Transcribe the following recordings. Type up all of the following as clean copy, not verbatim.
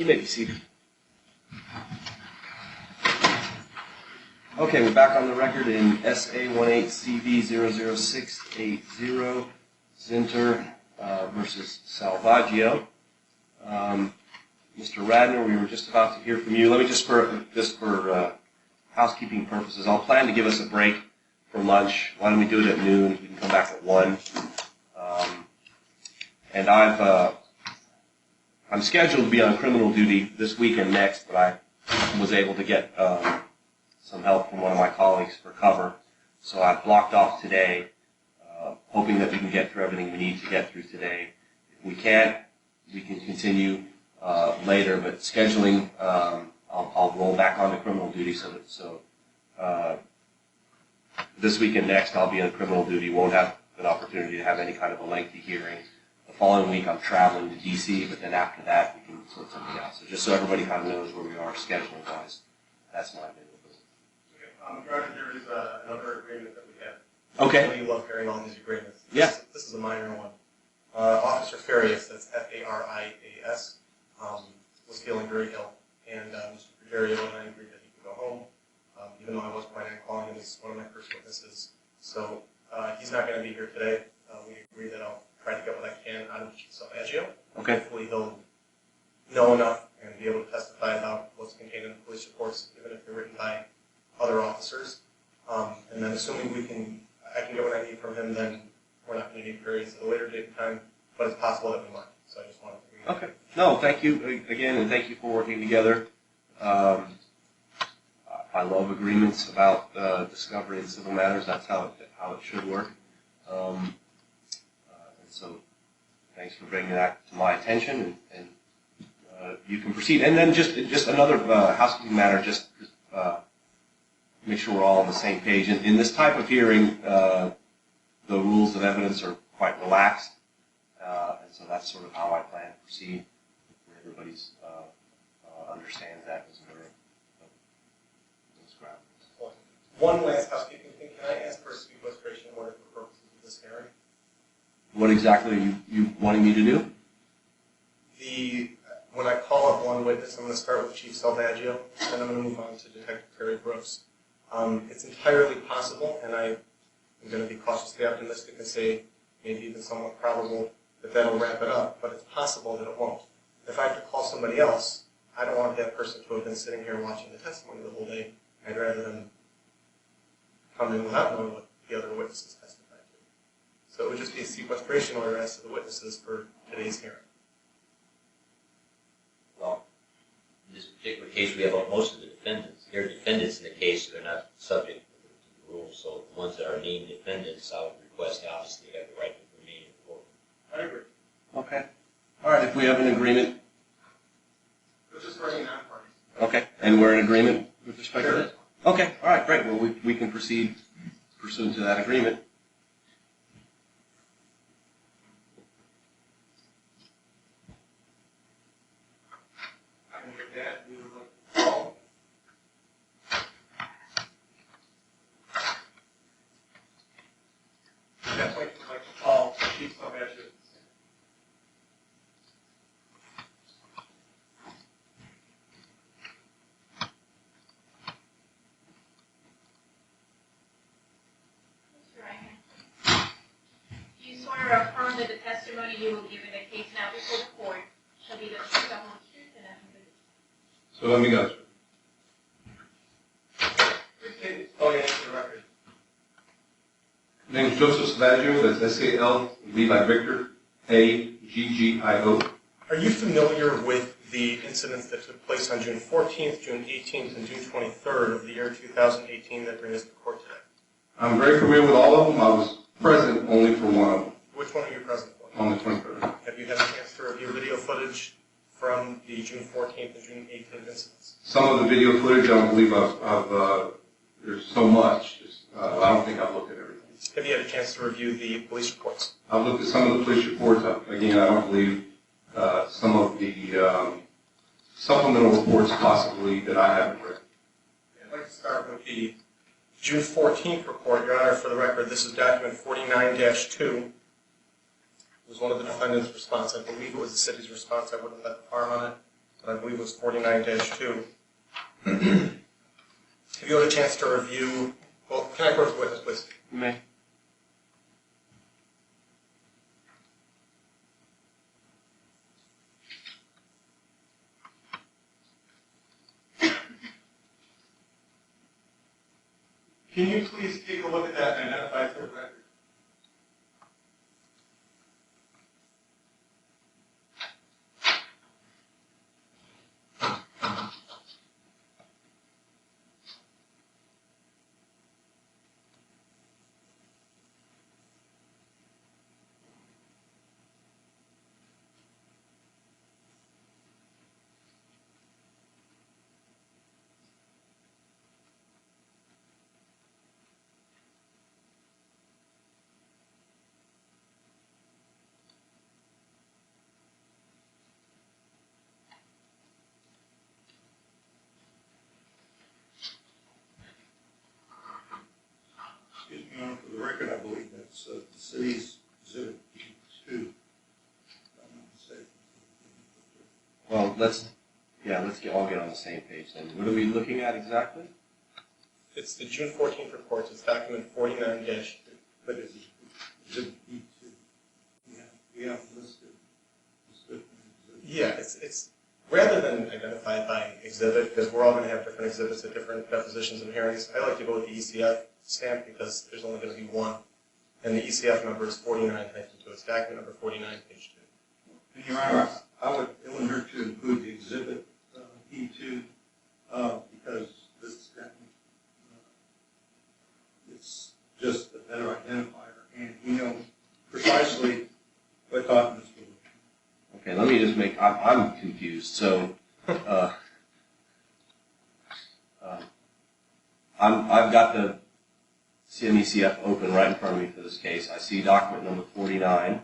may be seated. Okay, we're back on the record in SA18CV00680, Zinter versus Salvaggio. Mr. Radner, we were just about to hear from you. Let me just for housekeeping purposes, I'll plan to give us a break for lunch. Why don't we do it at noon? We can come back at 1. And I'm scheduled to be on criminal duty this week and next, but I was able to get some help from one of my colleagues for cover. So I've blocked off today, hoping that we can get through everything we need to get through today. If we can't, we can continue later, but scheduling, I'll roll back onto criminal duty so this week and next I'll be on criminal duty, won't have an opportunity to have any kind of a lengthy hearing. The following week I'm traveling to D.C., but then after that we can sort something out. So just so everybody kind of knows where we are scheduling-wise, that's my availability. Roger, there is another agreement that we have. Okay. I know you love hearing all these agreements. Yeah. This is a minor one. Officer Farias, that's Farias, was feeling very ill, and Mr. Frigerio and I agreed that he could go home, even though I was planning on calling him as one of my first witnesses. So he's not going to be here today. We agreed that I'll try to get what I can out of Chief Salvaggio. Okay. Hopefully he'll know enough and be able to testify about what's contained in the police reports, even if they're written by other officers. And then assuming I can get what I need from him, then we're not going to need periods at a later date and time, but it's possible that we might. So I just wanted to read that. Okay. No, thank you again, and thank you for working together. I love agreements about discovery in civil matters. That's how it should work. And so thanks for bringing that to my attention, and you can proceed. And then just another housekeeping matter, just make sure we're all on the same page. In this type of hearing, the rules of evidence are quite relaxed, and so that's sort of how I plan to proceed, where everybody's understands that as we're describing. One last housekeeping thing. Can I ask for a sequestration order for purposes of this hearing? What exactly are you wanting me to do? When I call up one witness, I'm going to start with Chief Salvaggio, then I'm going to move on to Detective Terry Brooks. It's entirely possible, and I'm going to be cautiously optimistic and say maybe even somewhat probable that that'll wrap it up, but it's possible that it won't. If I have to call somebody else, I don't want that person to have been sitting here watching the testimony the whole day. I'd rather them come in without knowing what the other witnesses testified to. So it would just be a sequestration order as to the witnesses for today's hearing. Well, in this particular case, we have most of the defendants. They're defendants in the case, so they're not subject to the rules. So the ones that are named defendants, I would request, obviously, have the right to remain in court. I agree. Okay. All right, if we have an agreement. But just for any non-parties. Okay, and we're in agreement with respect to that? Okay, all right, great. Well, we can proceed pursuant to that agreement. And with that, we would like to call. At that point, we'd like to call Chief Salvaggio. You swear or affirm that the testimony you will give in the case now before the court shall be the truth, the whole truth, and nothing but the truth. So let me go. Oh, yeah, for the record. My name is Joseph Salvaggio, that's S-A-L, V like Victor, A-G-G-I-O. Are you familiar with the incidents that took place on June 14th, June 18th, and June 23rd of the year 2018 that bring us to court today? I'm very familiar with all of them. I was present only for one of them, Which one are you present for? on the 23rd. Have you had a chance to review video footage from the June 14th and June 18th incidents? Some of the video footage, I don't believe there's so much. I don't think I've looked at everything. Have you had a chance to review the police reports? I've looked at some of the police reports. Again, I don't believe some of the supplemental reports possibly that I haven't read. I'd like to start with the June 14th report. Your Honor, for the record, this is document 49-2. It was one of the defendant's response. I believe it was the city's response. I wouldn't bet the farm on it. I believe was 49-2. Have you had a chance to review, well, can I approach the witness, please? You may. Can you please take a look at that and identify it for the record? Excuse me, Your Honor, for the record, I believe that's the city's exhibit B2. If I'm not mistaken. Well, let's all get on the same page then. What are we looking at exactly? It's the June 14th report. It's document 49-2. But it's exhibit B2. We have listed. Yeah, it's rather than identify it by exhibit, because we're all going to have different exhibits at different depositions and hearings, I like to go with the ECF stamp because there's only going to be one. And the ECF number is 49-2. It's document number 49, page 2. And Your Honor, it wouldn't hurt to include the exhibit B2 because this is it's just a better identifier, and we know precisely what documents we're looking at. Okay, let me just make, I'm confused. So, I've got the CMECF open right in front of me for this case. I see document number 49,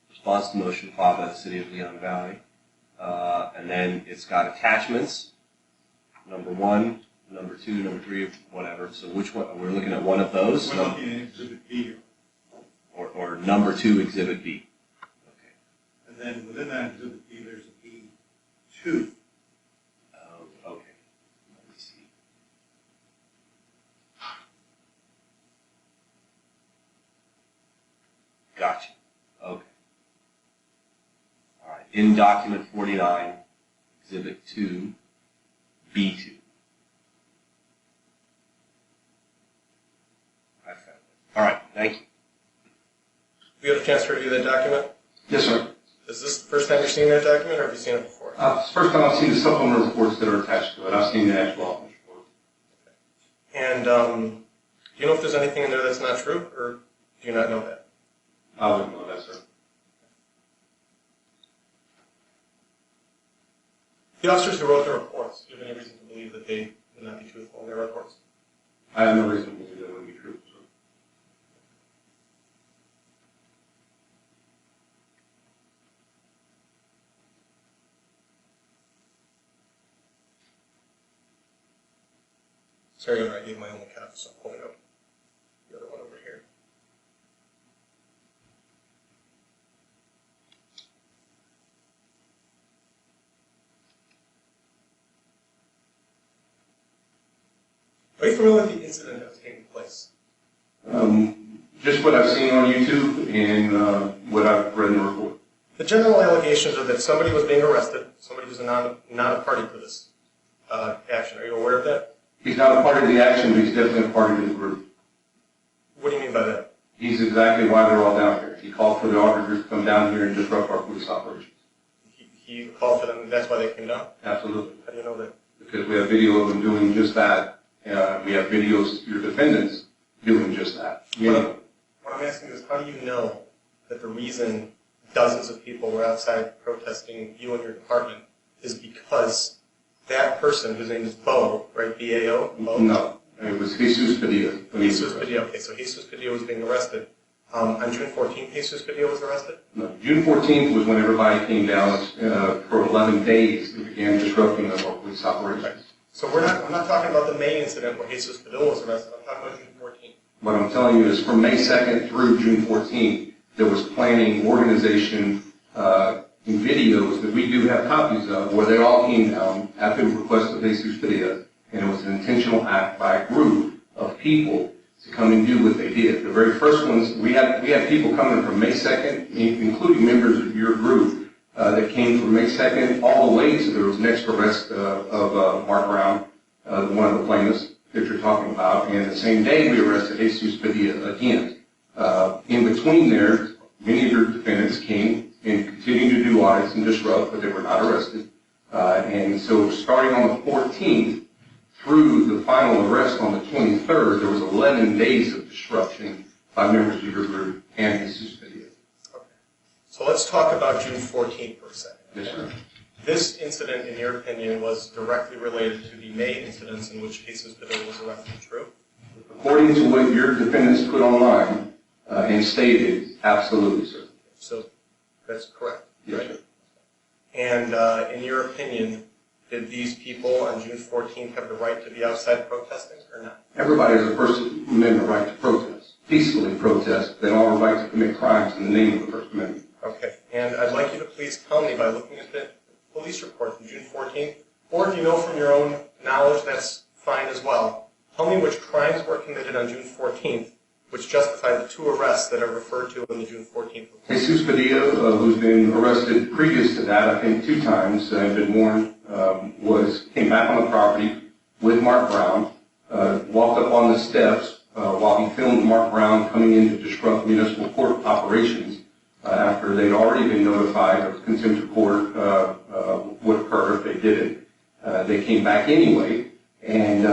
response to motion filed by the City of Leon Valley. And then it's got attachments, number 1, number 2, number 3, whatever. So which one, we're looking at one of those? We're looking at exhibit B here. Or number 2, exhibit B. Okay. And then within that exhibit B, there's a B2. Oh, okay. Let me see. Gotcha. Okay. All right. In document 49, exhibit 2, B2. I found it. All right. Thank you. Have you had a chance to review that document? Yes, sir. Is this the first time you're seeing that document, or have you seen it before? It's the first time I've seen the supplemental reports that are attached to it. I've seen the actual office report. And do you know if there's anything in there that's not true, or do you not know that? I wouldn't know that, sir. The officers who wrote the reports, do you have any reason to believe that they would not be truthful in their reports? I have no reason to believe that would be true, sir. Sorry, I gave my only copy, so I'm pulling up the other one over here. Are you familiar with the incident that was taking place? Just what I've seen on YouTube and what I've read in the report. The general allegations are that somebody was being arrested, somebody who's not a party to this action. Are you aware of that? He's not a part of the action, but he's definitely a part of the group. What do you mean by that? He's exactly why they're all down here. He called for the auditors to come down here and disrupt our police operations. He called for them, and that's why they came down? Absolutely. How do you know that? Because we have video of them doing just that. We have videos of your defendants doing just that. What I'm asking is, how do you know that the reason dozens of people were outside protesting you and your department is because that person, whose name is Bo, right, B-A-O? Bo? No, it was Jesus Padilla. Jesus Padilla. Okay, so Jesus Padilla was being arrested. On June 14th, Jesus Padilla was arrested? No, June 14th was when everybody came down for 11 days and began disrupting our police operations. So I'm not talking about the May incident where Jesus Padilla was arrested. I'm talking about June 14th. What I'm telling you is from May 2nd through June 14th, there was planning, organization, and videos that we do have copies of where they all came down at the request of Jesus Padilla, and it was an intentional act by a group of people to come and do what they did. The very first ones, we had people coming from May 2nd, including members of your group, that came from May 2nd all the way to the next arrest of Mark Brown, one of the plaintiffs that you're talking about. And the same day we arrested Jesus Padilla again. In between there, many of your defendants came and continued to do audits and disrupt, but they were not arrested. And so starting on the 14th through the final arrest on the 23rd, there was 11 days of disruption by members of your group and Jesus Padilla. Okay. So let's talk about June 14th for a second. Yes, sir. This incident, in your opinion, was directly related to the May incidents in which Jesus Padilla was arrested, true? According to what your defendants put online and stated, absolutely, sir. So that's correct, Yes, right? sir. And in your opinion, did these people on June 14th have the right to be outside protesting or not? Everybody has a First Amendment right to protest, peacefully protest. They all have a right to commit crimes in the name of the First Amendment. Okay. And I'd like you to please tell me, by looking at the police report from June 14th, or if you know from your own knowledge, that's fine as well. Tell me which crimes were committed on June 14th which justify the two arrests that are referred to in the June 14th report. Jesus Padilla, who's been arrested previous to that, I think 2 times, and been warned, came back on the property with Mark Brown, walked up on the steps while he filmed Mark Brown coming in to disrupt municipal court operations after they'd already been notified of contempt of court would occur if they did it. They came back anyway, and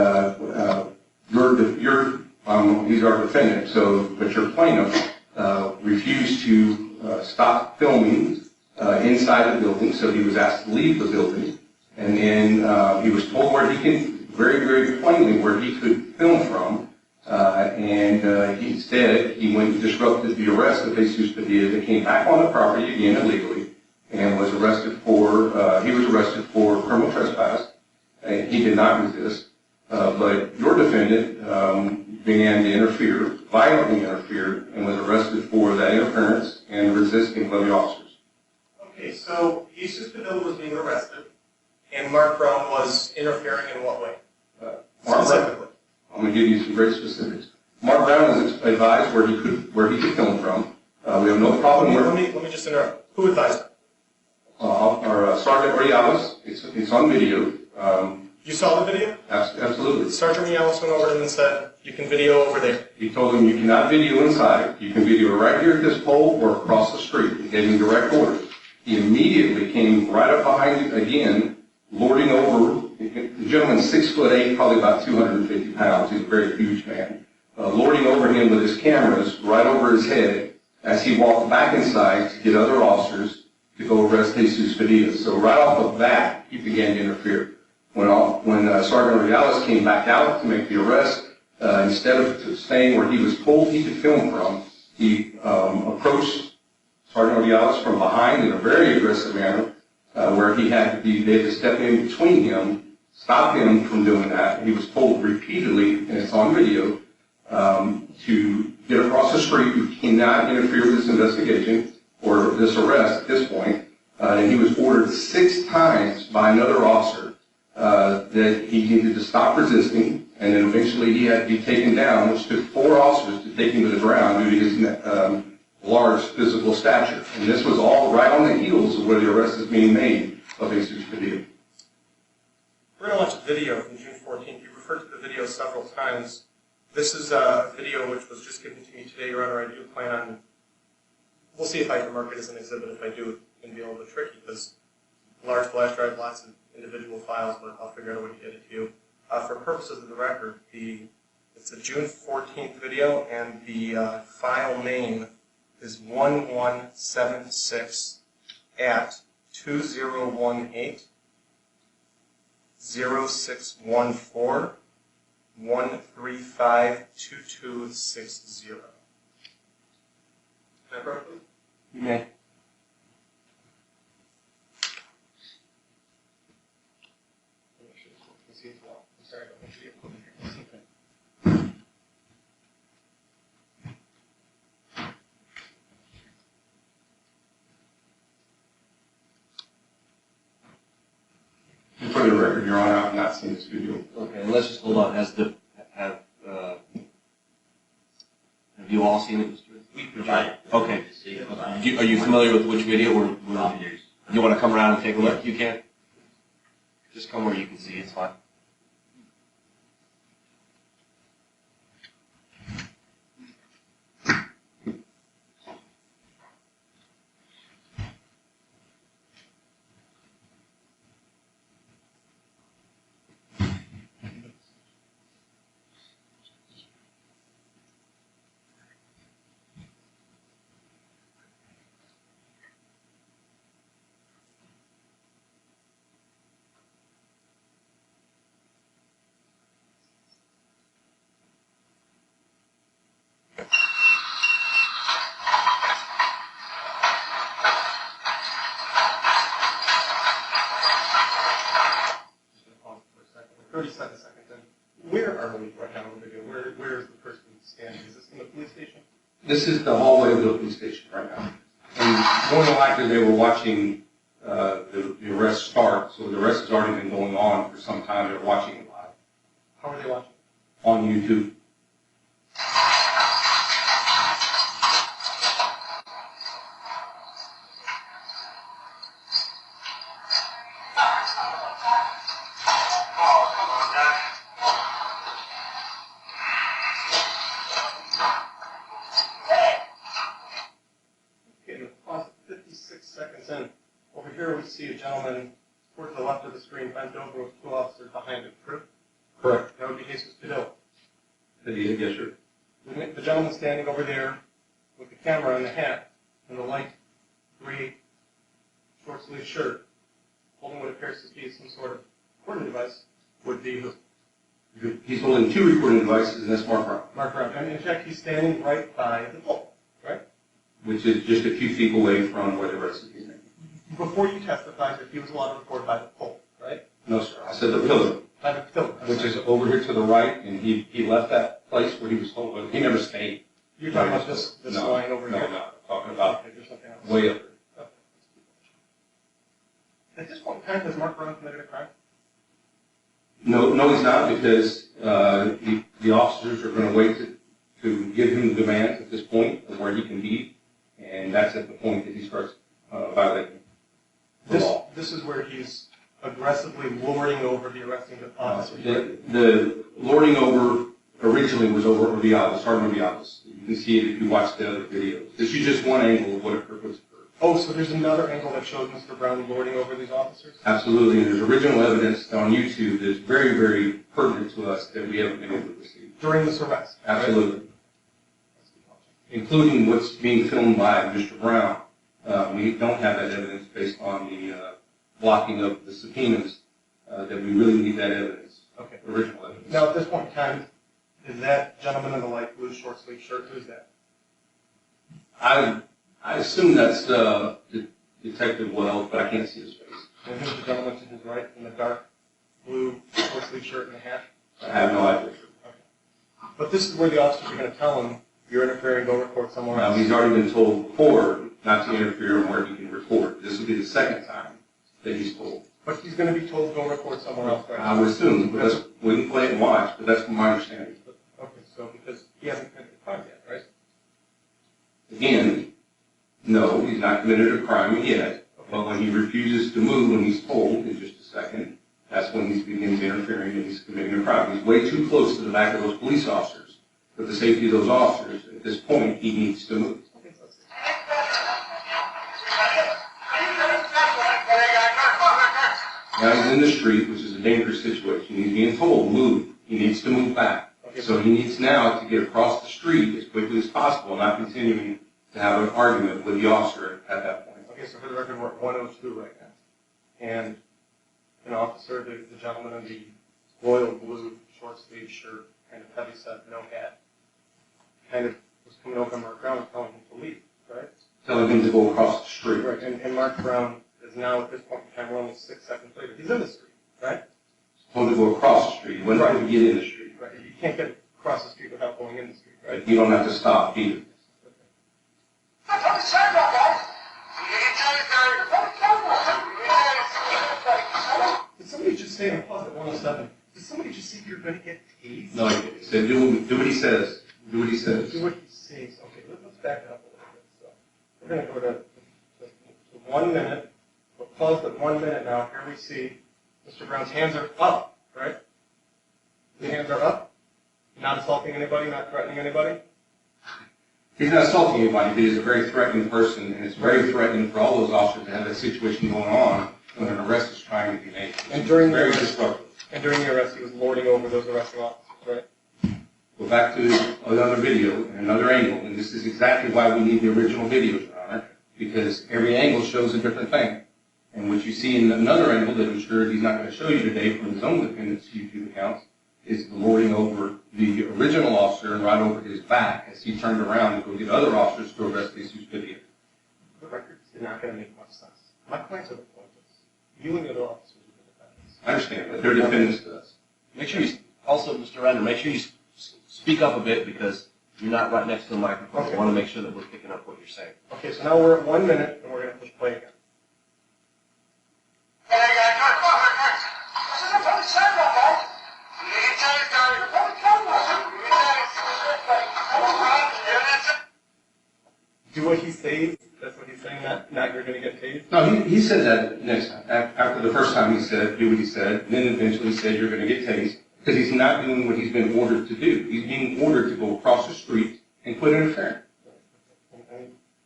he's our defendant, but your plaintiff refused to stop filming inside the building, so he was asked to leave the building, and then he was told where he can, very, very plainly, where he could film from, and instead he went and disrupted the arrest of Jesus Padilla. They came back on the property again illegally, and was arrested for criminal trespass. He did not resist, but your defendant began to interfere, violently interfered, and was arrested for that interference and resisting by the officers. Okay, so Jesus Padilla was being arrested, and Mark Brown was interfering in what way? Specifically. I'm going to give you some great specifics. Mark Brown was advised where he could film from. We have no problem with. Let me just interrupt. Who advised him? Our Sergeant Orioles. It's on video. You saw the video? Absolutely. Sergeant Orioles went over to him and said, "You can video over there." He told him you cannot video inside. You can video right here at this pole or across the street. He gave him direct orders. He immediately came right up behind him again, lording over. The gentleman's 6'8", probably about 250 pounds. He's a very huge man. Lording over him with his cameras right over his head as he walked back inside to get other officers to go arrest Jesus Padilla. So right off the bat, he began to interfere. When Sergeant Orioles came back out to make the arrest, instead of staying where he was told he could film from, he approached Sergeant Orioles from behind in a very aggressive manner, where they had to step in between him, stop him from doing that. He was told repeatedly, and it's on video, to get across the street. You cannot interfere with this investigation or this arrest at this point. And he was ordered 6 times by another officer that he needed to stop resisting, and then eventually he had to be taken down, which took 4 officers to take him to the ground due to his large physical stature. And this was all right on the heels of where the arrest is being made of Jesus Padilla. We're going to watch a video from June 14th. You referred to the video several times. This is a video which was just given to me today, Your Honor. I do plan on, we'll see if I can mark it as an exhibit. If I do, it can be a little bit tricky because large flash drive, lots of individual files, but I'll figure out a way to get it to you. For purposes of the record, it's a June 14th video, and the file name is 1176 at 2018 0614 1352260. Can I press it? You may. I'm sorry, I don't want you to get put in here. the record, Your Honor, I've not seen this video. Okay, and let's just hold on. Have you all seen it, Mr. We provide. Okay. Are you familiar with which video? You want to come around and take a look? You can. Just come where you can see. It's fine. Just going to pause for a second. 37 seconds in. Where are we right now in the video? Where is the person standing? Is this in the police station? This is the hallway of the police station right now. And more than likely, they were watching the arrest start, so the arrest has already been going on for some time. They're watching it live How are they watching? on YouTube. Okay, in pause 56 seconds in. Over here we see a gentleman toward the left of the screen bent over with two officers behind him. Correct? Correct. That would be Jesus Padilla. Yes, sir. The gentleman standing over there with the camera and the hat and the light gray short sleeve shirt, holding what appears to be some sort of recording device, would be who? He's holding two recording devices, and that's Mark Brown, Mark Brown. And in fact, he's standing right by the pole, right? which is just a few feet away from where the arrest is being made. Before you testified that he was allowed to record by the pole, right? No, sir. I said the pillar, By the pillar. which is over here to the right, and he left that place where he was holding. He never stayed. You're talking about this No, line over no, here? no. Talking about Okay, there's something else. way up there. Okay. At this point in time, has Mark Brown committed a crime? No, he's not, because the officers are going to wait to give him the demands at this point of where he can be, and that's at the point that he starts violating the law. This is where he's aggressively lording over the arresting officer. The lording over originally was over Orvialis, Sergeant Orvialis. You can see it if you watch the other videos. This is just one angle of what occurred. Oh, so there's another angle that shows Mr. Brown lording over these officers? Absolutely, and there's original evidence on YouTube that's very, very pertinent to us that we haven't been able to receive. During this arrest? right? Absolutely. Including what's being filmed by Mr. Brown. We don't have that evidence based on the blocking of the subpoenas, that we really need that evidence, Okay. original evidence. Now, at this point in time, is that gentleman in the light blue short sleeve shirt, who's that? I assume that's Detective Wells, but I can't see his face. And who's the gentleman to his right in the dark blue short sleeve shirt and the hat? I have no idea. But this is where the officers are going to tell him, you're interfering, go record somewhere Now, else. he's already been told before not to interfere in where he can record. This will be the second time that he's told. But he's going to be told, go record somewhere else, right? I would assume, but we can play it and watch, but that's my understanding. Okay, so because he hasn't committed a crime yet, right? Again, no, he's not committed a crime yet, but when he refuses to move when he's told in just a second, that's when he begins interfering and he's committing a crime. He's way too close to the back of those police officers. For the safety of those officers, at this point, he needs to move. Okay, so let's see. Now he's in the street, which is a dangerous situation. He's being told, move. He needs to move back. Okay, So he needs now to get across the street as quickly as possible, not continuing to have an argument with the officer at that point. Okay, so for the record, we're at 102 right now. And an officer, the gentleman in the royal blue short sleeve shirt, kind of heavy set, no hat, kind of was coming over to Mark Brown and telling him to leave, right? Telling him to go across the street. Right, and Mark Brown is now, at this point in time, we're only 6 seconds later. He's in the street, right? Told to go across the street. When Right. did we get in the street? Right. You can't get across the street without going in the street, right? Right? You don't have to stop either. Did somebody just say in pause at 107, did somebody just say you're going to get tased? No, he said, do what he says. Do what he says. Do what he says. Okay, let's back it up a little bit. So we're going to go to 1 minute. We're paused at 1 minute now. Here we see Mr. Brown's hands are up, right? The hands are up. Not assaulting anybody, not threatening anybody. He's not assaulting anybody, but he's a very threatening person, and it's very threatening for all those officers to have that situation going on when an arrest is trying to be made. And during the very arrest- disruptive. And during the arrest, he was lording over those arresting officers, right? Go back to another video and another angle, and this is exactly why we need the original videos, Your Honor, because every angle shows a different thing. And what you see in another angle that I'm sure he's not going to show you today from his own defendant's YouTube accounts is the lording over the original officer and right over his back as he turned around to go get other officers to arrest Jesus video. The records are not going to make much sense. My clients are the plaintiffs. You and the other officers are the defendants. I understand, but they're defendants to us. Make sure you, also, Mr. Render, make sure you speak up a bit because you're not right next to the microphone. Okay. I want to make sure that we're picking up what you're saying. Okay, so now we're at 1 minute, and we're going to push play again. Do what he says. That's what he's saying. Not you're going to get tased. No, he said that next time. After the first time he said, do what he said, and then eventually he said you're going to get tased because he's not doing what he's been ordered to do. He's being ordered to go across the street and quit interfering.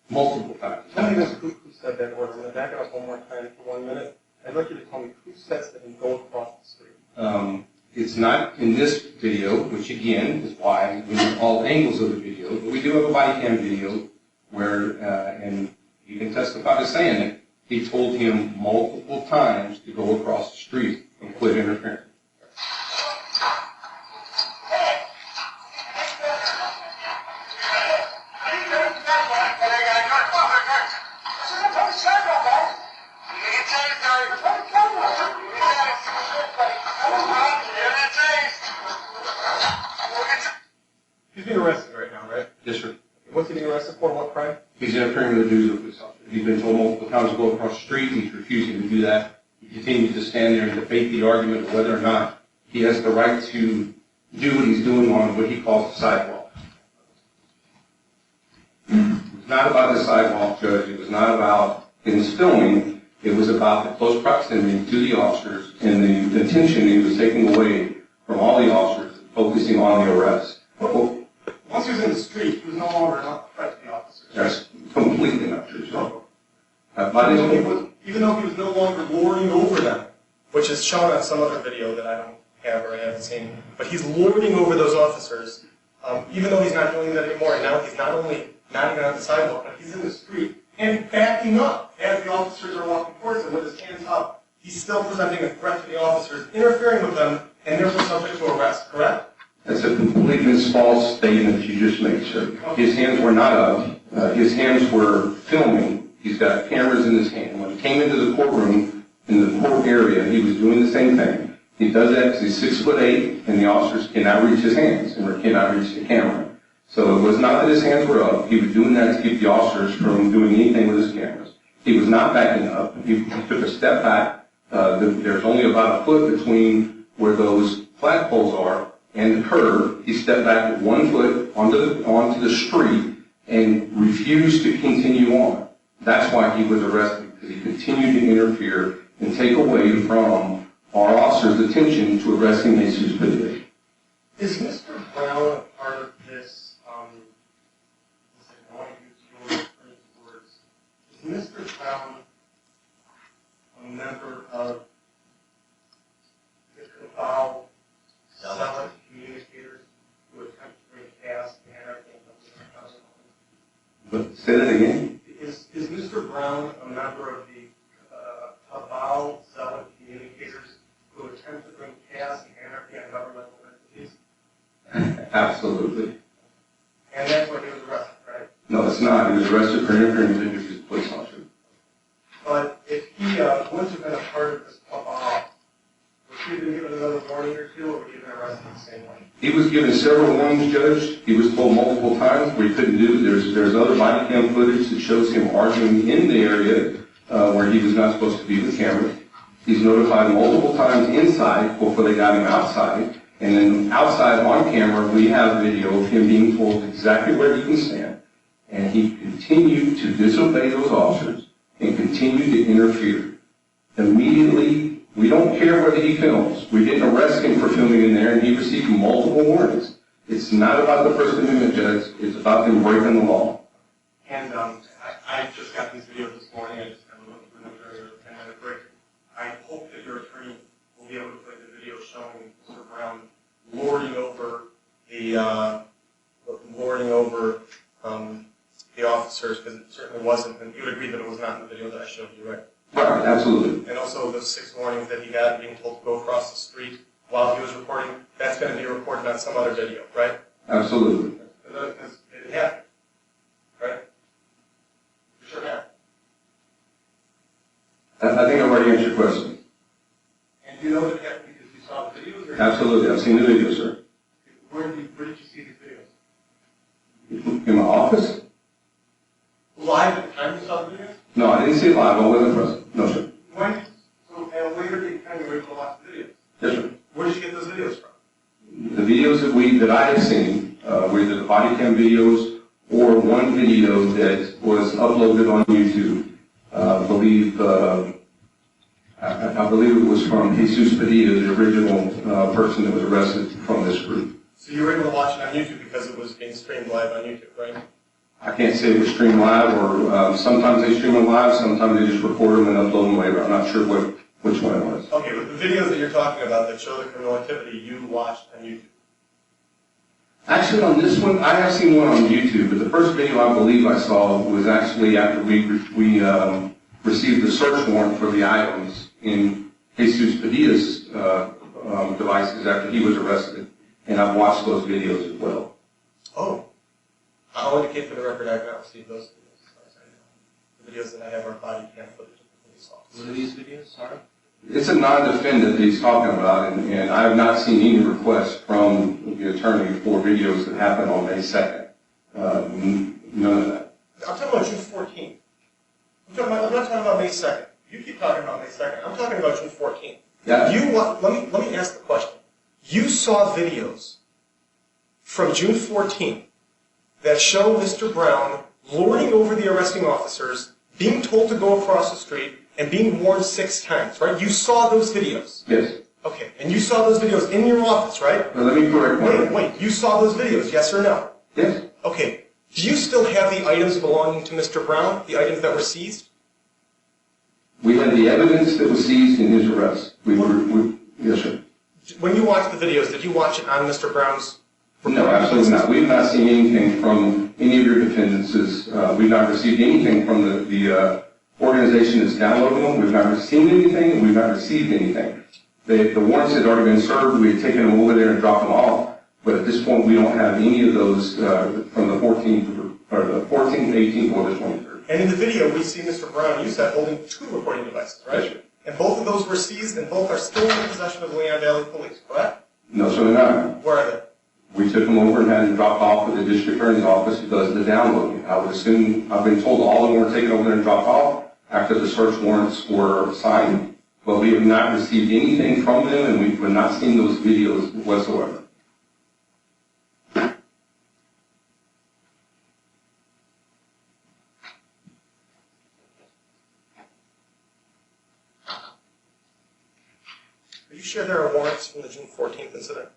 Multiple times. Tell me this, who said that order. I'm going to back it up one more time for 1 minute. I'd like you to tell me who says that he go across the street. It's not in this video, which again is why we need all angles of the video, but we do have a body cam video where, and he can testify to saying it, he told him multiple times to go across the street and quit interfering. He's being arrested right now, right? Yes, sir. What's he being arrested for? What crime? He's interfering with the duties of a police officer. He's been told multiple times to go across the street. He's refusing to do that. He continues to stand there and debate the argument of whether or not he has the right to do what he's doing on what he calls the sidewalk. It's not about the sidewalk, Judge. It was not about his filming. It was about the close proximity to the officers and the attention he was taking away from all the officers, focusing on the arrest. Once he was in the street, he was no longer a threat to the officers. That's completely not true, sir. Even though he was no longer lording over them, which is shown on some other video that I don't have or I haven't seen, but he's lording over those officers, even though he's not doing that anymore. And now he's not only not even on the sidewalk, but he's in the street and backing up as the officers are walking towards him with his hands up. He's still presenting a threat to the officers, interfering with them, and therefore subject to arrest, correct? That's a completely false statement you just made, sir. His hands were not up. His hands were filming. He's got cameras in his hand. When he came into the courtroom, in the court area, he was doing the same thing. He does that because he's 6'8", and the officers cannot reach his hands and cannot reach the camera. So it was not that his hands were up. He was doing that to keep the officers from doing anything with his cameras. He was not backing up. He took a step back. There's only about a foot between where those flagpoles are and the curb. He stepped back with 1 foot onto the street and refused to continue on. That's why he was arrested, because he continued to interfere and take away from our officers' attention to arresting Jesus Video. Is Mr. Brown a part of this, I want to use your words, is Mr. Brown a member of the cabal, Salvaggio communicators who attempt to bring chaos and anarchy into the country? But say that again. Is Mr. Brown a member of the cabal, Salvaggio communicators who attempt to bring chaos and anarchy on governmental entities? Absolutely. And that's where he was arrested, right? No, it's not. He was arrested for interfering with injuries to police officer. But if he wouldn't have been a part of this cabal, would he have been given another warning or two, or would he have been arrested the same way? He was given several warnings, Judge. He was told multiple times what he couldn't do. There's other body cam footage that shows him arguing in the area where he was not supposed to be with cameras. He's notified multiple times inside before they got him outside. And then outside on camera, we have video of him being told exactly where he can stand. And he continued to disobey those officers and continued to interfere. Immediately, we don't care whether he films. We didn't arrest him for filming in there, and he received multiple warnings. It's not about the First Amendment, Judge. It's about him breaking the law. And I just got these videos this morning. I just kind of looked through them earlier, 10-minute break. I hope that your attorney will be able to play the video showing Mr. Brown lording over the officers, because it certainly wasn't, and you would agree that it was not in the video that I showed you, right? Right, absolutely. And also the 6 warnings that he got being told to go across the street while he was recording, that's going to be recorded on some other video, right? Absolutely. It happened, right? It sure happened. I think I've already answered your question. And do you know that it happened because you saw the videos? Or Absolutely. I've seen the video, sir. where did you see these videos? In my office? Live at the time you saw the videos? No, I didn't see it live. I wasn't present. No, sir. When? So at a later date, time you were able to watch the videos. Yes, sir. Where did you get those videos from? The videos that I have seen were either the body cam videos or one video that was uploaded on YouTube. I believe it was from Jesus Padilla, the original person that was arrested from this group. So you were able to watch it on YouTube because it was being streamed live on YouTube, right? I can't say it was streamed live, or sometimes they stream them live, sometimes they just record them and upload them later. I'm not sure which one it was. Okay, but the videos that you're talking about that show the criminal activity, you watched on YouTube. Actually, on this one, I have seen one on YouTube, but the first video I believe I saw was actually after we received the search warrant for the items in Jesus Padilla's devices after he was arrested, and I've watched those videos as well. Oh. I'll indicate for the record I have not received those videos. As far as I know. The videos that I have are body cam footage of the police officers. What are these videos? Sorry? It's a non-defendant that he's talking about, and I have not seen any requests from the attorney for videos that happened on May 2nd. None of that. I'm talking about June 14th. I'm not talking about May 2nd. You keep talking about May 2nd. I'm talking about June 14th. Yeah. Let me ask the question. You saw videos from June 14th that show Mr. Brown lording over the arresting officers, being told to go across the street, and being warned 6 times, right? You saw those videos. Yes. Okay, and you saw those videos in your office, right? Now, let me correct one. Wait, you saw those videos, yes or no? Yes. Okay, do you still have the items belonging to Mr. Brown, the items that were seized? We had the evidence that was seized in his arrest. Yes, sir. When you watched the videos, did you watch it on Mr. Brown's? No, absolutely not. We've not seen anything from any of your defendants. We've not received anything from the organization that's downloading them. We've not seen anything, and we've not received anything. The warrants had already been served. We had taken them over there and dropped them off. But at this point, we don't have any of those from the 14th, or the 14th, 18th, or the 23rd. And in the video, we see Mr. Brown, you said, holding 2 recording devices, right? Yes, sir. And both of those were seized, and both are still in the possession of the Leon Valley Police, correct? No, sir, they're not. Where are they? We took them over and had them dropped off at the district attorney's office who does the downloading. I would assume, I've been told all of them were taken over there and dropped off after the search warrants were signed, but we have not received anything from them, and we have not seen those videos whatsoever. Are you sure there are warrants from the June 14th incident?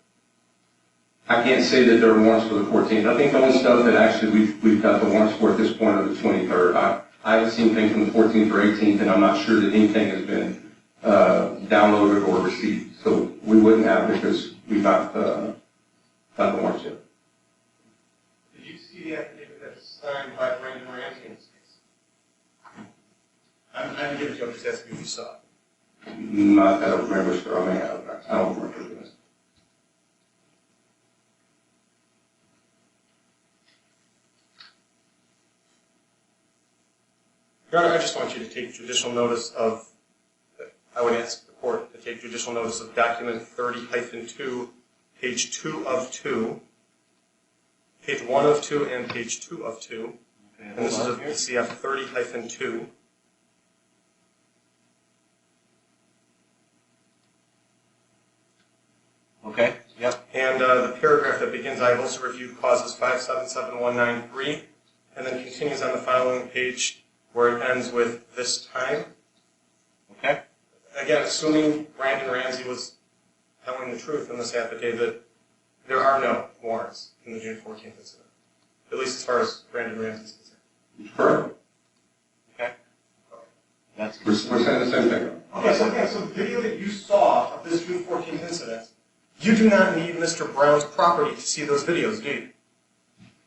I can't say that there are warrants for the 14th. I think the only stuff that actually we've got the warrants for at this point are the 23rd. I haven't seen anything from the 14th or 18th, and I'm not sure that anything has been downloaded or received. So we wouldn't have because we've not got the warrants yet. Did you see the affidavit that's signed by Brandon Ramsey in this case? I didn't give it to you, I'm just asking if you saw it. Not that I remember, sir. I may have. I don't remember this. Your Honor, I just want you to take judicial notice of, I would ask the court to take judicial notice of document 30-2, page 2 of 2, page 1 of 2, and page 2 of 2. And this is a PCF 30-2. I've also reviewed clauses 577193, and then continues on the following page where it ends with this time. Okay? Again, assuming Brandon Ramsey was telling the truth in this affidavit, there are no warrants in the June 14th incident, at least as far as Brandon Ramsey is concerned. Correct. Okay? That's We're saying the same thing. Okay, so the video that you saw of this June 14th incident, you do not need Mr. Brown's property to see those videos, do you?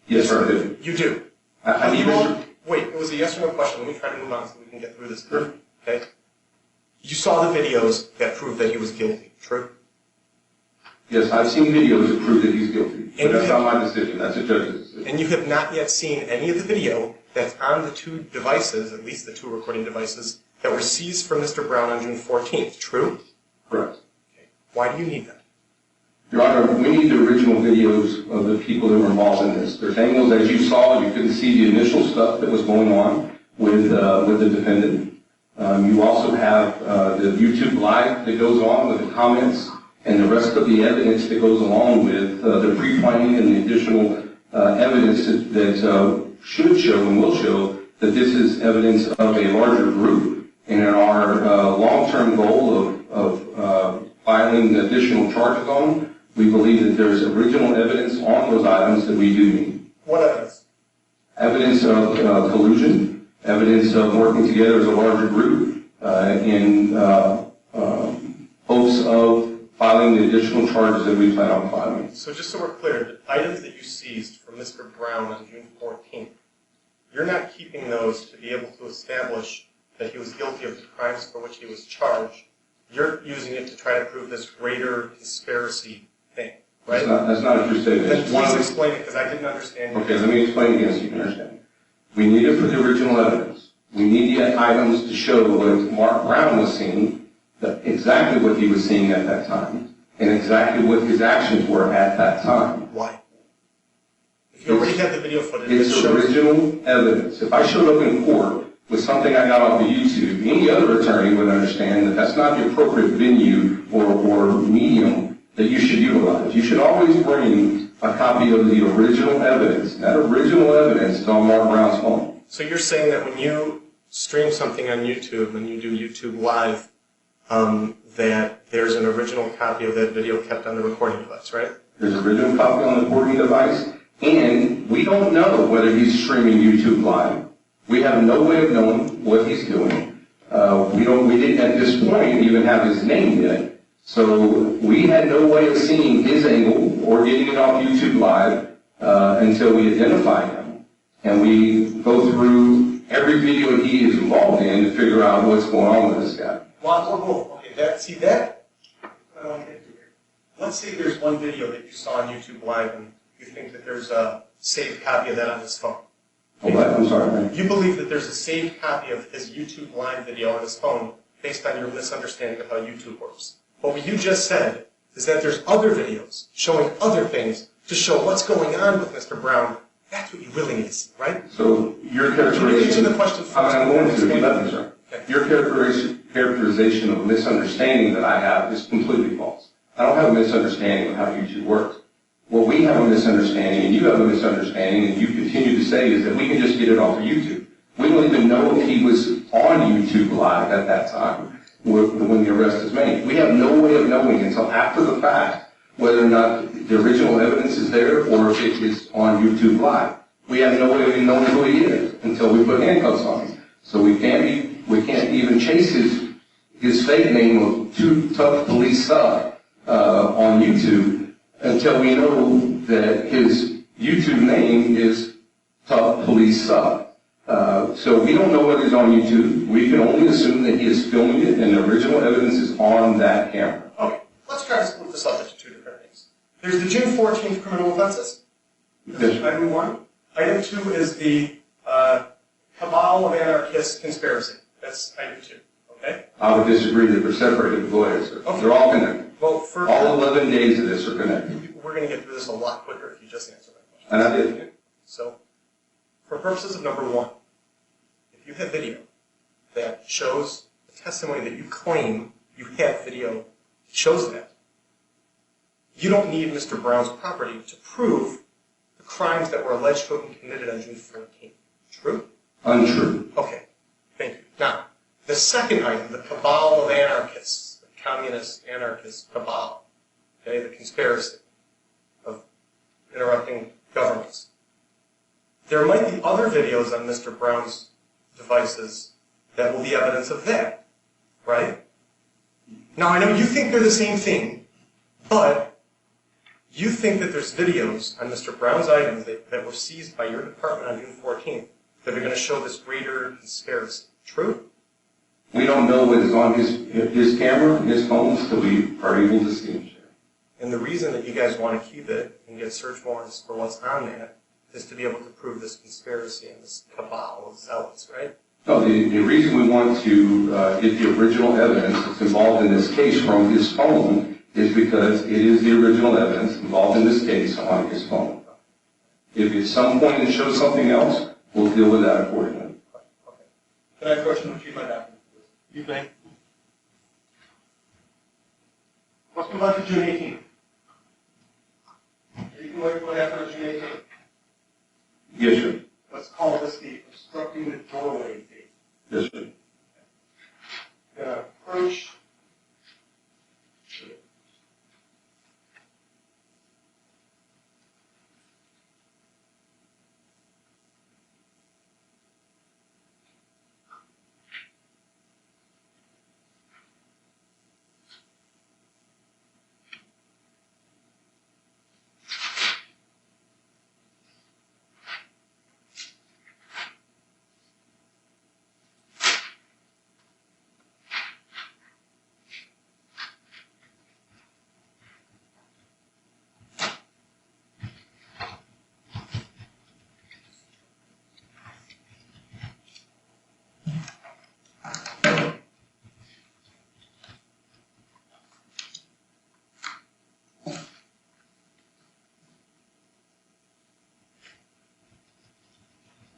Yes, sir, I do. You do. I need Mr. Wait, it was a yes or no question. Let me try to move on so we can get through this. Okay? You saw the videos that prove that he was guilty, true? Yes, I've seen videos that prove that he's guilty, but And that's you not my decision, that's a judge's decision. And you have not yet seen any of the video that's on the two devices, at least the two recording devices, that were seized from Mr. Brown on June 14th, true? Correct. Okay. Why do you need that? Your Honor, we need the original videos of the people that were involved in this. There's angles, as you saw, you couldn't see the initial stuff that was going on with the defendant. You also have the YouTube Live that goes on with the comments and the rest of the evidence that goes along with the pre-planning and the additional evidence that should show and will show that this is evidence of a larger group. And in our long-term goal of filing additional charges on them, we believe that there's original evidence on those items that we do need. What evidence? Evidence of collusion, evidence of working together as a larger group in hopes of filing the additional charges that we plan on filing. So just so we're clear, the items that you seized from Mr. Brown on June 14th, you're not keeping those to be able to establish that he was guilty of the crimes for which he was charged. You're using it to try to prove this greater conspiracy thing, right? That's not a true statement. Then It's one please of explain it, because I didn't understand you. Okay, let me explain again so you can understand. We need it for the original evidence. We need the items to show what Mark Brown was seeing, exactly what he was seeing at that time, and exactly what his actions were at that time. Why? If you already have the video footage, It's it shows... original evidence. If I showed up in court with something I got off of YouTube, any other attorney would understand that that's not the appropriate venue or medium that you should utilize. You should always bring a copy of the original evidence. That original evidence is on Mark Brown's phone. So you're saying that when you stream something on YouTube and you do YouTube Live, that there's an original copy of that video kept on the recording device, right? There's an original copy on the recording device, and we don't know whether he's streaming YouTube Live. We have no way of knowing what he's doing. We didn't at this point even have his name yet. So we had no way of seeing his angle or getting it off YouTube Live until we identify him. And we go through every video he is involved in to figure out what's going on with this guy. Whoa. Okay, that I want to get to here. Let's say there's one video that you saw on YouTube Live and you think that there's a saved copy of that on his phone. Oh, I'm sorry, man. You believe that there's a saved copy of his YouTube Live video on his phone based on your misunderstanding of how YouTube works. But what you just said is that there's other videos showing other things to show what's going on with Mr. Brown. That's what you really need to see, right? So your Can you characterization... answer the question first? I'm going to, you let me, sir. Okay. Your characterization of misunderstanding that I have is completely false. I don't have a misunderstanding of how YouTube works. What we have a misunderstanding, and you have a misunderstanding, and you continue to say, is that we can just get it off of YouTube. We don't even know if he was on YouTube Live at that time when the arrest is made. We have no way of knowing until after the fact whether or not the original evidence is there or if it is on YouTube Live. We have no way of knowing who he is until we put handcuffs on him. So we can't even chase his fake name of Too Tough Police Suck on YouTube until we know that his YouTube name is Tough Police Suck. So we don't know whether he's on YouTube. We can only assume that he is filming it and the original evidence is on that camera. Okay, let's try to split this up into two different things. There's the June 14th criminal offenses. That's item 1. Item 2 is the cabal of anarchists conspiracy. That's item 2. Okay? I would disagree that they're separated, but go ahead, sir. Okay. They're all connected. Well, for All 11 days of this are connected. we're going to get through this a lot quicker if you just answer my question. And I did. So, for purposes of number 1, if you have video that shows the testimony that you claim you have video shows that, you don't need Mr. Brown's property to prove the crimes that were alleged to have been committed on June 14th. True? Untrue. Okay, thank you. Now, the second item, the cabal of anarchists, the communist anarchist cabal, okay, the conspiracy of interrupting governments. There might be other videos on Mr. Brown's devices that will be evidence of that, right? Now, I know you think they're the same thing, but you think that there's videos on Mr. Brown's items that were seized by your department on June 14th that are going to show this greater conspiracy. True? We don't know what is on his camera and his phone until we are able to see him. And the reason that you guys want to keep it and get search warrants for what's on that is to be able to prove this conspiracy and this cabal of zealots, right? No, the reason we want to get the original evidence that's involved in this case from his phone is because it is the original evidence involved in this case on his phone. If at some point it shows something else, we'll deal with that accordingly. Okay. Can I have a question with you, my doctor? You think? Let's move on to June 18th. Are you familiar with what happened on June 18th? Yes, sir. Let's call this the obstructing the doorway date. Yes, sir. Gonna approach.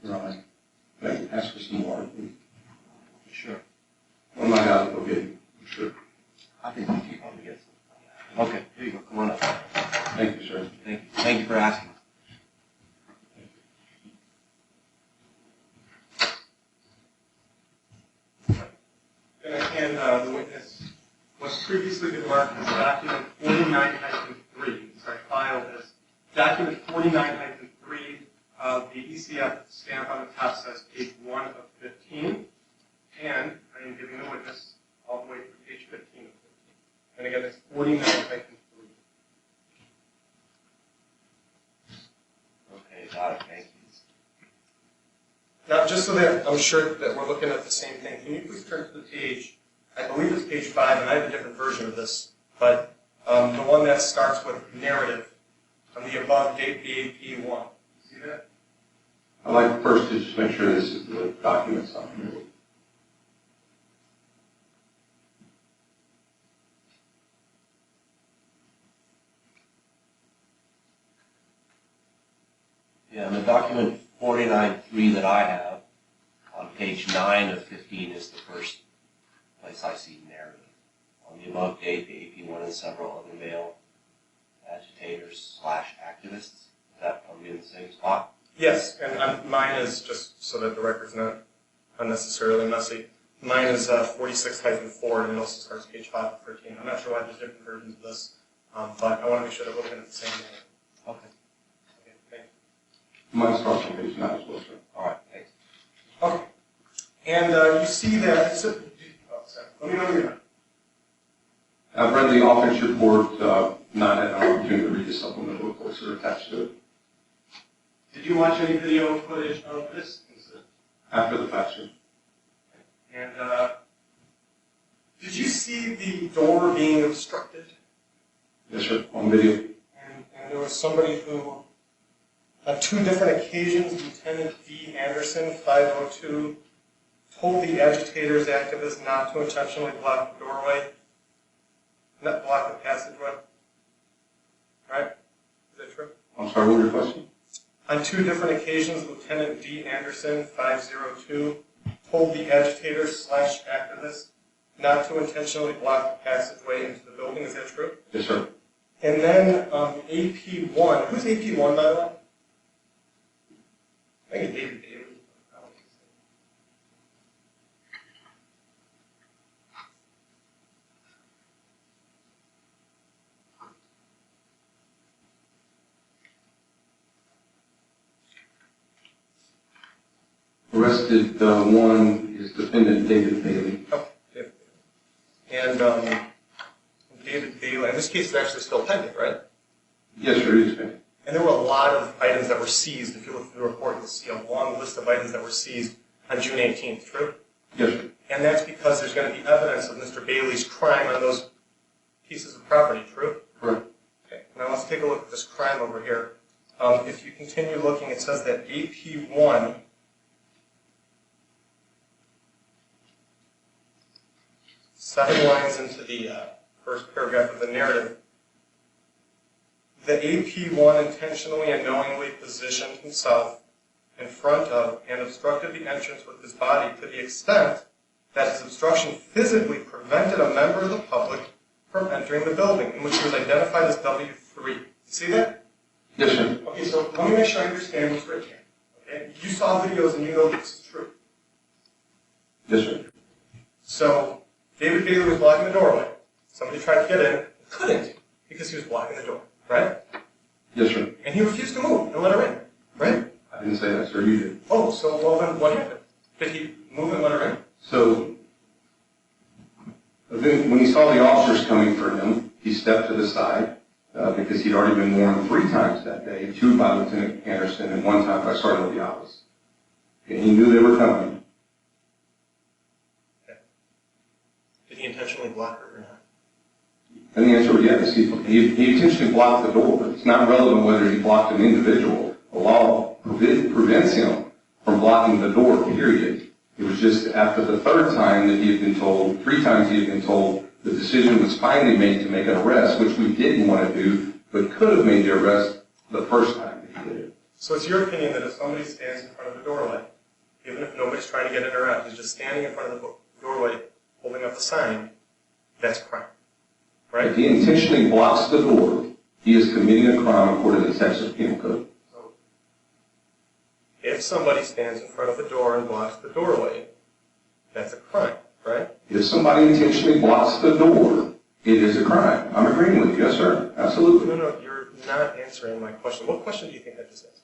Right. Can I ask for some water, please? Sure. One might have to go get it. Sure. I think we keep on together. Okay, here you go. Come on up. Thank you, sir. Thank you. Thank you for asking. Gonna hand the witness what's previously been marked as document 49-3. Sorry, filed as document 49-3. The ECF stamp on the top says page 1 of 15. And I am giving the witness all the way through page 15 of 15. And again, it's 49-3. Okay, got it. Thank you. Now, just so that I'm sure that we're looking at the same thing, can you please turn to the page? I believe it's page 5, and I have a different version of this, but the one that starts with narrative on the above date BAP1. See that? I'd like first to just make sure this is the document something. Yeah, and the document 49-3 that I have on page 9 of 15 is the first place I see narrative. On the above date, the AP1 and several other male agitators/activists. Is that are we in the same spot? Yes, and mine is, just so that the record's not unnecessarily messy, mine is 46-4, and it also starts page 5 of 13. I'm not sure why there's different versions of this, but I want to make sure that we're looking at the same thing. Okay. Okay, thank Mine starts on page 9 as well, sir. All right, thanks. you. Okay. And you see that, oh, sorry. Let me know when you're done. I've read the offense report, not had an opportunity to read the supplemental reports that are attached to it. Did you watch any video footage of this incident? After the fact, sir. And did you see the door being obstructed? Yes, sir, on video. And there was somebody who, on 2 different occasions, Lieutenant D. Anderson, 502, told the agitators, activists not to intentionally block the doorway, not block the passageway. Right? Is that true? I'm sorry, what was your question? On 2 different occasions, Lieutenant D. Anderson, 502, told the agitators/activists not to intentionally block the passageway into the building. Is that true? Yes, sir. And then AP1, who's AP1 by the way? I think it's David Daly. I don't think so. Arrested one is defendant David Bailey. Oh, David Daly. And David Daly, and this case is actually still pending, right? Yes, sir, he is pending. And there were a lot of items that were seized. If you look through the report, you'll see a long list of items that were seized on June 18th, true? Yes, sir. And that's because there's going to be evidence of Mr. Bailey's crime on those pieces of property, true? Correct. Okay, now let's take a look at this crime over here. If you continue looking, it says that AP1 7 lines into the first paragraph of the narrative, the AP1 intentionally and knowingly positioned himself in front of and obstructed the entrance with his body to the extent that his obstruction physically prevented a member of the public from entering the building, in which he was identified as W3. You see that? Yes, sir. Okay, so let me make sure I understand what's written here. Okay? You saw videos and you know this is true. Yes, sir. So David Bailey was blocking the doorway. Somebody tried to get in, couldn't, because he was blocking the door, right? Yes, sir. And he refused to move and let her in, right? I didn't say that, sir. You did. Oh, so well then what happened? Did he move and let her in? So, then when he saw the officers coming for him, he stepped to the side because he'd already been warned 3 times that day, 2 by Lieutenant Anderson and 1 time by Sergeant Diaz. And he knew they were coming. Okay. Did he intentionally block her or not? And the answer was yes. He intentionally blocked the door. It's not relevant whether he blocked an individual. The law prevents him from blocking the door, period. It was just after the 3rd time that he had been told, 3 times he had been told, the decision was finally made to make an arrest, which we didn't want to do, but could have made the arrest the first time that he did it. So it's your opinion that if somebody stands in front of the doorway, even if nobody's trying to get in or out, he's just standing in front of the doorway, holding up a sign, that's a crime, right? If he intentionally blocks the door, he is committing a crime according to the Texas Penal Code. So if somebody stands in front of the door and blocks the doorway, that's a crime, right? If somebody intentionally blocks the door, it is a crime. I'm agreeing with you, yes, sir. Absolutely. No, you're not answering my question. What question do you think I just asked?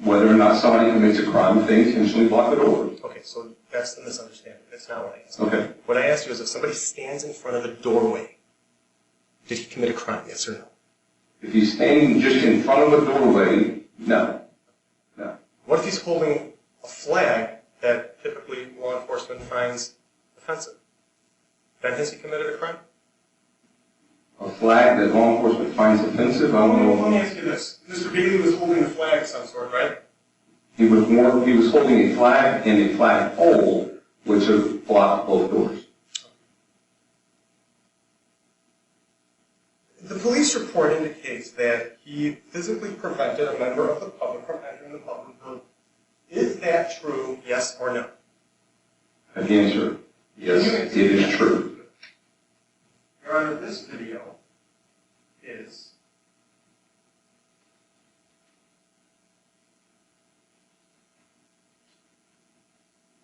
Whether or not somebody commits a crime if they intentionally block the door. Okay, so that's the misunderstanding. That's not what I asked. Okay. What I asked you is if somebody stands in front of the doorway, did he commit a crime, yes or no? If he's standing just in front of a doorway, no. No. What if he's holding a flag that typically law enforcement finds offensive? Then has he committed a crime? A flag that law enforcement finds offensive, I don't know. Let me ask you this. Mr. Bailey was holding a flag of some sort, right? He was holding a flag and a flag pole, which have blocked both doors. The police report indicates that he physically prevented a member of the public from entering the public building. Is that true, yes or no? The answer, yes, it is true. Your Honor, this video is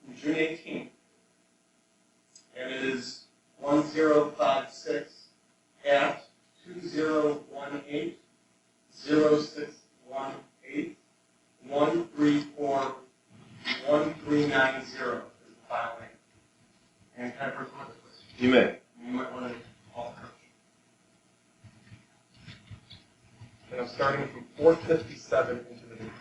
from June 18th, and it is 1056 at 2018 0618 134 1390 is the file name. And can I first look at this? You may. You might want to call her. And I'm starting from 457 into the video.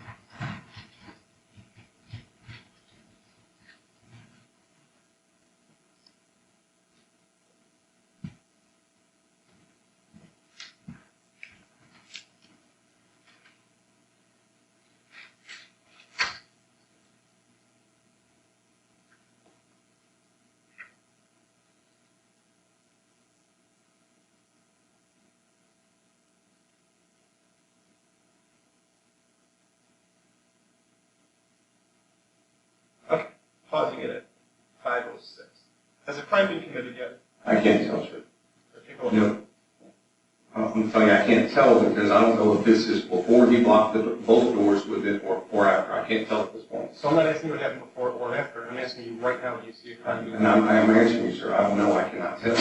because I don't know if this is before he blocked both doors with it or after. I can't tell at this point. So I'm not asking you what happened before or after. I'm asking you right now, do you see a crime? And I am answering you, sir. I don't know. I cannot tell.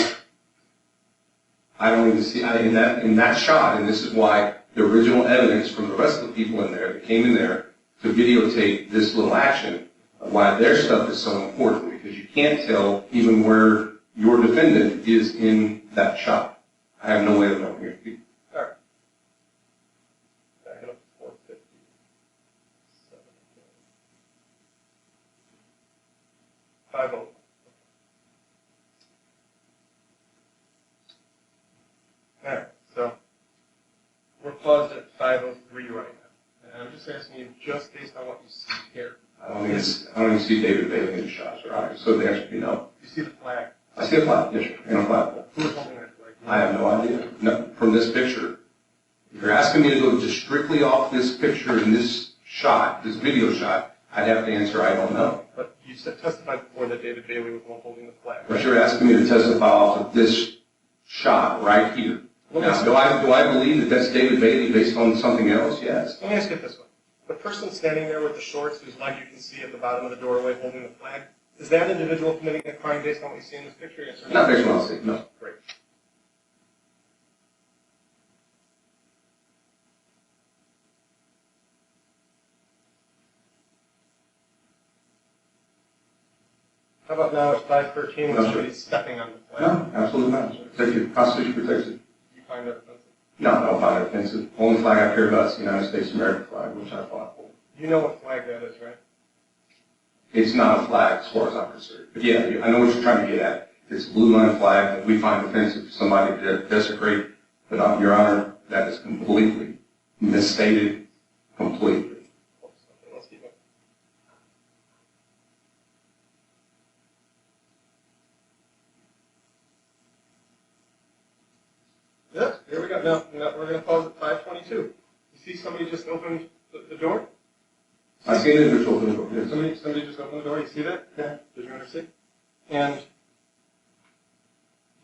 I don't even see, in that shot, and this is why the original evidence from the rest of the people in there that came in there to videotape this little action, why their stuff is so important, because you can't tell even where your defendant is in that shot. I have no way of knowing here. All right. Back it up to 450. 50. All right, so we're paused at 5:03 right now. And I'm just asking you, just based on what you see here. I don't even see David Bailey in the shots, right? So the answer would be no. You see the flag? I see a flag, yes, sir, and a flagpole. Who is holding that flag? I have no idea. No, from this picture. If you're asking me to go just strictly off this picture in this shot, this video shot, I'd have to answer I don't know. But you testified before that David Bailey was the one holding the flag. But you're asking me to testify off of this shot right here. Now, do I believe that that's David Bailey based on something else? Yes. Let me ask you this one. The person standing there with the shorts, whose leg you can see at the bottom of the doorway holding the flag, is that individual committing a crime based on what you see in this picture? Yes or no? Not based on what I see, no. Great. How about now at 5:13 when No, somebody's stepping on the flag? No, absolutely not. The Constitution protects it. You find that offensive? No, I don't find it offensive. Only flag I care about is the United States American flag, which I fought for. You know what flag that is, right? It's not a flag as far as I'm concerned. But yeah, I know what you're trying to get at. It's a blue line flag that we find offensive for somebody to desecrate. But Your Honor, that is completely misstated, completely. Okay, let's keep going. Yep, here we go. Now we're going to pause at 5:22. You see somebody just opened the door? I see an individual open the door, yes. Somebody just opened the door. You see that? Yeah. Did you understand? And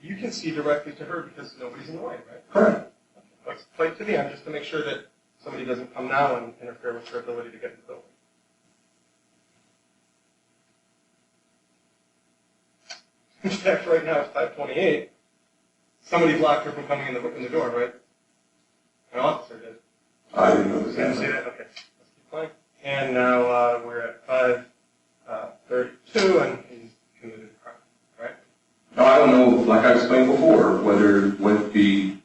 you can see directly to her because nobody's in the way, right? Correct. Okay. Let's play it to the end just to make sure that somebody doesn't come now and interfere with her ability to get in the building. In fact, right now it's 5:28. Somebody blocked her from coming in the door, right? An officer did. I didn't know this. Didn't see that? Okay. Let's keep playing. And now we're at 5:32, and he's committed a crime, right? No, I don't know, like I explained before, whether what the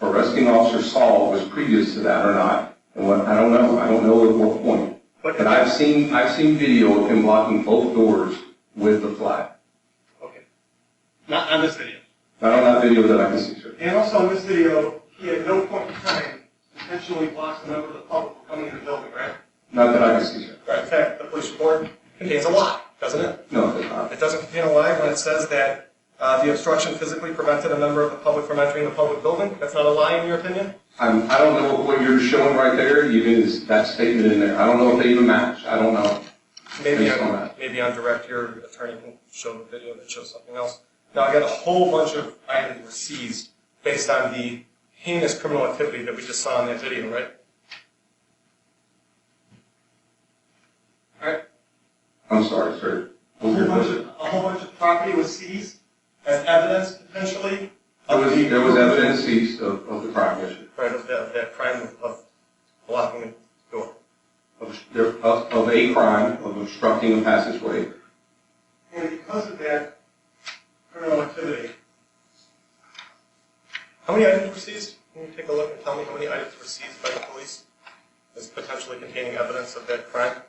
arresting officer saw was previous to that or not. And I don't know. I don't know at what point. But I've seen video of him blocking both doors with the flag. Okay. Not on this video. Not on that video that I can see, sir. And also in this video, he at no point in time intentionally blocks a member of the public from coming in the building, right? Not that I can see, sir. Right. In fact, the police report contains a lie, doesn't it? No, it does not. It doesn't contain a lie when it says that the obstruction physically prevented a member of the public from entering the public building. That's not a lie in your opinion? I don't know what you're showing right there, even is that statement in there. I don't know if they even match. I don't know. Maybe Based on that. maybe on direct, your attorney can show the video that shows something else. Now, I got a whole bunch of items that were seized based on the heinous criminal activity that we just saw in that video, right? All right. I'm sorry, sir. A whole bunch of property was seized as evidence, potentially. There was evidence seized of the crime, yes, sir. Right, of that crime of blocking the door. Of a crime of obstructing a passageway. And because of that criminal activity, how many items were seized? Can you take a look and tell me how many items were seized by the police as potentially containing evidence of that crime?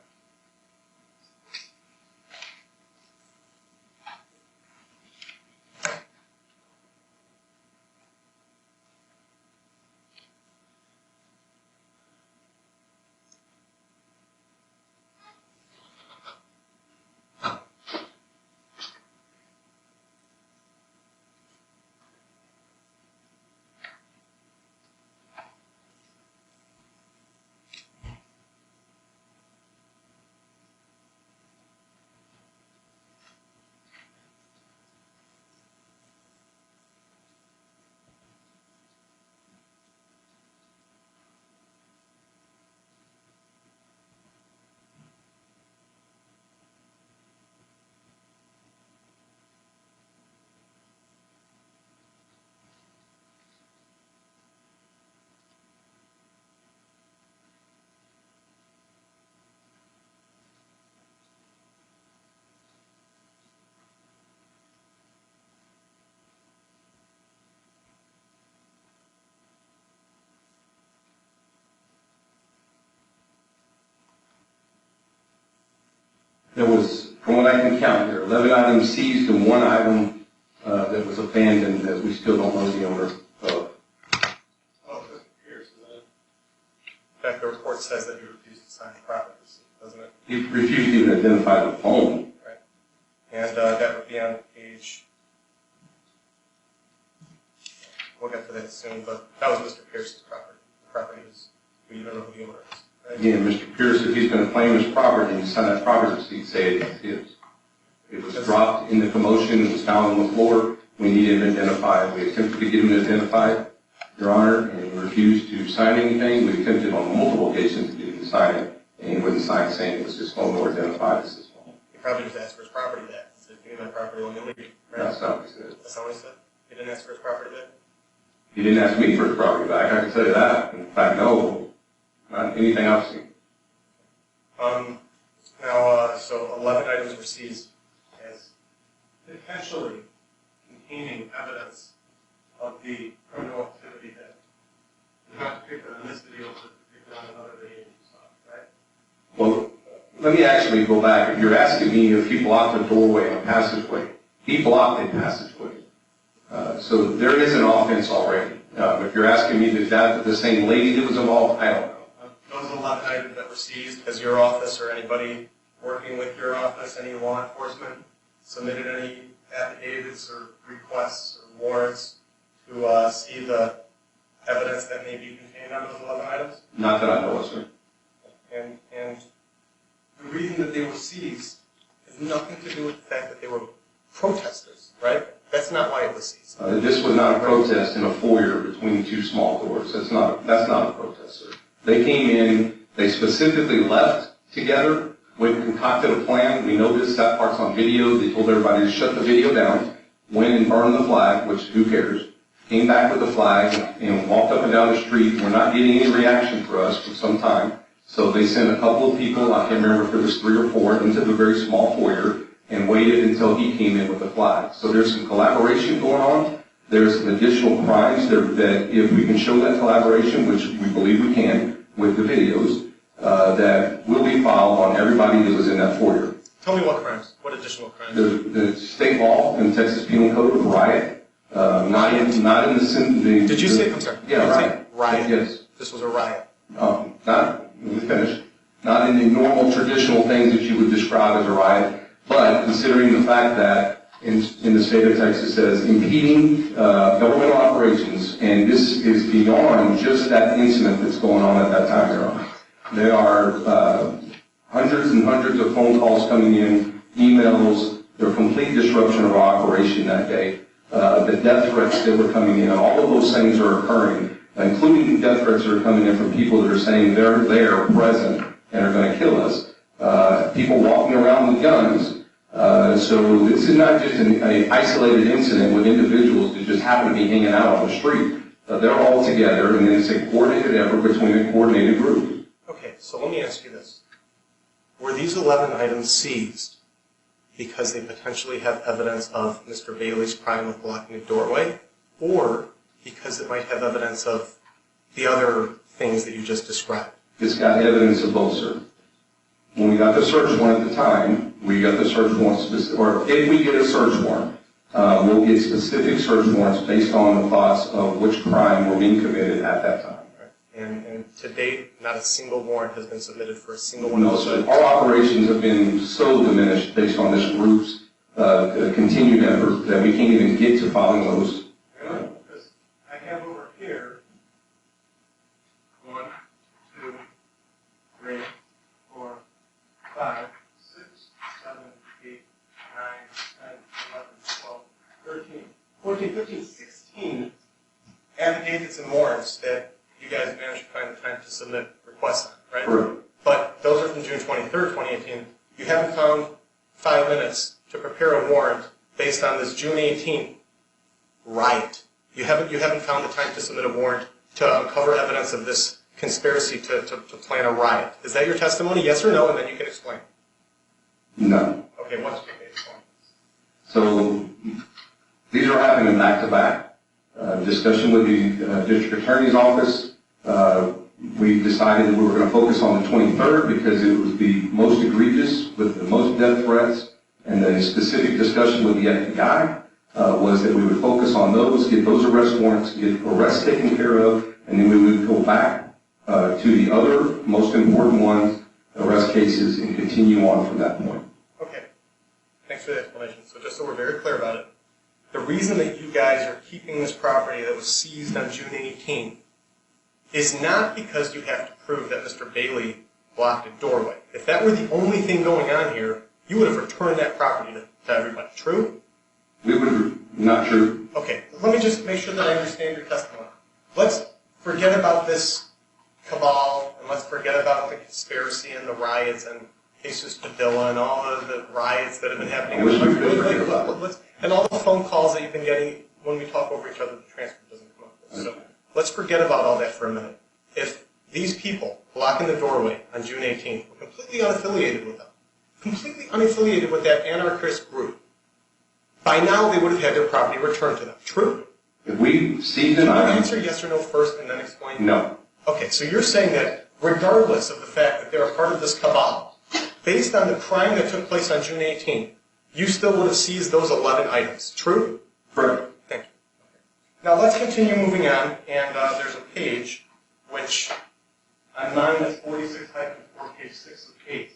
There was, from what I can count here, 11 items seized and 1 item that was abandoned that we still don't know the owner of. Oh, Mr. Pierce, isn't it? In fact, the report says that he refused to sign the property receipt, doesn't it? He refused to even identify the home. Right. And that would be on page, we'll get to that soon, but that was Mr. Pierce's property. The property is, we don't know who the owner is. Right? Again, Mr. Pierce, if he's going to claim his property, he signed that property receipt, say it's his. It was dropped in the commotion, it was found on the floor, we needed him identified. We attempted to get him identified, Your Honor, and he refused to sign anything. We attempted on multiple occasions to get him to sign it, and he wouldn't sign saying it was his phone or identified as his phone. He probably just asked for his property back. He said, give me my property when you leave, right? That's not what he said. That's not what he said? He didn't ask for his property back? He didn't ask me for his property back, I can tell you that. In fact, no, not anything I've seen. So 11 items were seized as potentially containing evidence of the criminal activity that is not depicted on this video, but depicted on another video you saw, right? Well, let me actually go back. If you're asking me if he blocked a doorway and a passageway, he blocked a passageway. So there is an offense already. If you're asking me if that's the same lady that was involved, I don't know. Those 11 items that were seized, has your office or anybody working with your office, any law enforcement, submitted any affidavits or requests or warrants to see the evidence that may be contained on those 11 items? Not that I know of, sir. And the reason that they were seized has nothing to do with the fact that they were protesters, right? That's not why it was seized. This was not a protest in a foyer between 2 small doors. That's not a protest, sir. They came in, they specifically left together, concocted a plan. We noticed that part's on video. They told everybody to shut the video down, went and burned the flag, which who cares, came back with the flag and walked up and down the street. We're not getting any reaction for us for some time. So they sent a couple of people, I can't remember if it was 3 or 4, into the very small foyer and waited until he came in with the flag. So there's some collaboration going on. There's some additional crimes that if we can show that collaboration, which we believe we can with the videos, that will be filed on everybody that was in that foyer. Tell me what crimes, what additional crimes? The state law and Texas Penal Code of riot, not in the... Did you say, I'm sorry. Yeah, riot. Riot? Yes. This was a riot. Let me finish. Not in the normal traditional things that you would describe as a riot, but considering the fact that in the state of Texas says impeding governmental operations, and this is beyond just that incident that's going on at that time, Your Honor. There are hundreds and hundreds of phone calls coming in, emails, there were complete disruption of our operation that day. The death threats that were coming in, all of those things are occurring, including death threats that are coming in from people that are saying they're there, present, and are going to kill us. People walking around with guns. So this is not just an isolated incident with individuals that just happen to be hanging out on the street. They're all together, and it's a coordinated effort between a coordinated group. Okay, so let me ask you this. Were these 11 items seized because they potentially have evidence of Mr. Bailey's crime of blocking a doorway, or because it might have evidence of the other things that you just described? It's got evidence of both, sir. When we got the search warrant at the time, we got the search warrant, or if we get a search warrant, we'll get specific search warrants based on the thoughts of which crime were being committed at that time. And to date, not a single warrant has been submitted for a single one of No, those sir. items? Our operations have been so diminished based on this group's continued effort that we can't even get to filing those. Because I have over here 1, 2, 3, 4, 5, 6, 7, 8, 9, 10, 11, 12, 13, 14, 15, 16 affidavits and warrants that you guys managed to find the time to submit requests on, right? Correct. But those are from June 23rd, 2018. You haven't found 5 minutes to prepare a warrant based on this June 18th riot. You haven't found the time to submit a warrant to uncover evidence of this conspiracy to plan a riot. Is that your testimony? Yes or no? And then you can explain. No. Okay, what's your explain? So these are happening back to back. Discussion with the district attorney's office. We decided that we were going to focus on the 23rd because it was the most egregious with the most death threats, and the specific discussion with the FBI was that we would focus on those, get those arrest warrants, get arrests taken care of, and then we would go back to the other most important ones, arrest cases, and continue on from that point. Okay, thanks for the explanation. So just so we're very clear about it, the reason that you guys are keeping this property that was seized on June 18th is not because you have to prove that Mr. Bailey blocked a doorway. If that were the only thing going on here, you would have returned that property to everybody. True? We would, not true. Okay, let me just make sure that I understand your testimony. Let's forget about this cabal, and let's forget about the conspiracy and the riots and Jesus Padilla and all of the riots that have been happening. I wish we could forget about it. And all the phone calls that you've been getting when we talk over each other, the transcript doesn't come up. So let's forget about all that for a minute. If these people blocking the doorway on June 18th were completely unaffiliated with them, completely unaffiliated with that anarchist group, by now they would have had their property returned to them. True? If we seized Can an you item, answer yes or no first and then explain? no. Okay, so you're saying that regardless of the fact that they're a part of this cabal, based on the crime that took place on June 18th, you still would have seized those 11 items. True? Correct. Thank you. Now let's continue moving on, and there's a page which on mine that's 46-4, page 6 of 8.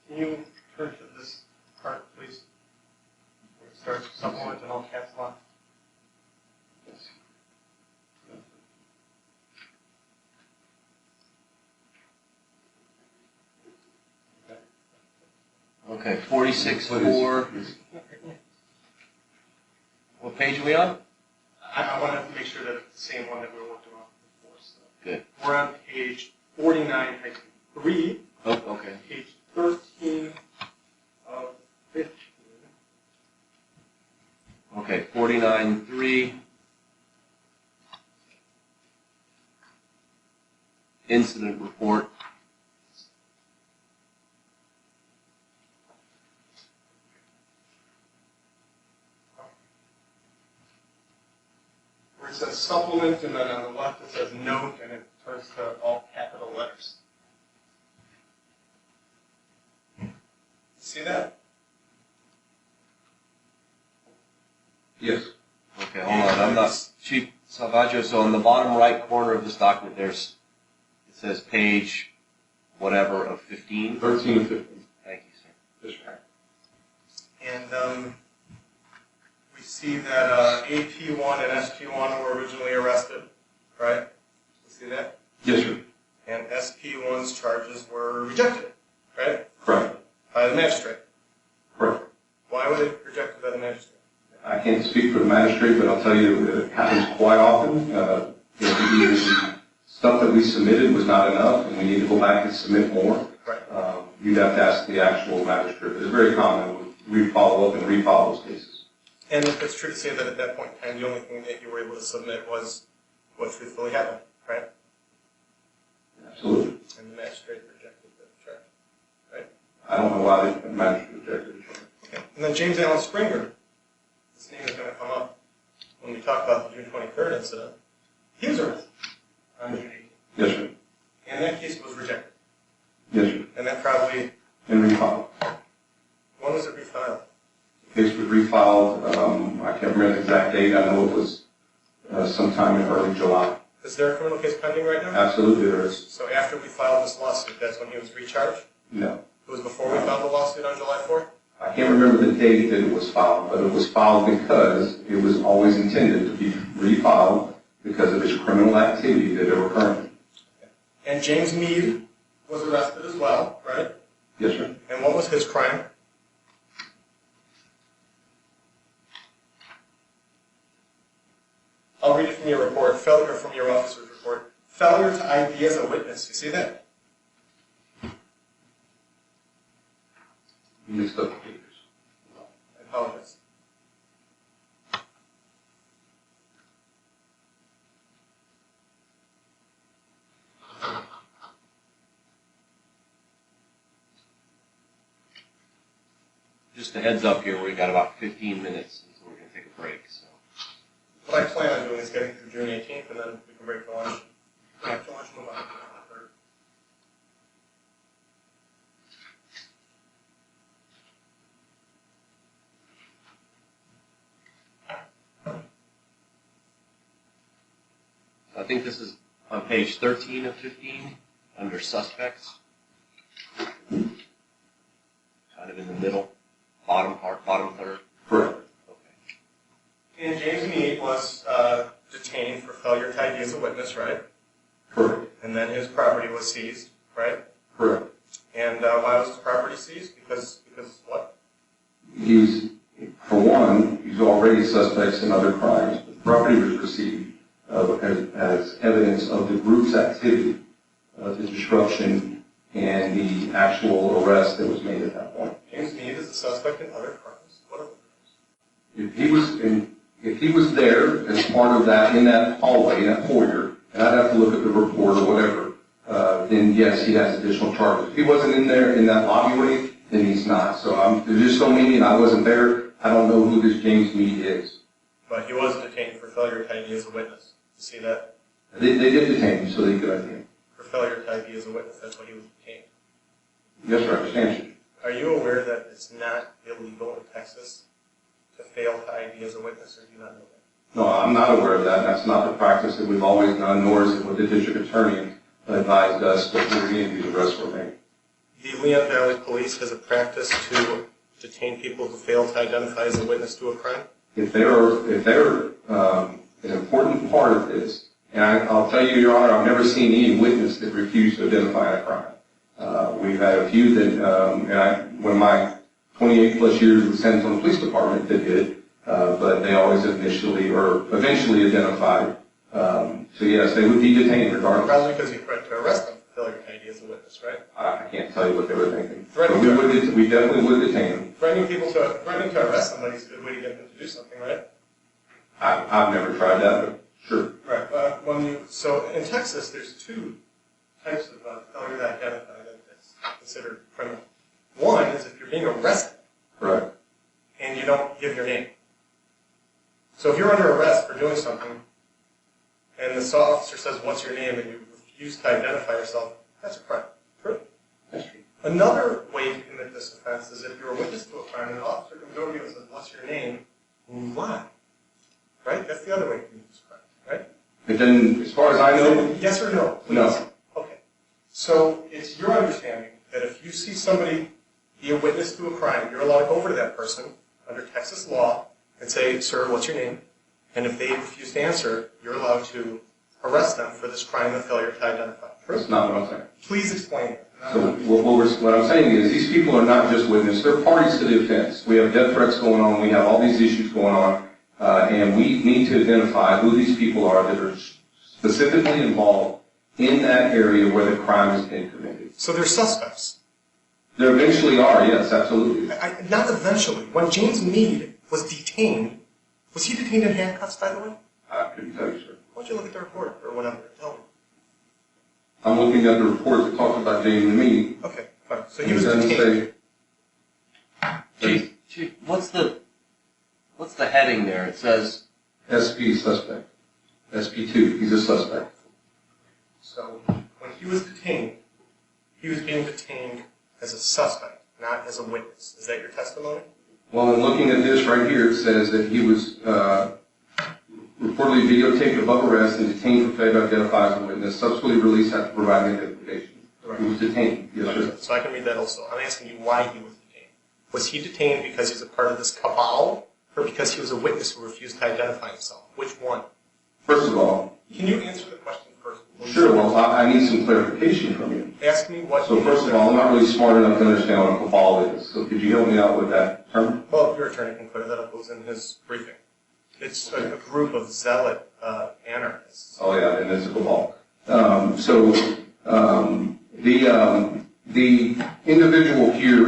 Can you turn to this part, please? Where it starts supplement and all caps lock. Okay, 46-4. What page are we on? I want to make sure that it's the same one that we were working on before. So. Good. We're on page 49-3, Oh, okay. page 13 of 15. Okay, 49-3. Incident report. Where it says supplement, and then on the left it says note, and it turns to all capital letters. See that? Yes. Okay, hold on. I'm not Chief Salvaggio. So on the bottom right corner of this document, it says page whatever of 15. 13 and 15. Thank you, sir. Yes, sir. And we see that AP1 and SP1 were originally arrested, right? You see that? Yes, sir. And SP1's charges were rejected, right? Correct. By the magistrate. Correct. Why were they rejected by the magistrate? I can't speak for the magistrate, but I'll tell you that it happens quite often. Either the stuff that we submitted was not enough, and we need to go back and submit more. Right. You'd have to ask the actual magistrate. It's very common. We follow up and refollow those cases. And if it's true to say that at that point in time, the only thing that you were able to submit was what truthfully happened, right? Absolutely. And the magistrate rejected the charge, right? I don't know why the magistrate rejected the charge. Okay. And then James Allen Springer, his name is going to come up when we talk about the June 23rd incident. He was arrested on June 18th. Yes, sir. And that case was rejected. Yes, sir. And that probably, And refiled. when was it refiled? The case was refiled. I can't remember the exact date. I know it was sometime in early July. Is there a criminal case pending right now? Absolutely, there is. So after we filed this lawsuit, that's when he was recharged? No. It was before we filed the lawsuit on July 4th? I can't remember the date that it was filed, but it was filed because it was always intended to be refiled because of his criminal activity that are occurring. And James Mead was arrested as well, right? Yes, sir. And what was his crime? I'll read it from your report, failure from your officer's report. Failure to ID as a witness. You see that? You mixed up the papers. I apologize. Just a heads up here, we've got about 15 minutes until we're going to take a break. So. What I plan on doing is getting through June 18th, and then we can break for lunch. Okay. move on to the third. I think this is on page 13 of 15, under suspects. Kind of in the middle, bottom part, bottom third. Correct. Okay. And James Meade was detained for failure to ID as a witness, right? Correct. And then his property was seized, right? Correct. And why was his property seized? Because what? He's, for one, he's already suspects in other crimes. The property was received as evidence of the group's activity, the disruption, and the actual arrest that was made at that point. James Meade is a suspect in other crimes. What other crimes? If he was there as part of that, in that hallway, in that foyer, and I'd have to look at the report or whatever, then yes, he has additional charges. If he wasn't in there in that lobbyway, then he's not. So there's just so many, and I wasn't there. I don't know who this James Meade is. But he was detained for failure to ID as a witness. You see that? They did detain him, so they could ID him. For failure to ID as a witness, that's why he was detained. Yes, sir, I understand you. Are you aware that it's not illegal in Texas to fail to ID as a witness, or do you not know that? No, I'm not aware of that. That's not the practice that we've always done, nor is it what the district attorney advised us before any of these arrests were made. The Leon Valley Police has a practice to detain people who fail to identify as a witness to a crime? If they're an important part of this, and I'll tell you, Your Honor, I've never seen any witness that refused to identify a crime. We've had a few that, when my 28 plus years with San Antonio Police Department, that did, but they always initially or eventually identified. So yes, they would be detained regardless. Probably because you threatened to arrest them for failure to ID as a witness, right? I can't tell you what they were thinking. Right. But we definitely would detain them. Threatening to arrest somebody is a good way to get them to do something, right? I've never tried that, but sure. Right. So in Texas, there's two types of failure to identify that's considered criminal. One is if you're being arrested Correct. and you don't give your name. So if you're under arrest for doing something, and the officer says, "What's your name?" and you refuse to identify yourself, that's a crime. True. That's true. Another way to commit this offense is if you're a witness to a crime and an officer comes over to you and says, "What's your name?" and you lie. Right? That's the other way to commit this crime, right? But then, as far as I know, Yes or no? Please. No. Okay. So it's your understanding that if you see somebody be a witness to a crime, you're allowed to go over to that person under Texas law and say, "Sir, what's your name?" And if they refuse to answer, you're allowed to arrest them for this crime of failure to identify. True? that's not what I'm saying. Please explain it. So what I'm saying is these people are not just witnesses, they're parties to the offense. We have death threats going on, we have all these issues going on, and we need to identify who these people are that are specifically involved in that area where the crime has been committed. So they're suspects. There eventually are, yes, absolutely. Not eventually. When James Meade was detained, was he detained in handcuffs, by the way? I couldn't tell you, sir. Why don't you look at the report or whatever? Tell me. I'm looking at the report that talks about James Meade. Okay, fine. So and he was it doesn't detained. say Chief, what's the heading there? It says SP suspect. SP2, he's a suspect. So when he was detained, he was being detained as a suspect, not as a witness. Is that your testimony? Well, in looking at this right here, it says that he was reportedly videotaped above arrest and detained for failure to identify as a witness, subsequently released after providing identification. Right. He was detained, yes, sir. So I can read that also. I'm asking you why he was detained. Was he detained because he's a part of this cabal, or because he was a witness who refused to identify himself? Which one? First of all, Can you answer the question first? sure, well, I need some clarification from you. Ask me what. So first of all, I'm not really smart enough to understand what a cabal is, so could you help me out with that term? Well, your attorney can clear that up. It was in his briefing. It's a group of zealot anarchists. Oh yeah, and it's a cabal. The individual here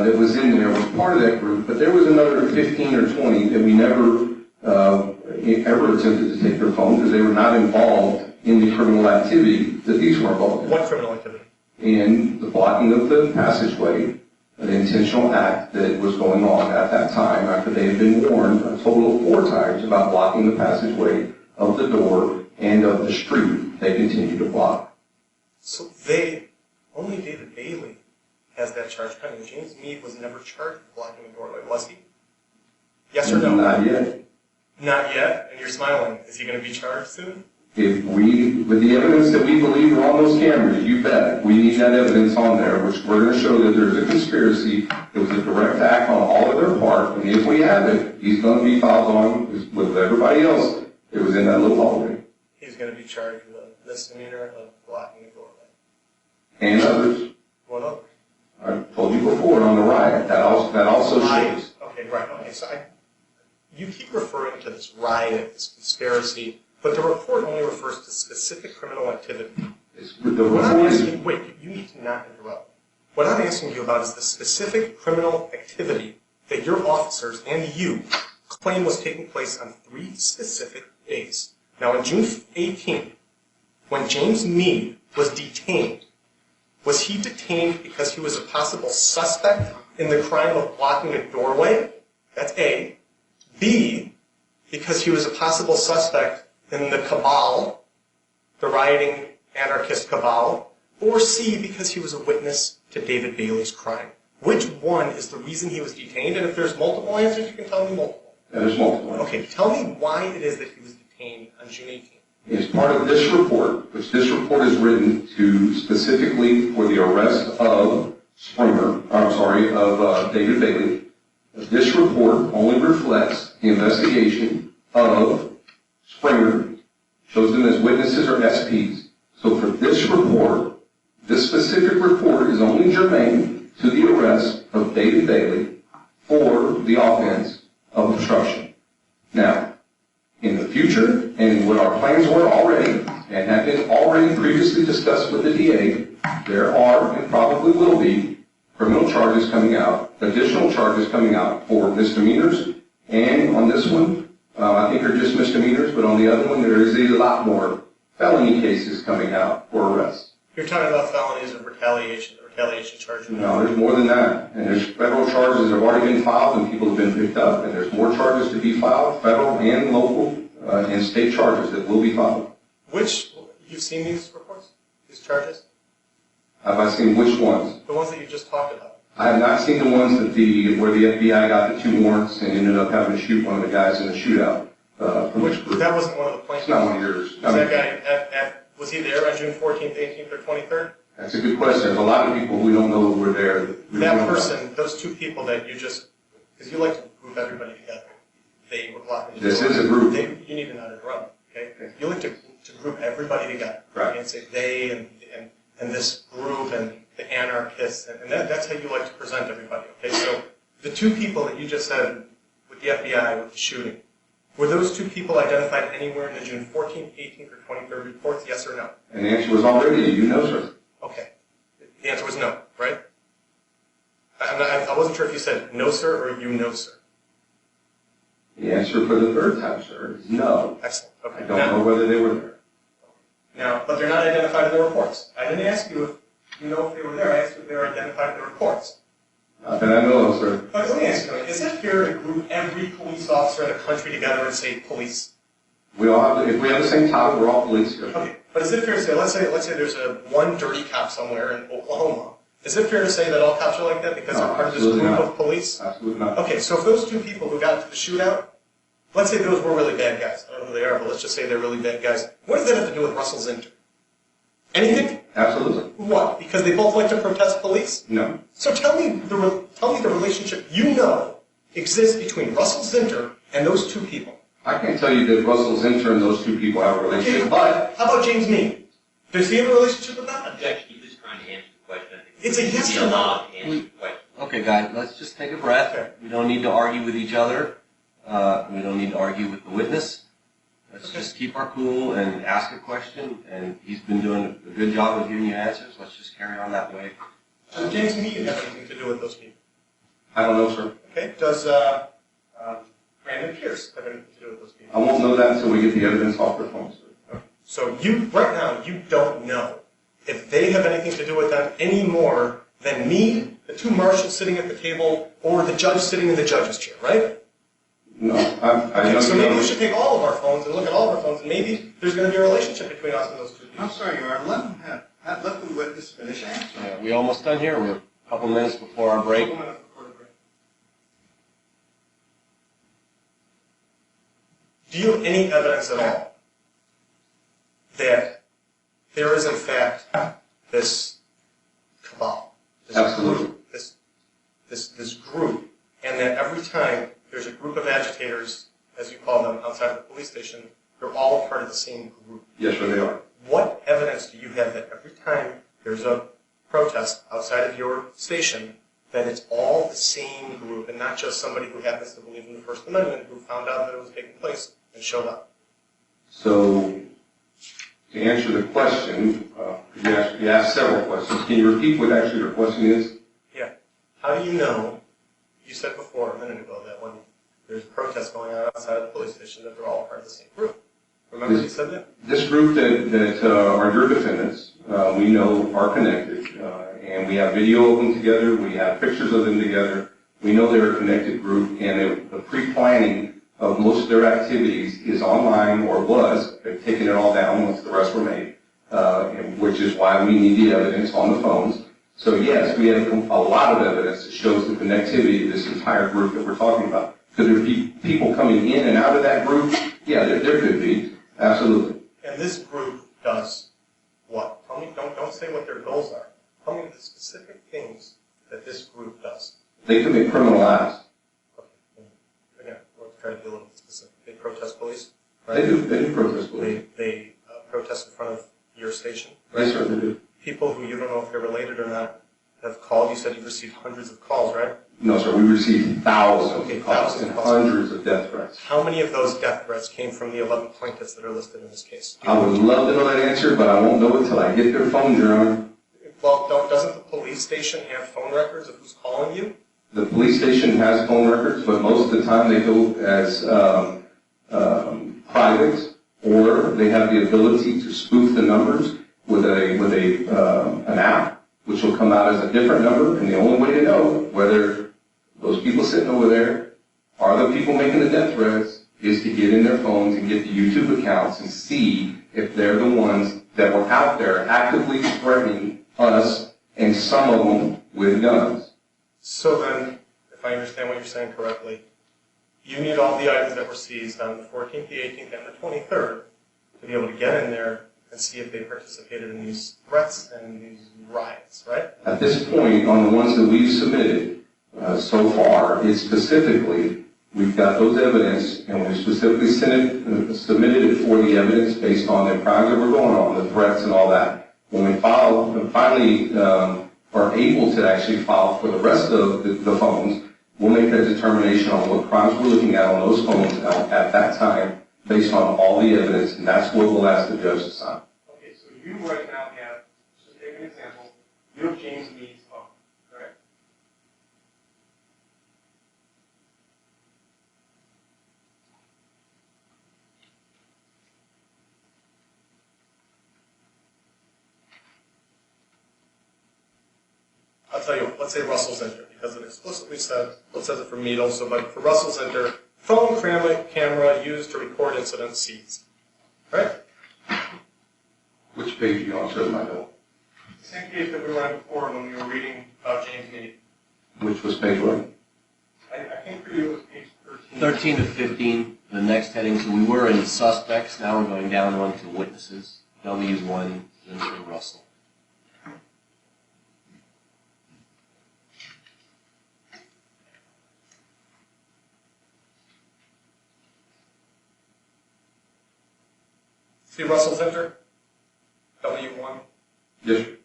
that was in there was part of that group, but there was another 15 or 20 that we never ever attempted to take their phone because they were not involved in the criminal activity that these were involved in. What criminal activity? In the blocking of the passageway, an intentional act that was going on at that time after they had been warned a total of 4 times about blocking the passageway of the door and of the street. They continued to block. So only David Bailey has that charge pending. James Mead was never charged with blocking the doorway, was he? Yes or no? Not yet. Not yet? And you're smiling. Is he going to be charged soon? With the evidence that we believe are on those cameras, you bet, we need that evidence on there, which we're going to show that there's a conspiracy, it was a direct act on all of their part, and if we have it, he's going to be filed on with everybody else. It was in that little hallway. He's going to be charged with a misdemeanor of blocking the doorway. And others. What other? I told you before on the riot, that also shows. Okay, right. Okay, so you keep referring to this riot, this conspiracy, but the report only refers to specific criminal activity. Wait, you need to not interrupt. What I'm asking you about is the specific criminal activity that your officers and you claim was taking place on 3 specific days. Now, on June 18th, when James Mead was detained, was he detained because he was a possible suspect in the crime of blocking a doorway? That's A. B, because he was a possible suspect in the cabal, the rioting anarchist cabal. Or C, because he was a witness to David Bailey's crime. Which one is the reason he was detained? And if there's multiple answers, you can tell me multiple. There's multiple. Okay, tell me why it is that he was detained on June 18th. As part of this report, which this report is written to specifically for the arrest of David Bailey, this report only reflects the investigation of Springer, shows them as witnesses or SPs. So for this report, this specific report is only germane to the arrest of David Bailey for the offense of obstruction. Now, in the future, and what our plans were already, and have been already previously discussed with the DA, there are, and probably will be, criminal charges coming out, additional charges coming out for misdemeanors, and on this one, I think they're just misdemeanors, but on the other one, there is a lot more felony cases coming out for arrests. You're talking about felonies of retaliation, the retaliation charge. No, there's more than that. And there's federal charges that have already been filed and people have been picked up, and there's more charges to be filed, federal and local and state charges that will be filed. You've seen these reports, these charges? Have I seen which ones? The ones that you just talked about. I have not seen the ones where the FBI got the 2 warrants and ended up having to shoot one of the guys in a shootout. That wasn't one of the plaintiffs. It's not one of yours. Was that guy, was he there on June 14th, 18th, or 23rd? That's a good question. There's a lot of people we don't know who were there. That person, those 2 people that you just, because you like to group everybody together. They were blocking the door. This is a group. You need to not interrupt, okay? You like to group everybody together. Right. And say they and this group and the anarchists, and that's how you like to present everybody, okay? So the 2 people that you just said with the FBI, with the shooting, were those 2 people identified anywhere in the June 14th, 18th, or 23rd reports, yes or no? And the answer was already, you know, sir. Okay. The answer was no, right? I wasn't sure if you said no, sir, or you know, sir. The answer for the 3rd time, sir, is no. Excellent. Okay. I don't know whether they were there. Now, but they're not identified in the reports. I didn't ask you if you know if they were there. I asked you if they were identified in the reports. Not that I know of, sir. But let me ask you, is it fair to group every police officer in the country together and say police? We all have, if we have the same topic, we're all police here. Okay, but is it fair to say, let's say there's one dirty cop somewhere in Oklahoma. Is it fair to say that all cops are like that because they're part of this group of police? Absolutely not. Okay, so if those 2 people who got into the shootout, let's say those were really bad guys. I don't know who they are, but let's just say they're really bad guys. What does that have to do with Russell Zinter? Anything? Absolutely. What? Because they both like to protest police? No. So tell me the relationship you know exists between Russell Zinter and those 2 people. I can't tell you that Russell Zinter and those 2 people have a relationship, Okay, but how about James Mead? Does he have a relationship with them? Objection, he was trying to answer the question. It's a yes or no. Allowed to answer the question. Okay, guys, let's just take a breath. Okay. We don't need to argue with each other. We don't need to argue with the witness. Let's just keep our cool and ask a question, and he's been doing a good job of giving you answers. Let's just carry on that way. Does James Mead have anything to do with those people? I don't know, sir. Okay. Does Brandon Pierce have anything to do with those people? I won't know that until we get the evidence off their phones, sir. Okay. So right now, you don't know if they have anything to do with them any more than me, the 2 marshals sitting at the table, or the judge sitting in the judge's chair, right? No, I Okay, so know. maybe we should take all of our phones and look at all of our phones, and maybe there's going to be a relationship between us and those 2 people. I'm sorry, Your Honor, let him have, Let the witness finish answering. We almost done here. We're a couple minutes before our break. Couple minutes before the break. Do you have any evidence at all that there is in fact this cabal, this Absolutely. group, this group, and that every time there's a group of agitators, as you call them, outside of the police station, they're all part of the same group? Yes, sir, they are. What evidence do you have that every time there's a protest outside of your station, that it's all the same group and not just somebody who happens to believe in the First Amendment who found out that it was taking place and showed up? So, to answer the question, you asked several questions. Can you repeat what actually your question is? Yeah. How do you know, you said before a minute ago, that when there's a protest going on outside of the police station that they're all part of the same group? Remember you said that? This group that are your defendants, we know are connected, and we have video of them together, we have pictures of them together. We know they're a connected group, and the pre-planning of most of their activities is online, or was. They've taken it all down once the arrests were made, which is why we need the evidence on the phones. So yes, we have a lot of evidence that shows the connectivity of this entire group that we're talking about. Could there be people coming in and out of that group? Yeah, there could be. Absolutely. And this group does what? Tell me, don't say what their goals are. Tell me the specific things that this group does. They commit criminal acts. Okay. Again, we'll try to be a little bit specific. They protest police, They do protest police. They protest in front of your station. They certainly do. People who you don't know if they're related or not have called. You said you've received hundreds of calls, right? No, sir. We received thousands Okay, of calls thousands and of calls. hundreds of death threats. How many of those death threats came from the 11 plaintiffs that are listed in this case? I would love to know that answer, but I won't know it till I get their phones, Your Honor. Well, doesn't the police station have phone records of who's calling you? The police station has phone records, but most of the time they go as private, or they have the ability to spoof the numbers with an app, which will come out as a different number, and the only way to know whether those people sitting over there are the people making the death threats is to get in their phones and get the YouTube accounts and see if they're the ones that were out there actively threatening us, and some of them with guns. So then, if I understand what you're saying correctly, you need all the items that were seized on the 14th, the 18th, and the 23rd to be able to get in there and see if they participated in these threats and these riots, right? At this point, on the ones that we've submitted so far, it's specifically, we've got those evidence, and we specifically submitted it for the evidence based on the crimes that were going on, the threats and all that. When we finally are able to actually file for the rest of the phones, we'll make a determination on what crimes we're looking at on those phones at that time, based on all the evidence, and that's what we'll ask the judge to sign. Okay, so you right now have, just take an example, you have James Mead's phone, correct? I'll tell you what, let's say Russell Center, because it explicitly said, it says it for Mead also, but for Russell Center, phone camera used to record incidents seized. Right? Which page are you on, sir, my note? The same page that we were on before when we were reading about James Mead. Which was page what? I think for you it was page 13. 13 to 15, the next heading. So we were in suspects. Now we're going down one to witnesses. W1, then to Russell. See Russell Center? W1. Yes, sir.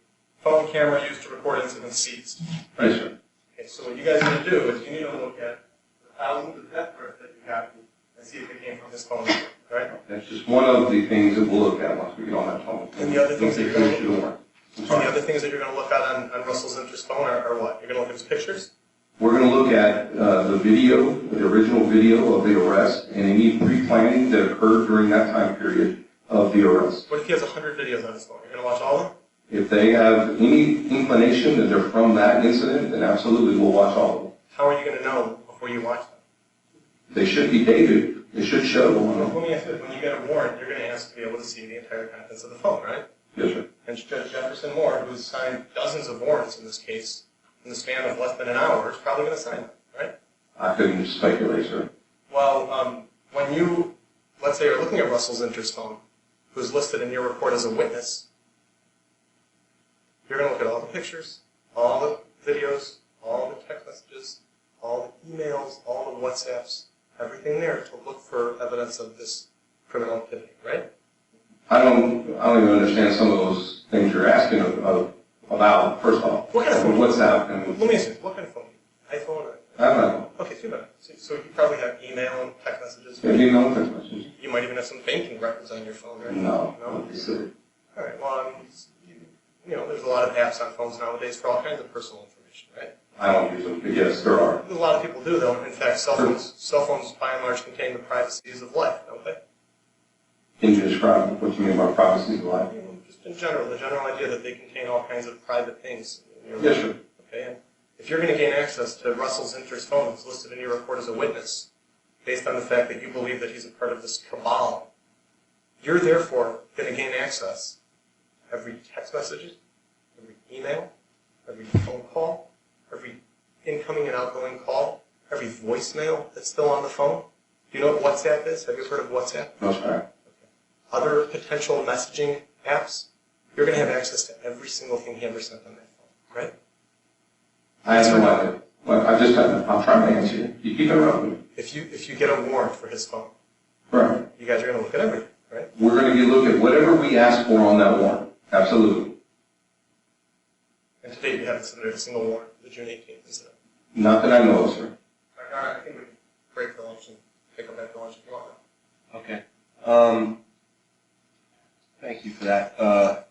Phone camera used to record incidents seized. Right? Yes, sir. Okay, so what you guys need to do is you need to look at the thousands of death threats that you got and see if they came from this phone number, right? That's just one of the things that we'll look at once we get on that phone. And the other things that you're going to Finish the warrant. I'm And sorry. the other things that you're going to look at on Russell Center's phone are what? You're going to look at his pictures? We're going to look at the video, the original video of the arrest, and any pre-planning that occurred during that time period of the arrest. What if he has 100 videos on his phone? You're going to watch all of them? If they have any inclination that they're from that incident, then absolutely we'll watch all of them. How are you going to know before you watch them? They should be dated. They should show. Let me ask you this. When you get a warrant, you're going to ask to be able to see the entire contents of the phone, right? Yes, sir. And Judge Jefferson Moore, who's signed dozens of warrants in this case, in the span of less than an hour, is probably going to sign them, right? I couldn't speculate, sir. Well, when you, let's say, are looking at Russell Zinter's phone, who's listed in your report as a witness, you're going to look at all the pictures, all the videos, all the text messages, all the emails, all the WhatsApps, everything there to look for evidence of this criminal activity, right? I don't even understand some of those things you're asking about, first of all. What kind of phone? WhatsApp and, Let me ask you, what kind of phone? iPhone? Or? I don't know. Okay, so you probably have email and text messages. Maybe no text messages. You might even have some banking records on your phone, right? No. No? It's silly. All right, well, you know, there's a lot of apps on phones nowadays for all kinds of personal information, right? I don't use them, but yes, there are. A lot of people do, though. In fact, cell phones by and large contain the privacies of life, don't they? Can you describe what you mean by privacy of life? You know, just in general, the general idea that they contain all kinds of private things in your Yes, life. sir. Okay, and if you're going to gain access to Russell Zinter's phone that's listed in your report as a witness, based on the fact that you believe that he's a part of this cabal, you're therefore going to gain access to every text message, every email, every phone call, every incoming and outgoing call, every voicemail that's still on the phone. Do you know what WhatsApp is? Have you heard of WhatsApp? No, sir. Other potential messaging apps, you're going to have access to every single thing he ever sent on that phone, right? I have no idea. Well, I'm trying to answer you. You keep interrupting me. If you get a warrant for his phone, Right. you guys are going to look at everything, right? We're going to look at whatever we ask for on that warrant. Absolutely. And to date, you haven't submitted a single warrant for the June 18th incident. Not that I know of, sir. All right, I think we can break for lunch and pick up after lunch if you want. Okay. Thank you for that.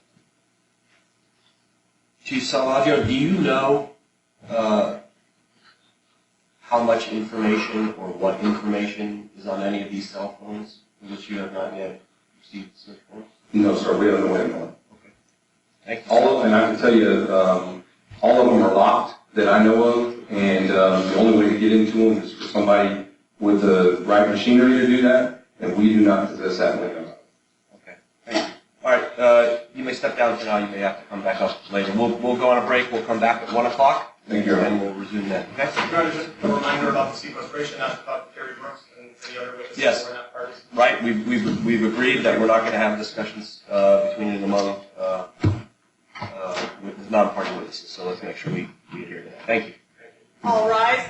Chief Salvaggio, do you know how much information or what information is on any of these cell phones which you have not yet received search warrants? No, sir. We have no way of knowing. Okay. Thank you. And I can tell you, all of them are locked that I know of, and the only way to get into them is for somebody with the right machinery to do that, and we do not possess that window. Okay. Thank you. All right. You may step down for now. You may have to come back up later. We'll go on a break. We'll come back at 1 o'clock. Thank you. And we'll resume then. Okay. Your Honor, just a reminder about the sequestration, not to talk to Terry Brooks and any other witnesses Yes. who are not parties. Right. We've agreed that we're not going to have discussions between and among with non-party witnesses. So let's make sure we adhere to that. Thank you. All rise.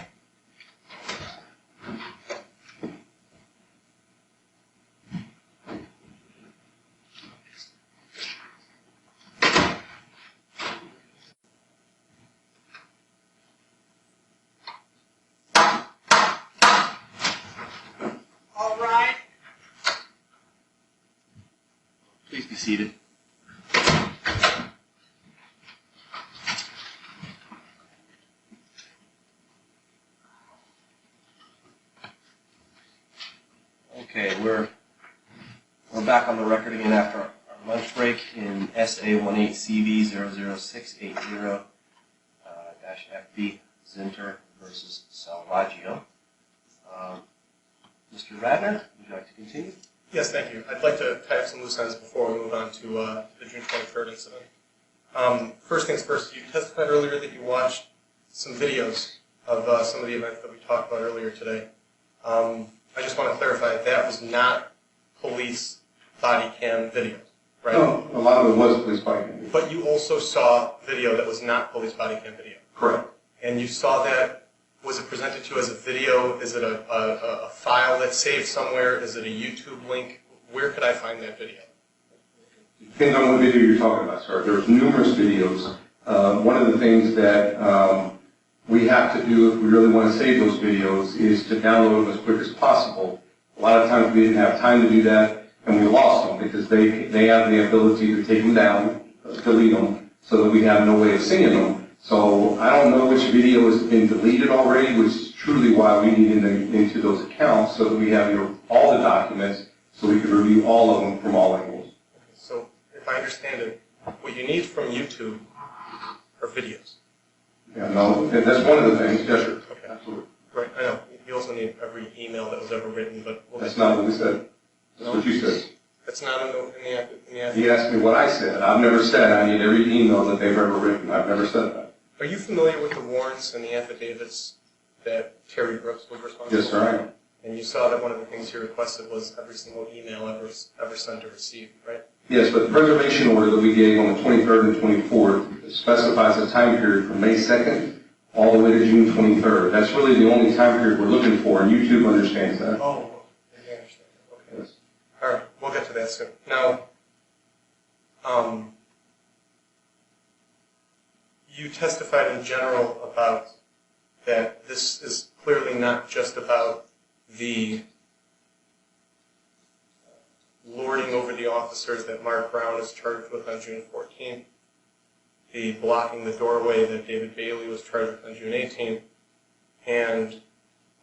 All rise. Please be seated. Okay, we're back on the record again after our lunch break in SA18CB00680-FB Zinter versus Salvaggio. Mr. Radner, would you like to continue? Yes, thank you. I'd like to tie up some loose ends before we move on to the June 23rd incident. First things first, you testified earlier that you watched some videos of some of the events that we talked about earlier today. I just want to clarify that was not police body cam video, right? No, a lot of it was police body cam. But you also saw video that was not police body cam video. Correct. And you saw that, was it presented to you as a video? Is it a file that's saved somewhere? Is it a YouTube link? Where could I find that video? Depends on what video you're talking about, sir. There's numerous videos. One of the things that we have to do if we really want to save those videos is to download them as quick as possible. A lot of times we didn't have time to do that, and we lost them because they have the ability to take them down, delete them, so that we have no way of seeing them. So I don't know which video has been deleted already, which is truly why we need into those accounts so that we have all the documents so we can review all of them from all angles. So if I understand it, what you need from YouTube are videos. Yeah, no, that's one of the things. Yes, sir. Okay. Absolutely. Right, I know. You also need every email that was ever written, but That's not what we said. That's what you said. That's not in the he asked me what I said. I've never said I need every email that they've ever written. I've never said that. Are you familiar with the warrants and the affidavits that Terry Brooks was responsible for? Yes, sir, I am. And you saw that one of the things he requested was every single email ever sent or received, right? Yes, but the preservation order that we gave on the 23rd and 24th specifies a time period from May 2nd all the way to June 23rd. That's really the only time period we're looking for, and YouTube understands that. Oh, I understand. Okay. Yes. All right, we'll get to that soon. Now, you testified in general about that this is clearly not just about the lording over the officers that Mark Brown is charged with on June 14th, the blocking the doorway that David Bailey was charged with on June 18th, and,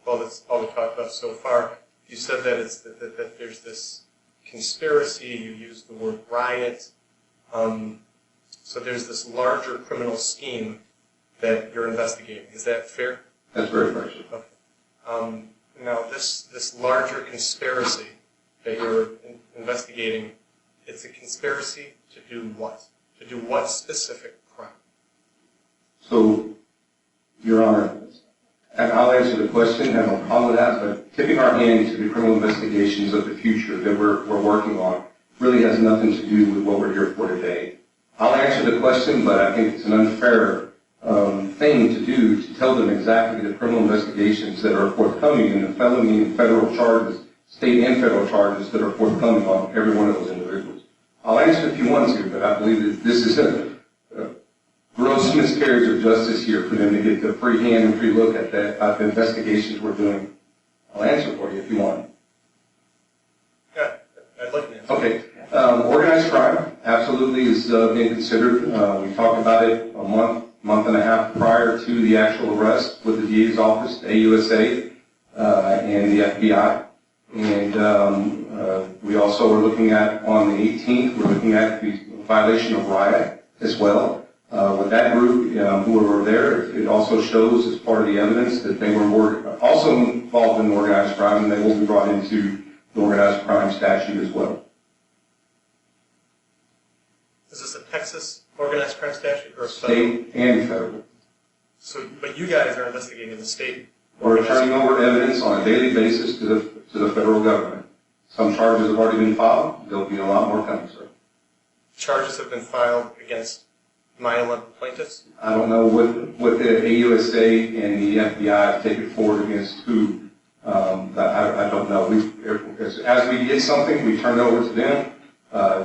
well, that's all we talked about so far. You said that that there's this conspiracy, you used the word riot, so there's this larger criminal scheme that you're investigating. Is that fair? That's very fair. Okay. Now, this larger conspiracy that you're investigating, it's a conspiracy to do what? To do what specific crime? So, Your Honor, and I'll answer the question, have no problem with that, but tipping our hand to the criminal investigations of the future that we're working on really has nothing to do with what we're here for today. I'll answer the question, but I think it's an unfair thing to do to tell them exactly the criminal investigations that are forthcoming in the felony and federal charges, state and federal charges that are forthcoming on every one of those individuals. I'll answer if you want to, but I believe that this is a gross miscarriage of justice here for them to get the free hand and free look at the investigations we're doing. I'll answer for you if you want. Yeah, I'd like an answer. Okay. Organized crime absolutely is being considered. We talked about it a month and a half prior to the actual arrest with the DA's office, the AUSA, and the FBI. And we also are looking at, on the 18th, we're looking at the violation of riot as well. With that group who were there, it also shows as part of the evidence that they were also involved in organized crime, and they will be brought into the organized crime statute as well. Is this a Texas organized crime statute or a federal? State and federal. So, but you guys are investigating the state. We're turning over evidence on a daily basis to the federal government. Some charges have already been filed. There'll be a lot more coming, sir. Charges have been filed against my 11 plaintiffs? I don't know what the AUSA and the FBI have taken forward against who. I don't know. As we get something, we turn it over to them.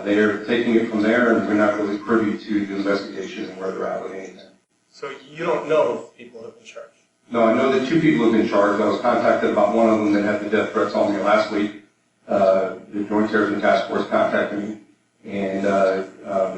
They are taking it from there, and we're not really privy to the investigation and where they're at with anything. So you don't know if people have been charged? No, I know that 2 people have been charged. I was contacted about one of them that had the death threats on me last week. The Joint Terrorism Task Force contacted me, and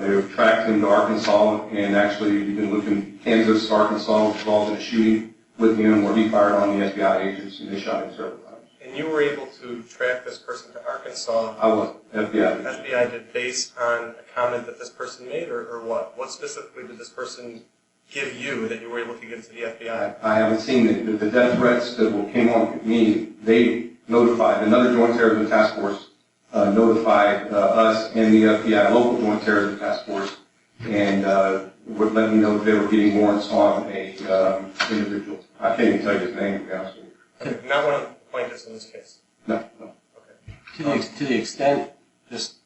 they've tracked him to Arkansas, and actually you've been looking Kansas, Arkansas, was involved in a shooting with him where he fired on the FBI agents, and they shot him several times. And you were able to track this person to Arkansas? I was, FBI. FBI did based on a comment that this person made, or what? What specifically did this person give you that you were able to give to the FBI? I haven't seen it. The death threats that came on me, they notified, another Joint Terrorism Task Force notified us and the FBI local Joint Terrorism Task Force, and would let me know that they were getting warrants on a individual. I can't even tell you his name, to be honest with you. Okay, not one of the plaintiffs in this case? No. Okay. To the extent this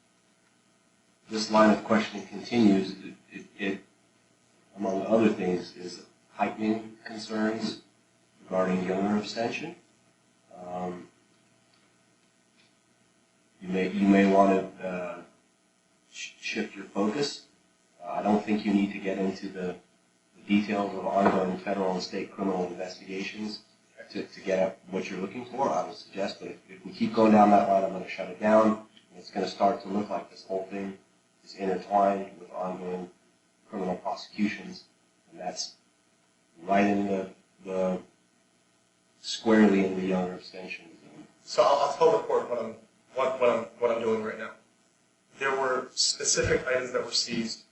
line of questioning continues, it among other things, is heightening concerns regarding younger abstention. You may want to shift your focus. I don't think you need to get into the details of ongoing federal and state criminal investigations to get at what you're looking for, I would suggest. But if we keep going down that line, I'm going to shut it down. And it's going to start to look like this whole thing is intertwined with ongoing criminal prosecutions, and that's right in the squarely in the younger abstention zone. So I'll tell the court what I'm doing right now. There were specific items that were seized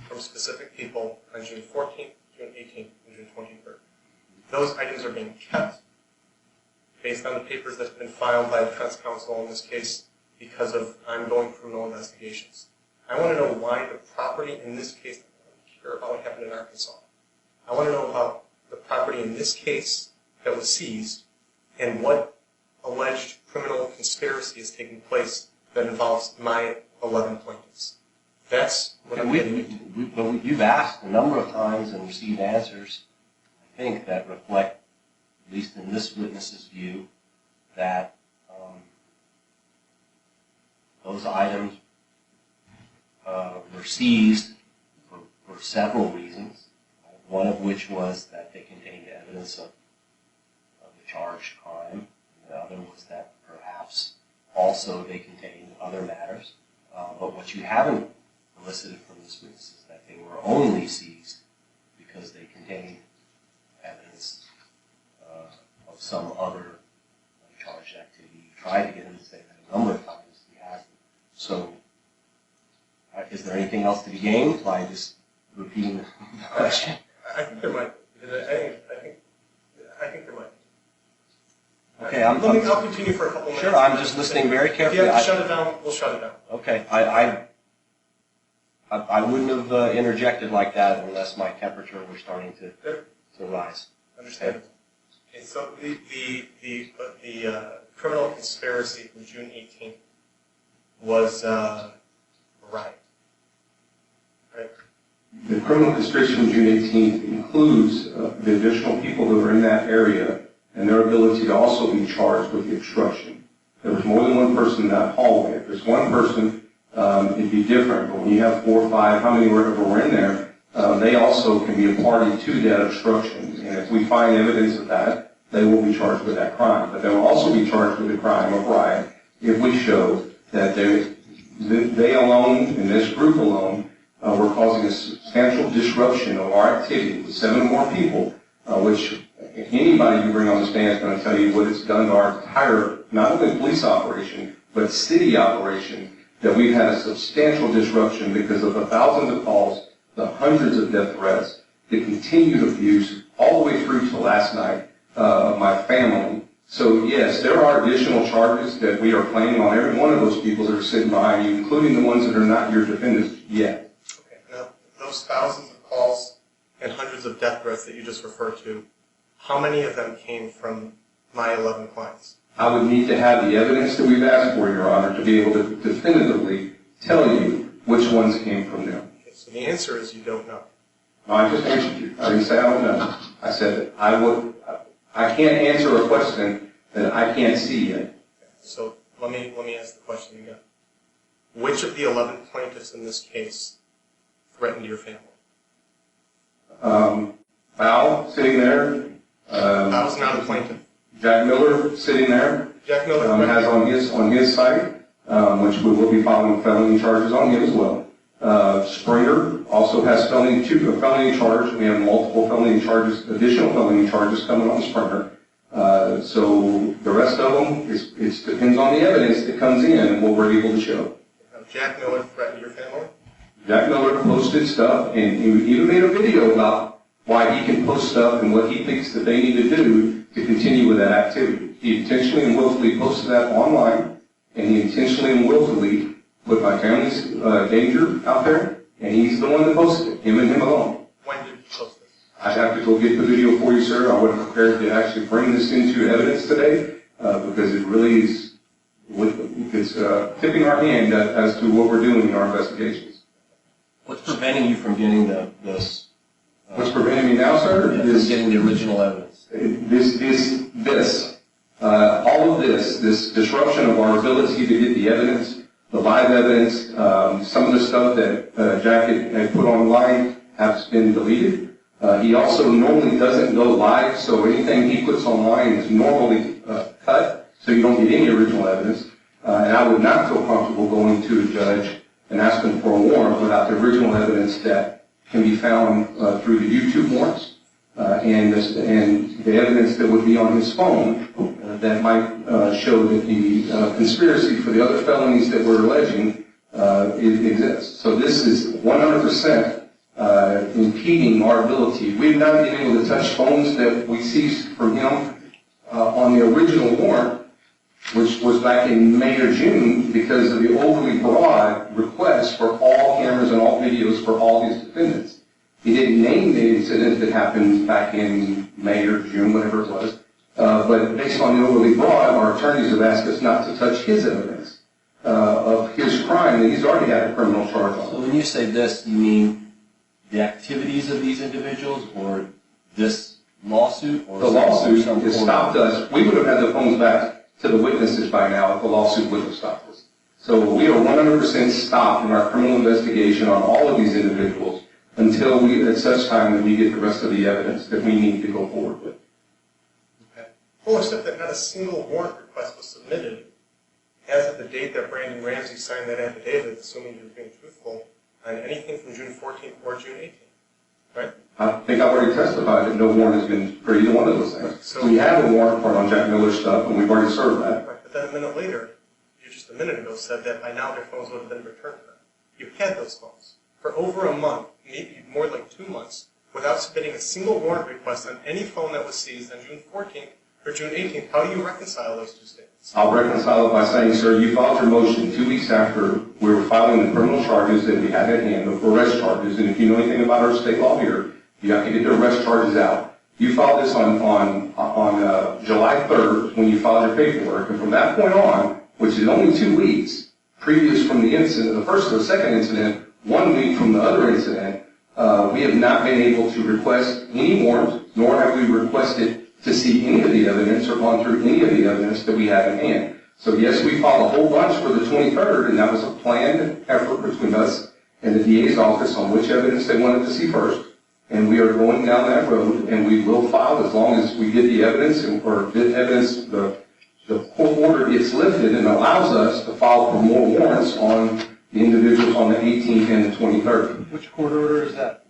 from specific people on June 14th, June 18th, and June 23rd. Those items are being kept based on the papers that have been filed by the defense counsel in this case because of ongoing criminal investigations. I want to know why the property in this case, I don't care about what happened in Arkansas. I want to know about the property in this case that was seized and what alleged criminal conspiracy is taking place that involves my 11 plaintiffs. That's what I'm getting into. But you've asked a number of times and received answers, I think, that reflect, at least in this witness's view, that those items were seized for several reasons, one of which was that they contained evidence of the charged crime. The other was that perhaps also they contained other matters. But what you haven't elicited from this witness is that they were only seized because they contained evidence of some other charged activity. You tried to get him to say that a number of times. He hasn't. So, is there anything else to be gained by just repeating the question? I think there might be. I think there might be. Okay, I'll continue for a couple minutes. Sure, I'm just listening very carefully. If you have to shut it down, we'll shut it down. Okay, I wouldn't have interjected like that unless my temperature were starting to rise. Understandable. Okay, so the criminal conspiracy from June 18th was right. The criminal conspiracy from June 18th includes the additional people that were in that area and their ability to also be charged with the obstruction. There was more than one person in that hallway. If there's one person, it'd be different. But when you have 4 or 5, how many were in there, they also can be a party to that obstruction. And if we find evidence of that, they will be charged with that crime. But they will also be charged with the crime of riot if we show that they alone, and this group alone, were causing a substantial disruption of our activity with 7 or more people, which anybody you bring on the stand is going to tell you what it's done to our entire, not only police operation, but city operation, that we've had a substantial disruption because of the thousands of calls, the hundreds of death threats, the continued abuse, all the way through to last night of my family. So yes, there are additional charges that we are planning on every one of those people that are sitting behind you, including the ones that are not your defendants yet. Okay. Now, those thousands of calls and hundreds of death threats that you just referred to, how many of them came from my 11 clients? I would need to have the evidence that we've asked for, Your Honor, to be able to definitively tell you which ones came from them. Okay, so the answer is you don't know. No, I just answered you. I didn't say I don't know. I said I can't answer a question that I can't see yet. Okay, so let me ask the question again. Which of the 11 plaintiffs in this case threatened your family? Val, sitting there. I was not a plaintiff. Jack Miller, sitting there. Jack Miller has on his site, which we will be filing felony charges on him as well. Springer also has a felony charge. We have multiple felony charges, additional felony charges coming on Springer. So the rest of them, it depends on the evidence that comes in and what we're able to show. Jack Miller threatened your family? Jack Miller posted stuff, and he even made a video about why he can post stuff and what he thinks that they need to do to continue with that activity. He intentionally and willfully posted that online, and he intentionally and willfully put my family's danger out there, and he's the one that posted it, him and him alone. When did you post this? I'd have to go get the video for you, sir. I wasn't prepared to actually bring this into evidence today, because it really is tipping our hand as to what we're doing in our investigations. What's preventing you from getting this? What's preventing me now, sir? Is getting the original evidence. All of this disruption of our ability to get the evidence, the live evidence, some of the stuff that Jack had put online has been deleted. He also normally doesn't go live, so anything he puts online is normally cut, so you don't get any original evidence. And I would not feel comfortable going to a judge and asking for a warrant without the original evidence that can be found through the YouTube warrants and the evidence that would be on his phone that might show that the conspiracy for the other felonies that we're alleging exists. So this is 100% impeding our ability. We've not been able to touch phones that we seized from him on the original warrant which was back in May or June because of the overly broad request for all cameras and all videos for all his defendants. He didn't name the incident that happened back in May or June, whatever it was. But based on the overly broad, our attorneys have asked us not to touch his evidence of his crime that he's already had a criminal charge on. So when you say this, you mean the activities of these individuals or this lawsuit? Or The lawsuit has stopped us. We would have had the phones back to the witnesses by now if the lawsuit would have stopped us. So we are 100% stopped in our criminal investigation on all of these individuals until at such time that we get the rest of the evidence that we need to go forward with. Okay. Well, except that not a single warrant request was submitted as of the date that Brandon Ramsey signed that affidavit, assuming he was being truthful, on anything from June 14th or June 18th, right? I think I've already testified that no warrant has been for either one of those things. So we have a warrant for on Jack Miller's stuff, and we've already served that. Right, but then a minute later, you just a minute ago said that by now their phones would have been returned to them. You had those phones for over a month, maybe more like 2 months, without submitting a single warrant request on any phone that was seized on June 14th or June 18th. How do you reconcile those two statements? I'll reconcile it by saying, sir, you filed your motion 2 weeks after we were filing the criminal charges that we had at hand, the arrest charges, and if you know anything about our state law here, you have to get the arrest charges out. You filed this on July 3rd when you filed your paperwork, and from that point on, which is only 2 weeks previous from the incident, the first or the second incident, 1 week from the other incident, we have not been able to request any warrant, nor have we requested to see any of the evidence or gone through any of the evidence that we have in hand. So yes, we filed a whole bunch for the 23rd, and that was a planned effort between us and the DA's office on which evidence they wanted to see first. And we are going down that road, and we will file as long as we get the evidence, or the evidence, the court order gets lifted and allows us to file for more warrants on the individuals on the 18th and the 23rd. Which court order is that?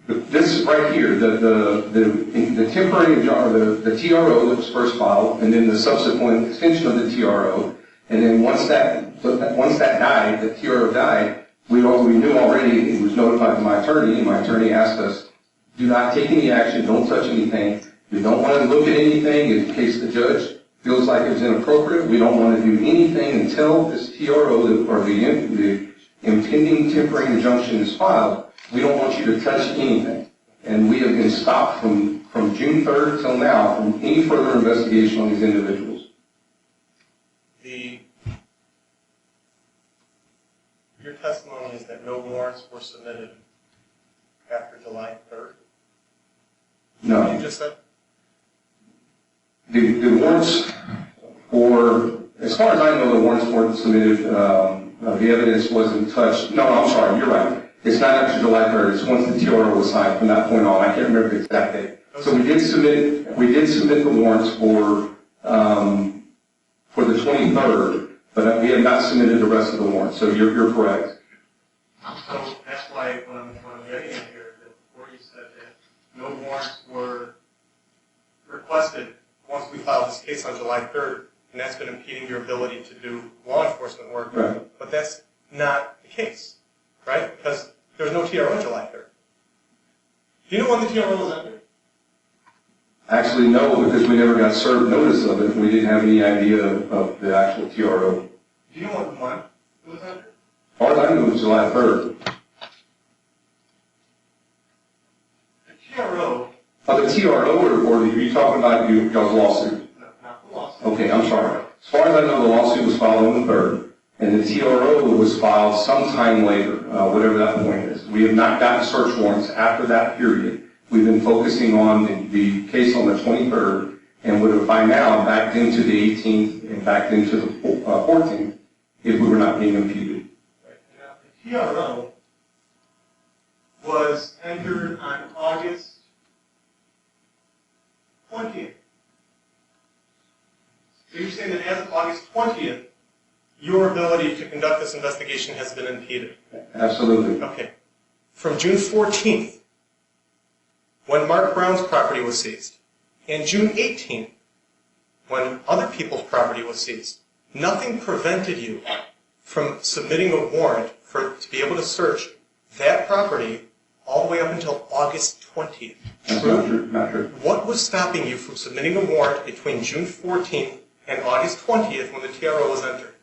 This right here, the temporary, the TRO that was first filed, and then the subsequent extension of the TRO, and then once that died, the TRO died, we knew already, it was notified to my attorney, and my attorney asked us, do not take any action, don't touch anything, we don't want to look at anything in case the judge feels like it's inappropriate, we don't want to do anything until this TRO, or the impending temporary injunction is filed. We don't want you to touch anything. And we have been stopped from June 3rd till now from any further investigation on these individuals. Your testimony is that no warrants were submitted after July 3rd? No. You just said? The warrants as far as I know, the warrants weren't submitted. The evidence wasn't touched. No, I'm sorry, you're right. It's not after July 3rd. It's once the TRO was signed. From that point on, I can't remember the exact date. So we did submit the warrants for the 23rd, but we have not submitted the rest of the warrants. So you're correct. So that's why when I'm getting in here, that before you said that no warrants were requested once we filed this case on July 3rd, and that's been impeding your ability to do law enforcement work. Right. But that's not the case, right? Because there was no TRO on July 3rd. Do you know when the TRO was entered? Actually, no, because we never got served notice of it. We didn't have any idea of the actual TRO. Do you know what month it was entered? As far as I knew, it was July 3rd. The TRO. Oh, the TRO, or are you talking about y'all's lawsuit? No, not the lawsuit. Okay, I'm sorry. As far as I know, the lawsuit was filed on the 3rd, and the TRO was filed sometime later, whatever that point is. We have not gotten search warrants after that period. We've been focusing on the case on the 23rd, and would have by now backed into the 18th and backed into the 14th if we were not being impeded. Right. Now, the TRO was entered on August 20th. So you're saying that as of August 20th, your ability to conduct this investigation has been impeded? Absolutely. Okay. From June 14th, when Mark Brown's property was seized, and June 18th, when other people's property was seized, nothing prevented you from submitting a warrant to be able to search that property all the way up until August 20th. That's not true. Not true. What was stopping you from submitting a warrant between June 14th and August 20th when the TRO was entered.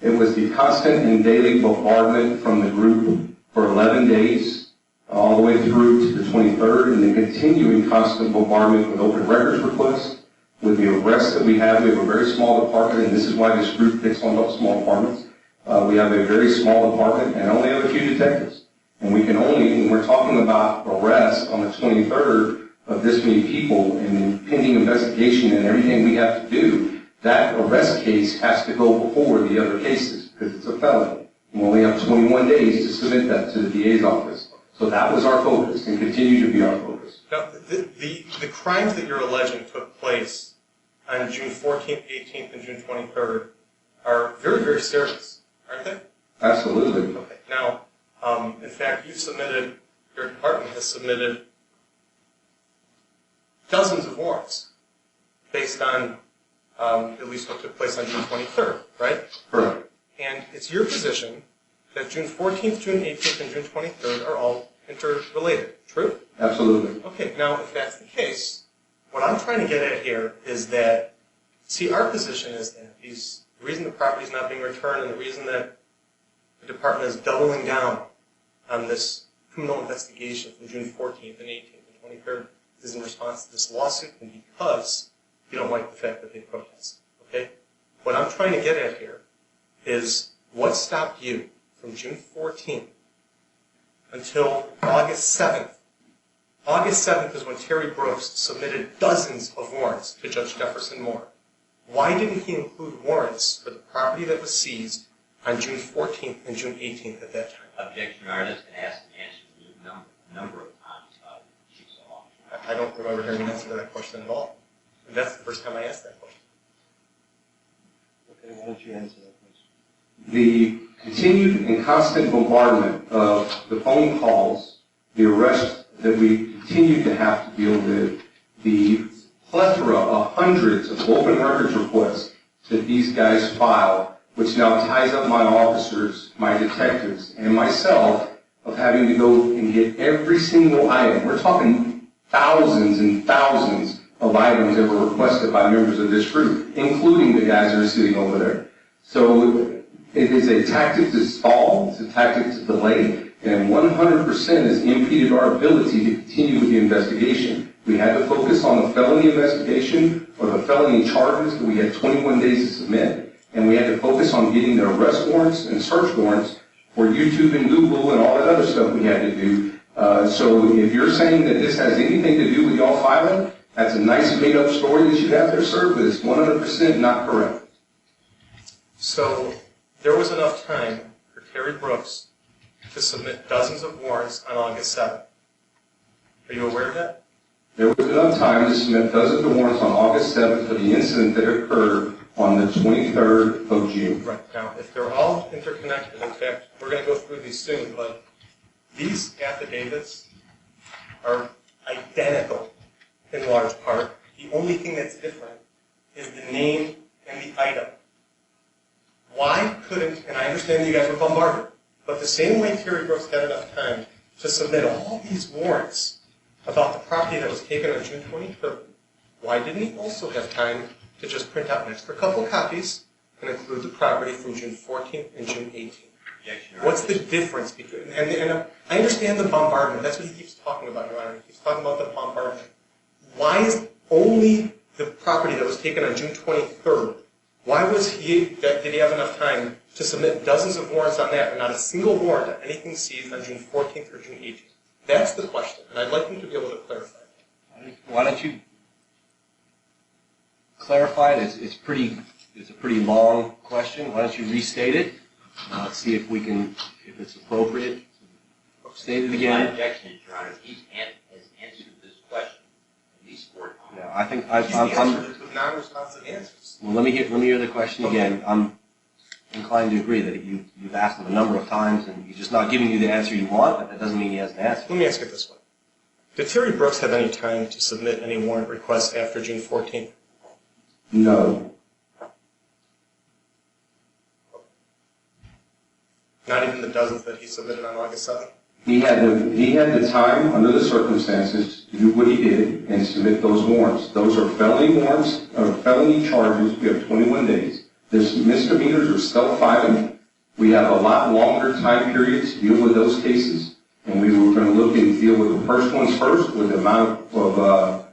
It was the constant and daily bombardment from the group for 11 days, all the way through to the 23rd, and the continuing constant bombardment with open records requests, with the arrests that we have. We have a very small department, and this is why this group picks on small departments. We have a very small department and only have a few detectives. And we can only, when we're talking about arrests on the 23rd of this many people and pending investigation and everything we have to do, that arrest case has to go before the other cases because it's a felony. And we only have 21 days to submit that to the DA's office. So that was our focus and continue to be our focus. Now, the crimes that you're alleging took place on June 14th, 18th, and June 23rd are very, very serious, aren't they? Absolutely. Okay. Now, in fact, your department has submitted dozens of warrants based on at least what took place on June 23rd, right? Correct. And it's your position that June 14th, June 18th, and June 23rd are all interrelated, true? Absolutely. Okay, now if that's the case, what I'm trying to get at here is that, see, our position is that the reason the property is not being returned and the reason that the department is doubling down on this criminal investigation from June 14th and 18th and 23rd is in response to this lawsuit and because you don't like the fact that they protest, okay? What I'm trying to get at here is what stopped you from June 14th until August 7th. August 7th is when Terry Brooks submitted dozens of warrants to Judge Jefferson Moore. Why didn't he include warrants for the property that was seized on June 14th and June 18th at that time? Objection, Your Honor, that's been asked and answered a number of times by Chief Salvaggio. I don't remember hearing an answer to that question at all. And that's the first time I asked that question. Okay, why don't you answer that question? The continued and constant bombardment of the phone calls, the arrests that we continue to have to deal with, the plethora of hundreds of open records requests that these guys file, which now ties up my officers, my detectives, and myself of having to go and get every single item. We're talking thousands and thousands of items that were requested by members of this group, including the guys that are sitting over there. So it is a tactic to stall, it's a tactic to delay, and 100% has impeded our ability to continue with the investigation. We had to focus on the felony investigation or the felony charges that we had 21 days to submit, and we had to focus on getting the arrest warrants and search warrants for YouTube and Google and all that other stuff we had to do. So if you're saying that this has anything to do with y'all filing, that's a nice made-up story that you have there, sir, but it's 100% not correct. So there was enough time for Terry Brooks to submit dozens of warrants on August 7th. Are you aware of that? There was enough time to submit dozens of warrants on August 7th for the incident that occurred on the 23rd of June. Right. Now, if they're all interconnected, in fact, we're going to go through these soon, but these affidavits are identical in large part. The only thing that's different is the name and the item. Why couldn't, and I understand you guys were bombarded, but the same way Terry Brooks had enough time to submit all these warrants about the property that was taken on June 23rd, why didn't he also have time to just print out an extra couple copies and include the property from June 14th and June 18th? What's the difference between, and I understand the bombardment, that's what he keeps talking about, Your Honor, he keeps talking about the bombardment. Why is only the property that was taken on June 23rd, did he have enough time to submit dozens of warrants on that and not a single warrant on anything seized on June 14th or June 18th? That's the question, and I'd like him to be able to clarify that. Why don't you clarify it? It's a pretty long question. Why don't you restate it? Let's see if it's appropriate. State it My again. objection is, Your Honor, he has answered this question at least 4 times. Yeah, I think He's answered it with non-responsive answers. Well, let me hear the question again. I'm inclined to agree that you've asked him a number of times and he's just not giving you the answer you want, but that doesn't mean he has an answer. Let me ask it this way. Did Terry Brooks have any time to submit any warrant requests after June 14th? No. Not even the dozens that he submitted on August 7th? He had the time, under the circumstances, to do what he did and submit those warrants. Those are felony warrants, felony charges. We have 21 days. There's misdemeanors are self-filing. We have a lot longer time period to deal with those cases. And we were going to look and deal with the first ones first, with the amount of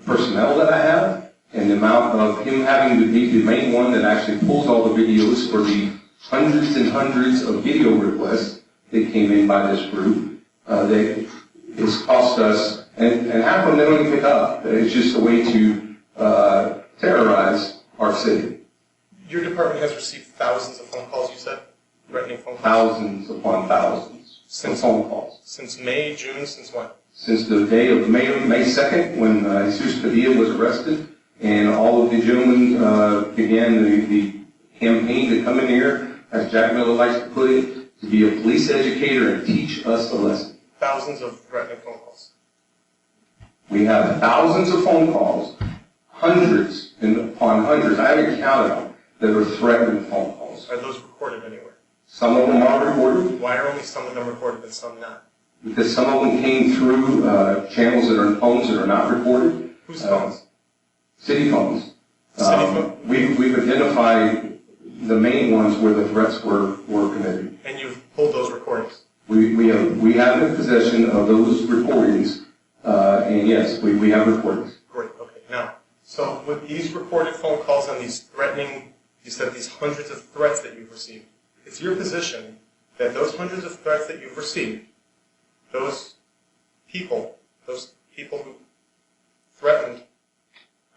personnel that I have, and the amount of him having to be the main one that actually pulls all the videos for the hundreds and hundreds of video requests that came in by this group. That has cost us, and half of them they don't even pick up. It's just a way to terrorize our city. Your department has received thousands of phone calls, you said? Threatening phone calls? Thousands upon thousands of phone calls. Since May, June, since when? Since the day of May 2nd, when Jesus Padilla was arrested, and all of the gentlemen began the campaign to come in here, as Jack Miller likes to put it, to be a police educator and teach us a lesson. Thousands of threatening phone calls. We have thousands of phone calls, hundreds upon hundreds, I haven't counted them, that are threatening phone calls. Are those recorded anywhere? Some of them are recorded, Why are only some of them recorded and some not? because some of them came through channels that are phones that are not recorded. Whose phones? City phones. City phone? We've identified the main ones where the threats were committed. And you've pulled those recordings? We have in possession of those recordings, and yes, we have recordings. Great, okay. Now, so with these recorded phone calls and these threatening, you said these hundreds of threats that you've received, it's your position that those hundreds of threats that you've received, those people who threatened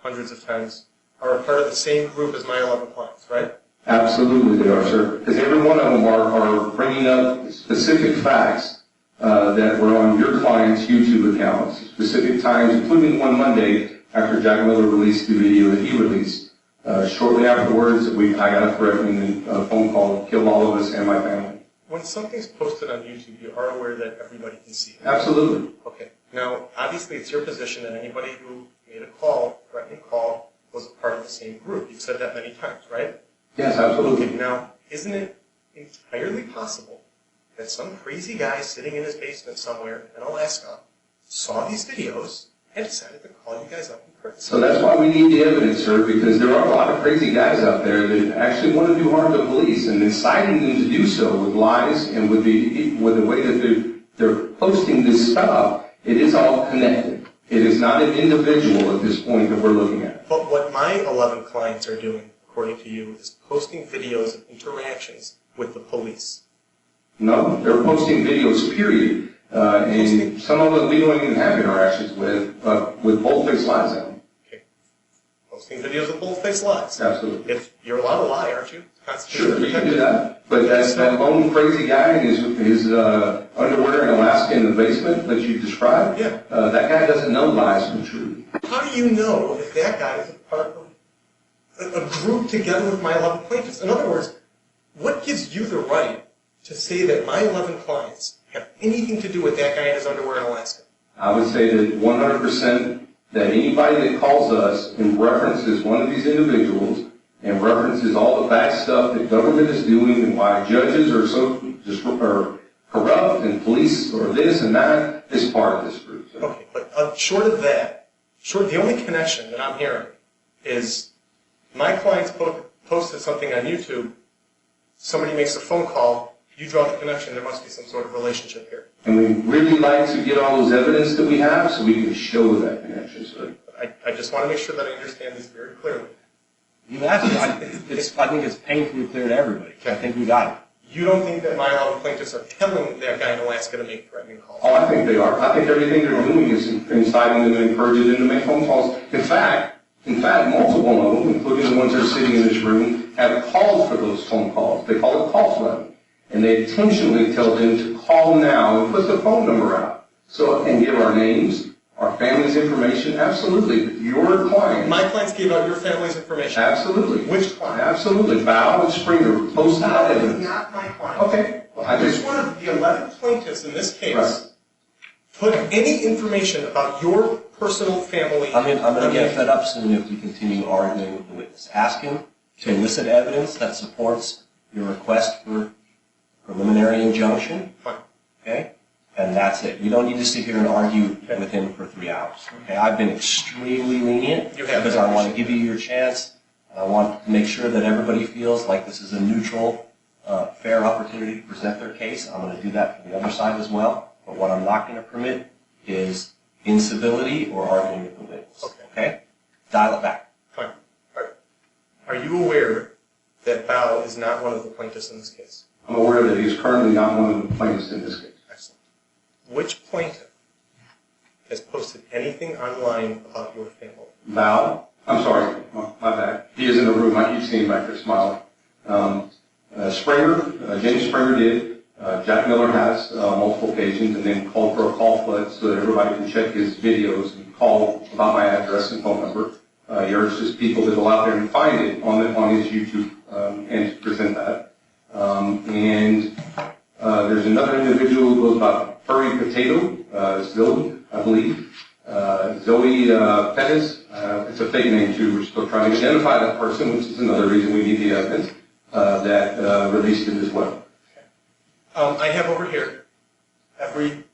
hundreds of times are a part of the same group as my 11 clients, right? Absolutely they are, sir. Because every one of them are bringing up specific facts that were on your client's YouTube accounts, specific times, including one Monday after Jack Miller released the video that he released. Shortly afterwards, I got a threatening phone call that killed all of us and my family. When something's posted on YouTube, you are aware that everybody can see it. Absolutely. Okay. Now, obviously, it's your position that anybody who made a call, threatening call, was a part of the same group. You've said that many times, right? Yes, absolutely. Okay. Now, isn't it entirely possible that some crazy guy sitting in his basement somewhere in Alaska saw these videos and decided to call you guys up in person? So that's why we need the evidence, sir, because there are a lot of crazy guys out there that actually want to do harm to police, and inciting them to do so with lies and with the way that they're posting this stuff, it is all connected. It is not an individual at this point that we're looking at. But what my 11 clients are doing, according to you, is posting videos of interactions with the police. No, they're posting videos, period. And some of them we don't even have interactions with bold-faced lies on them. Okay. Posting videos of bold-faced lies. Absolutely. If you're allowed to lie, aren't you? Sure, you can do that. But that's that lone crazy guy in his underwear in Alaska in the basement that you described. Yeah. That guy doesn't know lies from truth. How do you know if that guy is a part of a group together with my 11 plaintiffs? In other words, what gives you the right to say that my 11 clients have anything to do with that guy in his underwear in Alaska? I would say that 100% that anybody that calls us and references one of these individuals and references all the bad stuff that government is doing and why judges are so are corrupt and police or this and that is part of this group. So. Okay, but short of that, the only connection that I'm hearing is my clients posted something on YouTube, somebody makes a phone call, you draw the connection, there must be some sort of relationship here. And we really like to get all those evidence that we have so we can show that connection, sir. I just want to make sure that I understand this very clearly. You asked me, I think it's painfully clear to everybody. I think we got it. You don't think that my 11 plaintiffs are telling that guy in Alaska to make threatening calls? Oh, I think they are. I think everything they're doing is inciting them and encouraging them to make phone calls. In fact, multiple of them, including the ones that are sitting in this room, have called for those phone calls. They call it call flooding. And they intentionally tell them to call now and put the phone number out. And give our names, our family's information. Absolutely. Your client. My clients gave out your family's information. Absolutely. Which client? Absolutely. Val and Springer posted that evidence. Not my client. Okay. Well, Which one of the 11 plaintiffs in this case Right. put any information about your personal family? I'm going to get fed up soon if we continue arguing with the witness. Ask him to elicit evidence that supports your request for preliminary injunction. Fine. Okay? and that's it. You don't need to sit here and argue with him for 3 hours. Okay, I've been extremely lenient You have, because and I I want to appreciate give you your chance. And I want to make sure that everybody feels like this is a neutral, fair opportunity to present their case. I'm going to do that for the other side as well. But what I'm not going to permit is incivility or arguing with the witness. Okay? Dial it back. Fine. Are you aware that Bao is not one of the plaintiffs in this case? I'm aware that he's currently not one of the plaintiffs in this case. Excellent. Which plaintiff has posted anything online about your family? Val, I'm sorry, my bad. He is in the room. I keep seeing him back there smiling. Springer, James Springer did. Jack Miller has multiple occasions, and then called for a call flood so that everybody can check his videos and call about my address and phone number. He urged his people to go out there and find it on his YouTube and to present that. There's another individual who goes by Furry Potato, Zoe, I believe. Zoe Pettis. It's a fake name too. We're still trying to identify that person, which is another reason we need the evidence that released it as well. I have over here every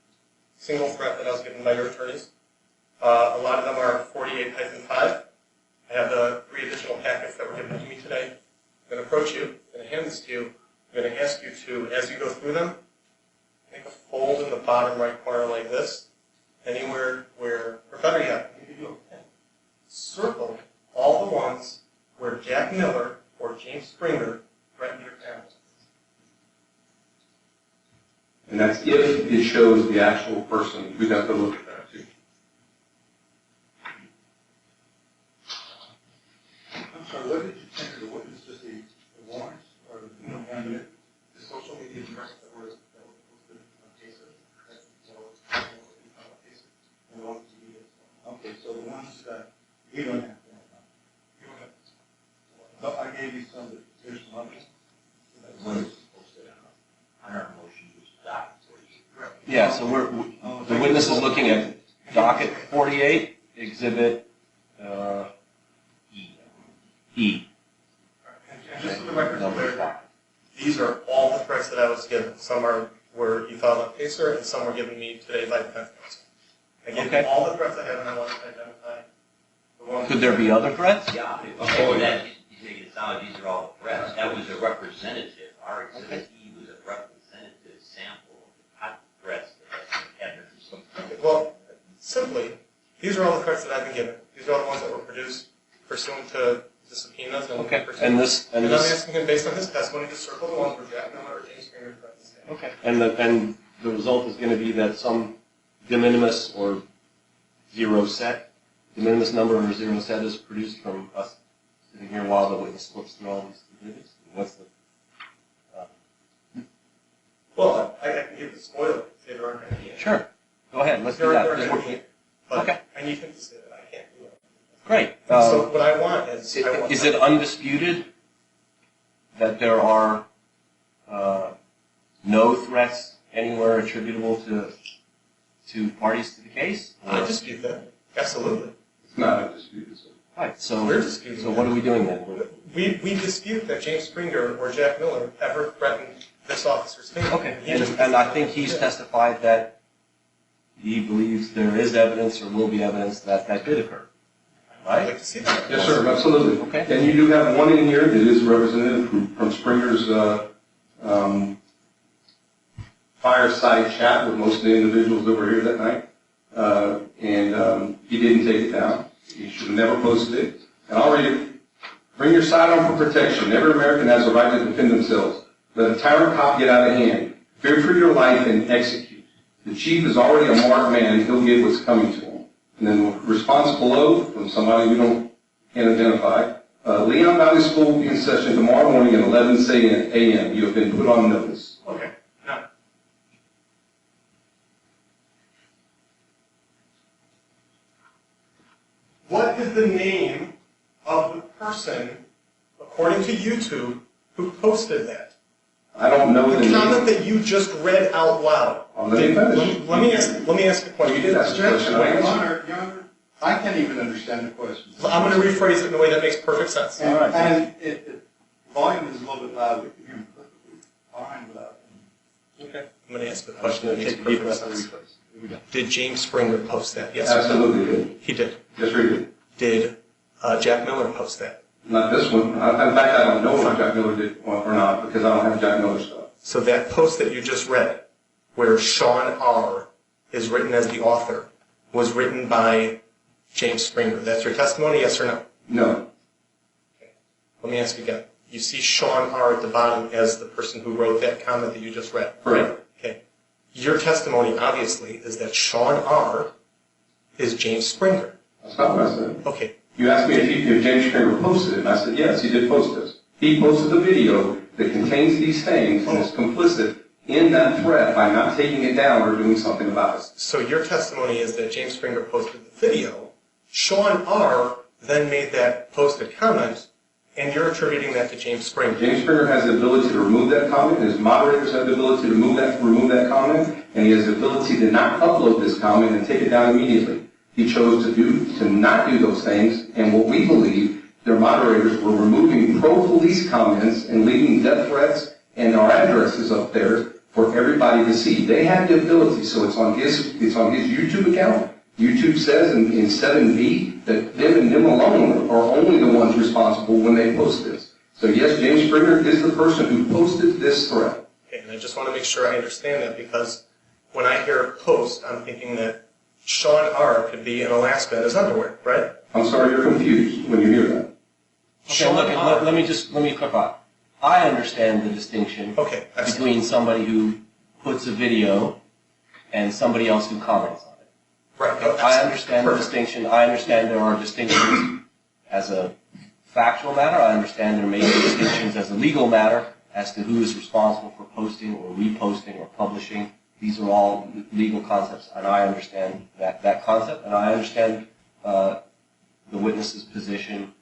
single threat that I was given by your attorneys. A lot of them are 48-5. I have the 3 additional packets that were given to me today. I'm going to approach you, I'm going to hand this to you. I'm going to ask you to, as you go through them, make a fold in the bottom right corner like this, anywhere where, or better yet, I'll give you a pen. Circle all the ones where Jack Miller or James Springer threatened your family. And that's if it shows the actual person. We'd have to look at that too. I'm sorry, what did you think of the witness, just the warrants, or the social media threats that were posted on cases? And the ones you did. Okay, so the ones that you don't have to have. No, I gave you some, there's some others. Yeah, so the witness is looking at docket 48, exhibit E. And just for the record, Number 5. these are all the threats that I was given. Some were you filed on PACER, and some were given me today by defense counsel. I gave you all the threats I have, and I want to identify the ones. Could there be other threats? Yeah, if you say that, you make it sound like these are all the threats. That was a representative. Our exhibit E was a representative sample of the type of threats that have been received. Okay, well, simply, these are all the threats that I've been given. These are all the ones that were produced pursuant to the subpoenas. And Okay, and I'm this, asking him, based on his testimony, to circle the ones where Jack Miller or James Springer threatened his family. okay, and the result is going to be that some de minimis or zero set, de minimis number or zero set is produced from us sitting here while the witness flips through all these exhibits. What's the Well, I can give the spoiler, say there aren't any. Sure. Go ahead. Let's do There that. aren't Just any, work- but Okay. I need him to say that I can't do it. Great. So what I want is, Is it undisputed that there are no threats anywhere attributable to parties to the case? I dispute that. Absolutely. It's not undisputed. So. Right. So We're disputing So what are we doing then? We dispute that James Springer or Jack Miller ever threatened this officer's family. Okay. And I think he's testified that he believes there is evidence or will be evidence that that did occur. I'd Right? like to see that. Yes, sir, absolutely. Okay. And you do have one in here that is representative from Springer's fireside chat with most of the individuals that were here that night. He didn't take it down. He should have never posted it. And I'll read it. Bring your sidearm for protection. Every American has a right to defend themselves. Let a tyrant cop get out of hand. Fear for your life and execute. The chief is already a marked man. He'll get what's coming to him. And then response below from somebody we can't identify. Leon Valley School will be in session tomorrow morning at 11 a.m. You have been put on notice. Okay. Now, what is the name of the person, according to YouTube, who posted that? I don't know The the comment name. that you just read out loud. Let me finish. Let me ask a question. You did ask a question. I Your answered. Honor, I can't even understand the question. I'm going to rephrase it in a way that makes perfect sense. And, All right. and volume is a little bit loud, we can hear him perfectly fine without. Okay. I'm going to ask a I'm just question going that to makes take a deep perfect breath and sense. rephrase. Here we go. Did James Springer post that? Yes or no? Absolutely did. He did. Yes, we did. Did Jack Miller post that? Not this one. In fact, I don't know if Jack Miller did or not because I don't have Jack Miller stuff. So that post that you just read, where Sean R. is written as the author, was written by James Springer. That's your testimony, yes or no? No. Let me ask you again. You see Sean R. at the bottom as the person who wrote that comment that you just read, right? Correct. Okay. Your testimony, obviously, is that Sean R. is James Springer. That's not what I said. Okay. You asked me if James Springer posted it, and I said, yes, he did post this. He posted the video that contains these things and is complicit in that threat by not taking it down or doing something about it. So your testimony is that James Springer posted the video, Sean R. then made that posted comment, and you're attributing that to James Springer. James Springer has the ability to remove that comment, his moderators have the ability to remove that comment, and he has the ability to not upload this comment and take it down immediately. He chose to not do those things, and what we believe, their moderators were removing pro-police comments and leaving death threats and our addresses up there for everybody to see. They had the ability, so it's on his YouTube account. YouTube says in 7B that them and them alone are only the ones responsible when they post this. So yes, James Springer is the person who posted this threat. Okay, and I just want to make sure I understand that, because when I hear post, I'm thinking that Sean R. could be in Alaska in his underwear, right? I'm sorry you're confused when you hear that. Okay, let me clarify. I understand the distinction Okay, excellent. between somebody who puts a video and somebody else who comments on it. Right. Oh, I excellent. understand the Perfect. distinction. I understand there are distinctions as a factual matter. I understand there may be distinctions as a legal matter as to who is responsible for posting or reposting or publishing. These are all legal concepts, and I understand that concept, and I understand the witness's position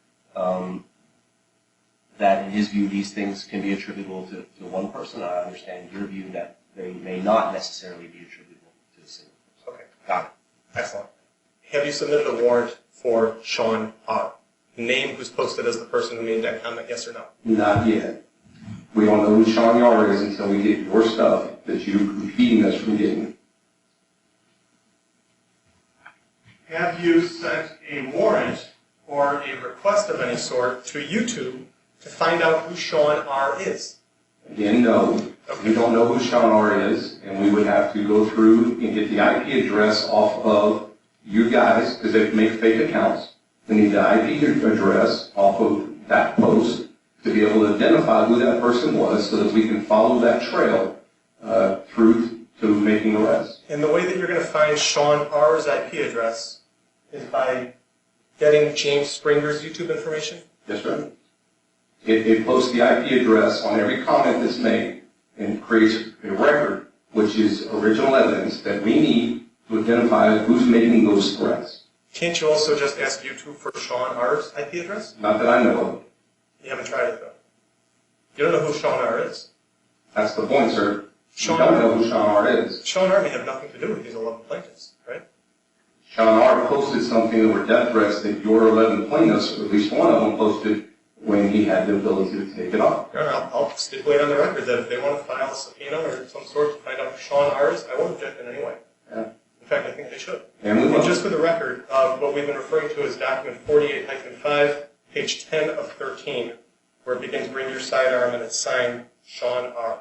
that in his view these things can be attributable to one person. I understand your view that they may not necessarily be attributable to a single person. Okay, Got it. excellent. Have you submitted a warrant for Sean R.? Name who's posted as the person who made that comment, yes or no? Not yet. We don't know who Sean Yar is until we get your stuff that you're impeding us from getting. Have you sent a warrant or a request of any sort to YouTube to find out who Sean R. is? Again, no. We don't know who Sean R. is, and we would have to go through and get the IP address off of you guys, because they make fake accounts. We need the IP address off of that post to be able to identify who that person was so that we can follow that trail through to making arrests. And the way that you're going to find Sean R.'s IP address is by getting James Springer's YouTube information? Yes, sir. It posts the IP address on every comment that's made and creates a record, which is original evidence that we need to identify who's making those threats. Can't you also just ask YouTube for Sean R.'s IP address? Not that I know of. You haven't tried it, though. You don't know who Sean R. is. That's the point, sir. Sean We don't R. know who Sean R. is. Sean R. may have nothing to do with these 11 plaintiffs, right? Sean R. posted something that were death threats that your 11 plaintiffs, or at least one of them, posted when he had the ability to take it off. I'll stipulate on the record that if they want to file a subpoena or some sort to find out who Sean R. is, I won't object in any way. Yeah. In fact, I think they should. And we And will. just for the record, what we've been referring to is document 48-5, page 10 of 13, where it begins, bring your sidearm, and it's signed Sean R.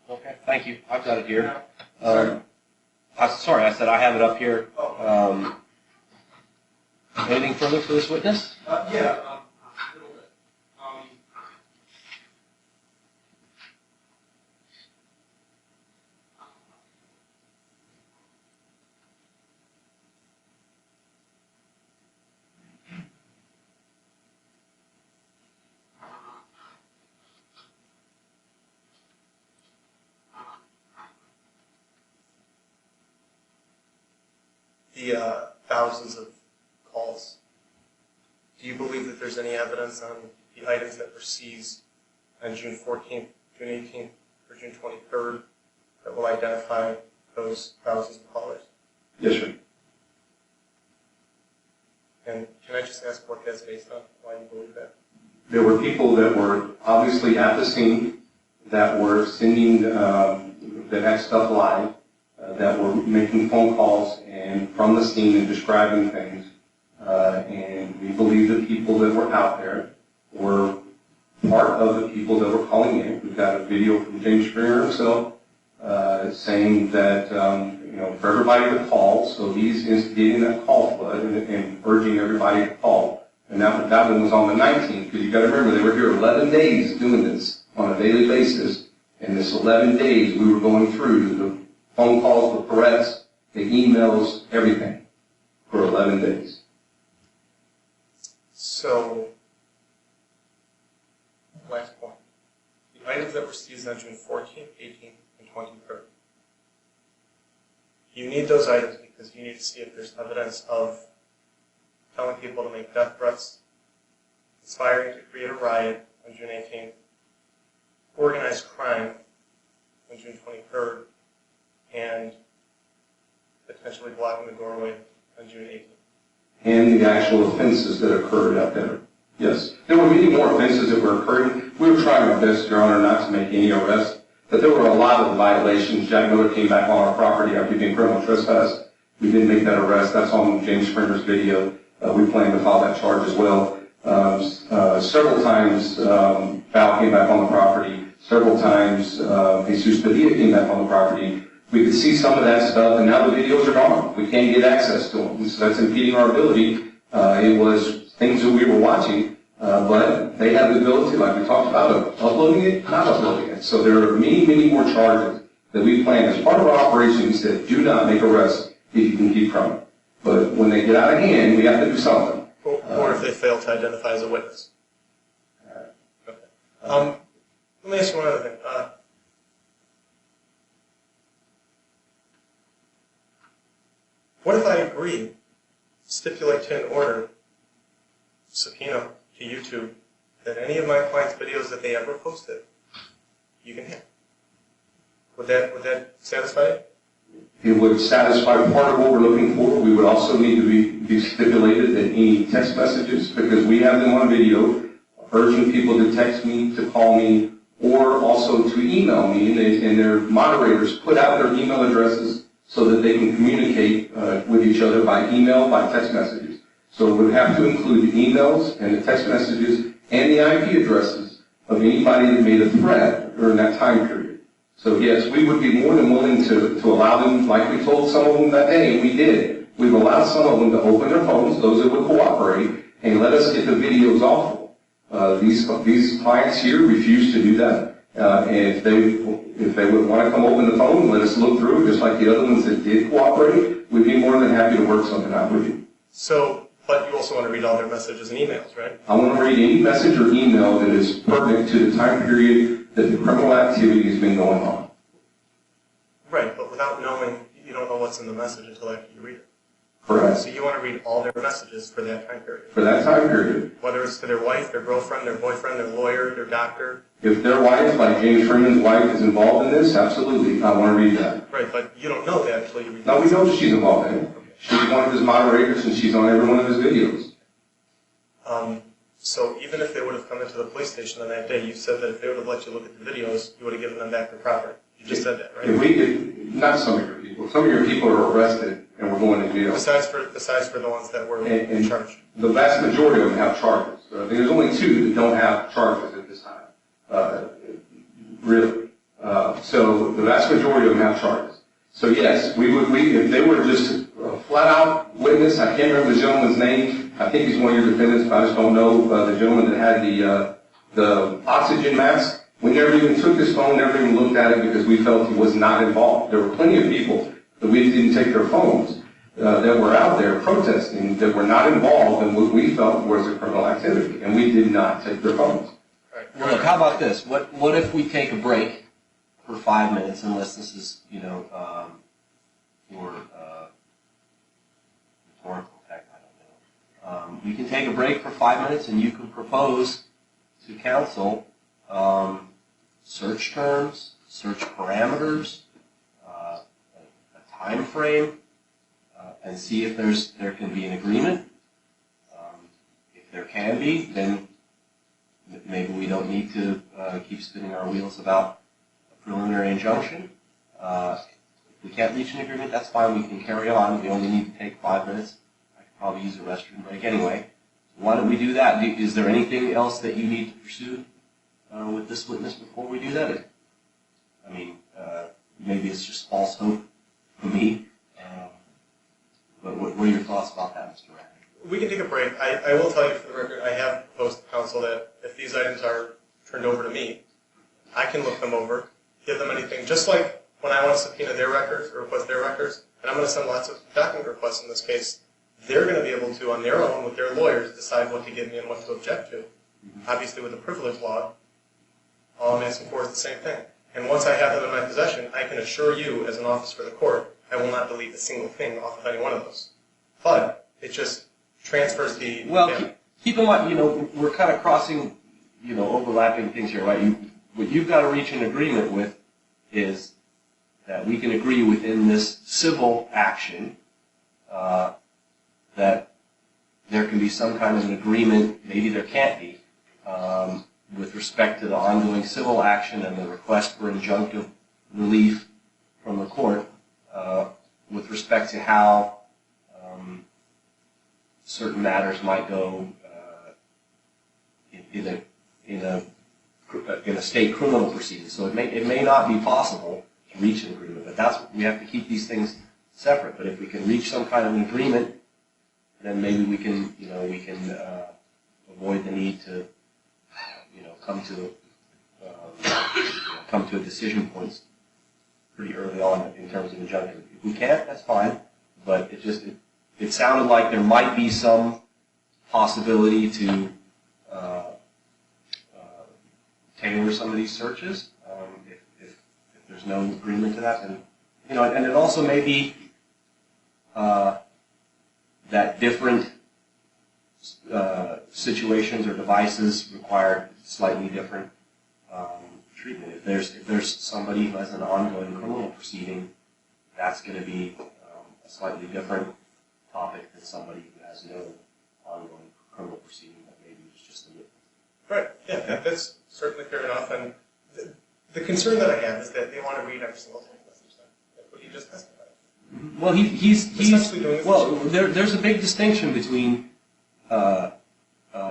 Okay, thank you. I've got it here. Sorry, I said I have it up here. Anything further for this witness? Yeah, a little bit. The thousands of calls. Do you believe that there's any evidence on the items that were seized on June 14th, June 18th, or June 23rd that will identify those thousands of callers? Yes, sir. And can I just ask what that's based on, why you believe that? There were people that were obviously at the scene that were sending, that had stuff live, that were making phone calls and from the scene and describing things. And we believe the people that were out there were part of the people that were calling in. We've got a video from James Springer himself saying that, for everybody to call, so he's instigating that call flood and urging everybody to call. And that one was on the 19th, because you got to remember, they were here 11 days doing this on a daily basis. And this 11 days, we were going through the phone calls, the threats, the emails, everything for 11 days. So, last point. The items that were seized on June 14th, 18th, and 23rd. You need those items because you need to see if there's evidence of telling people to make death threats, conspiring to create a riot on June 18th, organized crime on June 23rd, and potentially blocking the doorway on June 18th. And the actual offenses that occurred out there. Yes. There were many more offenses that were occurring. We were trying our best, Your Honor, not to make any arrests, but there were a lot of violations. Jack Miller came back on our property after being criminal trespass. We didn't make that arrest. That's on James Springer's video. We plan to file that charge as well. Several times, Val came back on the property. Several times, Jesus Padilla came back on the property. We could see some of that stuff, and now the videos are gone. We can't get access to them. So that's impeding our ability. It was things that we were watching, but they have the ability, like we talked about, of uploading it, not uploading it. So there are many, many more charges that we plan as part of our operation. We said, do not make arrests if you can keep from it. But when they get out of hand, we have to do something. Or if they fail to identify as a witness. Okay. Let me ask you one other thing. What if I agree, stipulate to an order, subpoena to YouTube, that any of my clients' videos that they ever posted, you can have? Would that satisfy you? It would satisfy part of what we're looking for. We would also need to be stipulated that any text messages, because we have them on video, urging people to text me, to call me, or also to email me, and their moderators put out their email addresses so that they can communicate with each other by email, by text messages. So it would have to include the emails and the text messages and the IP addresses of anybody that made a threat during that time period. So yes, we would be more than willing to allow them, like we told some of them that day, and we did. We've allowed some of them to open their phones, those that would cooperate, and let us get the videos off of them. These clients here refuse to do that. And if they would want to come open the phone and let us look through it, just like the other ones that did cooperate, we'd be more than happy to work something out with you. So, but you also want to read all their messages and emails, right? I want to read any message or email that is pertinent to the time period that the criminal activity has been going on. Right, but without knowing, you don't know what's in the message until after you read it. Correct. So you want to read all their messages for that time period. For that time period. Whether it's to their wife, their girlfriend, their boyfriend, their lawyer, their doctor. If their wife, like James Freeman's wife, is involved in this, absolutely, I want to read that. Right, but you don't know that until you read it. No, we know she's involved in it. She's one of his moderators, and she's on every one of his videos. So even if they would have come into the police station on that day, you said that if they would have let you look at the videos, you would have given them back their property. You just said that, right? Not some of your people. Some of your people are arrested and we're going to jail. Besides for the ones that were in charge. The vast majority of them have charges. There's only 2 that don't have charges at this time. Really. So the vast majority of them have charges. So yes, if they were just a flat out witness, I can't remember the gentleman's name. I think he's one of your defendants, but I just don't know the gentleman that had the oxygen mask. We never even took his phone, never even looked at it because we felt he was not involved. There were plenty of people that we didn't take their phones that were out there protesting that were not involved in what we felt was a criminal activity, and we did not take their phones. Right. Well, look, how about this? What if we take a break for 5 minutes, unless this is, for rhetorical effect, I don't know. We can take a break for 5 minutes, and you can propose to council search terms, search parameters, a time frame, and see if there can be an agreement. If there can be, then maybe we don't need to keep spinning our wheels about a preliminary injunction. If we can't reach an agreement, that's fine. We can carry on. We only need to take 5 minutes. I could probably use a restroom break anyway. Why don't we do that? Is there anything else that you need to pursue with this witness before we do that? I mean, maybe it's just false hope for me. But what are your thoughts about that, Mr. Rand? We can take a break. I will tell you for the record, I have proposed to council that if these items are turned over to me, I can look them over, give them anything, just like when I want to subpoena their records or request their records, and I'm going to send lots of document requests in this case. They're going to be able to, on their own, with their lawyers, decide what to give me and what to object to. Obviously, with the privilege law, all I'm asking for is the same thing. And once I have them in my possession, I can assure you, as an officer of the court, I will not delete a single thing off of any one of those. But it just transfers the... Well, keep in mind, we're kind of crossing, overlapping things here, right? What you've got to reach an agreement with is that we can agree within this civil action that there can be some kind of an agreement, maybe there can't be, with respect to the ongoing civil action and the request for injunctive relief from the court with respect to how certain matters might go in a state criminal proceeding. So it may not be possible to reach an agreement, but we have to keep these things separate. But if we can reach some kind of an agreement, then maybe we can avoid the need to come to a decision point pretty early on in terms of injunction. If we can't, that's fine. But it sounded like there might be some possibility to tailor some of these searches if there's no agreement to that. And and it also may be that different situations or devices require slightly different treatment. If there's somebody who has an ongoing criminal proceeding, that's going to be a slightly different topic than somebody who has no ongoing criminal proceeding that maybe was just a witness. Right, yeah, that's certainly fair enough. And the concern that I have is that they want to read every single text message then. That's what he just testified. Well, there's a big distinction between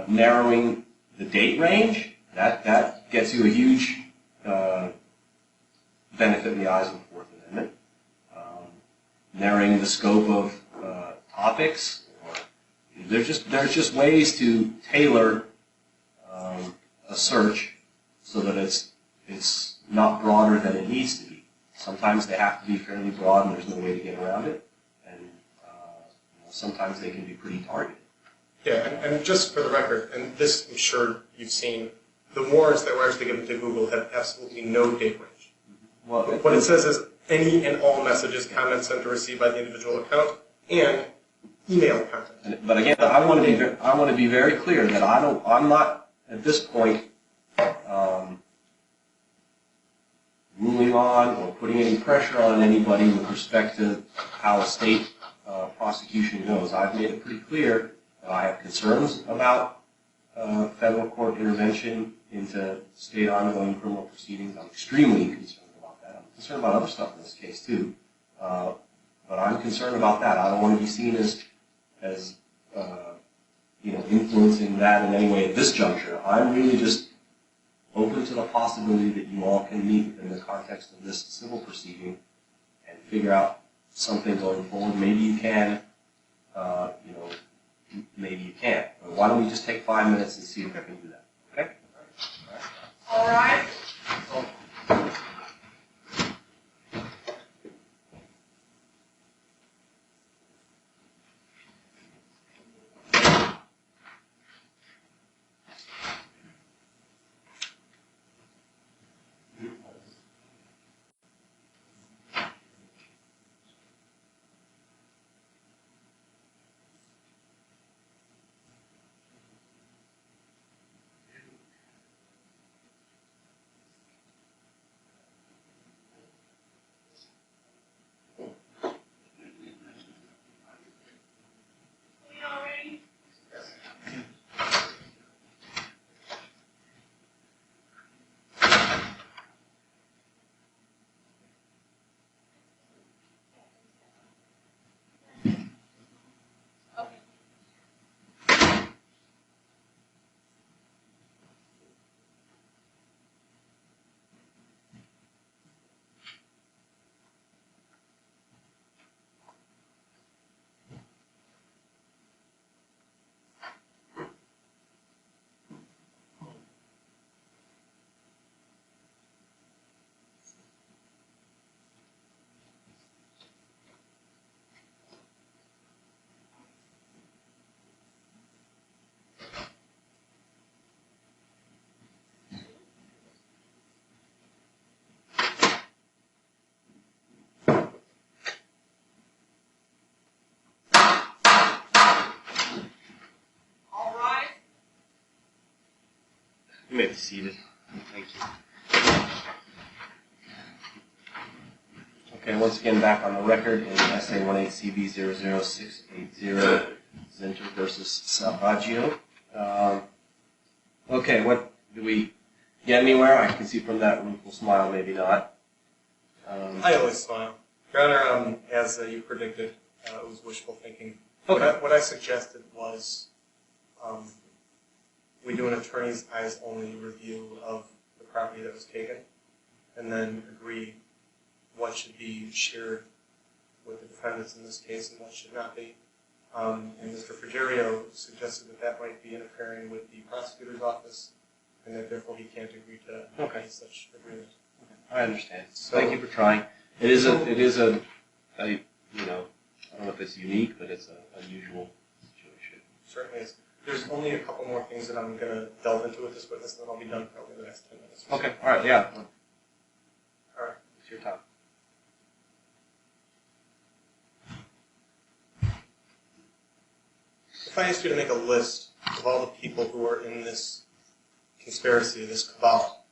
narrowing the date range. That gets you a huge benefit in the eyes of the Fourth Amendment. Narrowing the scope of topics. There's just ways to tailor a search so that it's not broader than it needs to be. Sometimes they have to be fairly broad and there's no way to get around it. And sometimes they can be pretty targeted. Yeah, and just for the record, and this I'm sure you've seen, the warrants that were actually given to Google have absolutely no date range. Well, what it says is any and all messages, comments sent or received by the individual account, and email content. But again, I want to be very clear that I'm not at this point ruling on or putting any pressure on anybody with respect to how a state prosecution goes. I've made it pretty clear that I have concerns about federal court intervention into state ongoing criminal proceedings. I'm extremely concerned about that. I'm concerned about other stuff in this case too. But I'm concerned about that. I don't want to be seen as influencing that in any way at this juncture. I'm really just open to the possibility that you all can meet in the context of this civil proceeding and figure out something going forward. Maybe you can, maybe you can't. But why don't we just take 5 minutes and see if we can do that, okay? All right. You may be seated. Thank you. Okay, once again, back on the record in SA 18CB00680, Zinter versus Salvaggio. Okay, what do we get anywhere? I can see from that rueful smile, maybe not. I always smile. Your Honor, as you predicted, it was wishful thinking. Okay. What I suggested was we do an attorney's eyes only review of the property that was taken, and then agree what should be shared with the defendants in this case and what should not be. And Mr. Frigerio suggested that that might be interfering with the prosecutor's office, and that therefore he can't agree to any such agreement. I understand. So- Thank you for trying. It is a, I don't know if it's unique, but it's an unusual situation. Certainly is. There's only a couple more things that I'm going to delve into with this witness, and then I'll be done probably in the next 10 minutes. Okay, all right, yeah. All right. It's your time. If I asked you to make a list of all the people who are in this conspiracy, this cabal,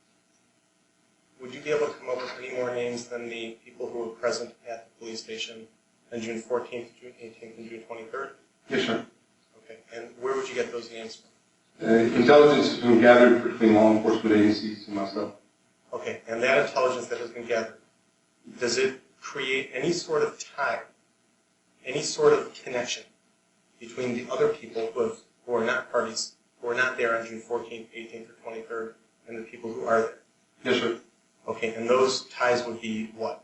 would you be able to come up with any more names than the people who were present at the police station on June 14th, June 18th, and June 23rd? Yes, sir. Okay, and where would you get those names from? Intelligence has been gathered between law enforcement agencies and myself. Okay, and that intelligence that has been gathered, does it create any sort of tie, any sort of connection between the other people who are not parties, who are not there on June 14th, 18th, or 23rd, and the people who are there? Yes, sir. Okay, and those ties would be what?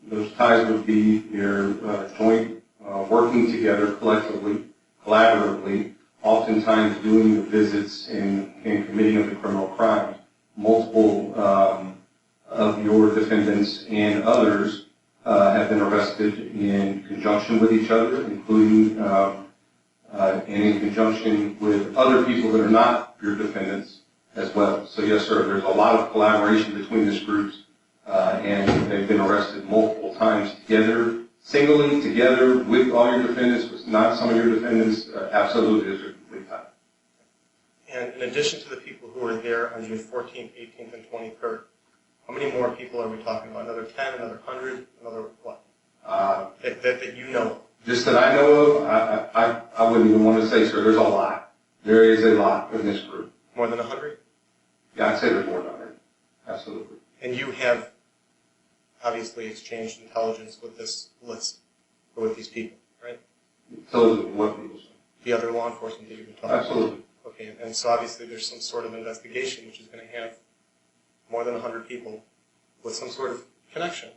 Those ties would be their joint working together collectively, collaboratively, oftentimes doing the visits and committing of the criminal crimes. Multiple of your defendants and others have been arrested in conjunction with each other, including and in conjunction with other people that are not your defendants as well. So yes, sir, there's a lot of collaboration between these groups, and they've been arrested multiple times together, singly, together, with all your defendants, with not some of your defendants. Absolutely, there's a complete tie. And in addition to the people who were there on June 14th, 18th, and 23rd, how many more people are we talking about? Another 10, another 100, another what? That you know of? Just that I know of, I wouldn't even want to say, sir. There's a lot. There is a lot in this group. More than 100? Yeah, I'd say there's more than 100. Absolutely. And you have obviously exchanged intelligence with this list, or with these people, right? Intelligent what people say. The other law enforcement that you've been talking about? Absolutely. Okay, and so obviously there's some sort of investigation which is going to have more than 100 people with some sort of connection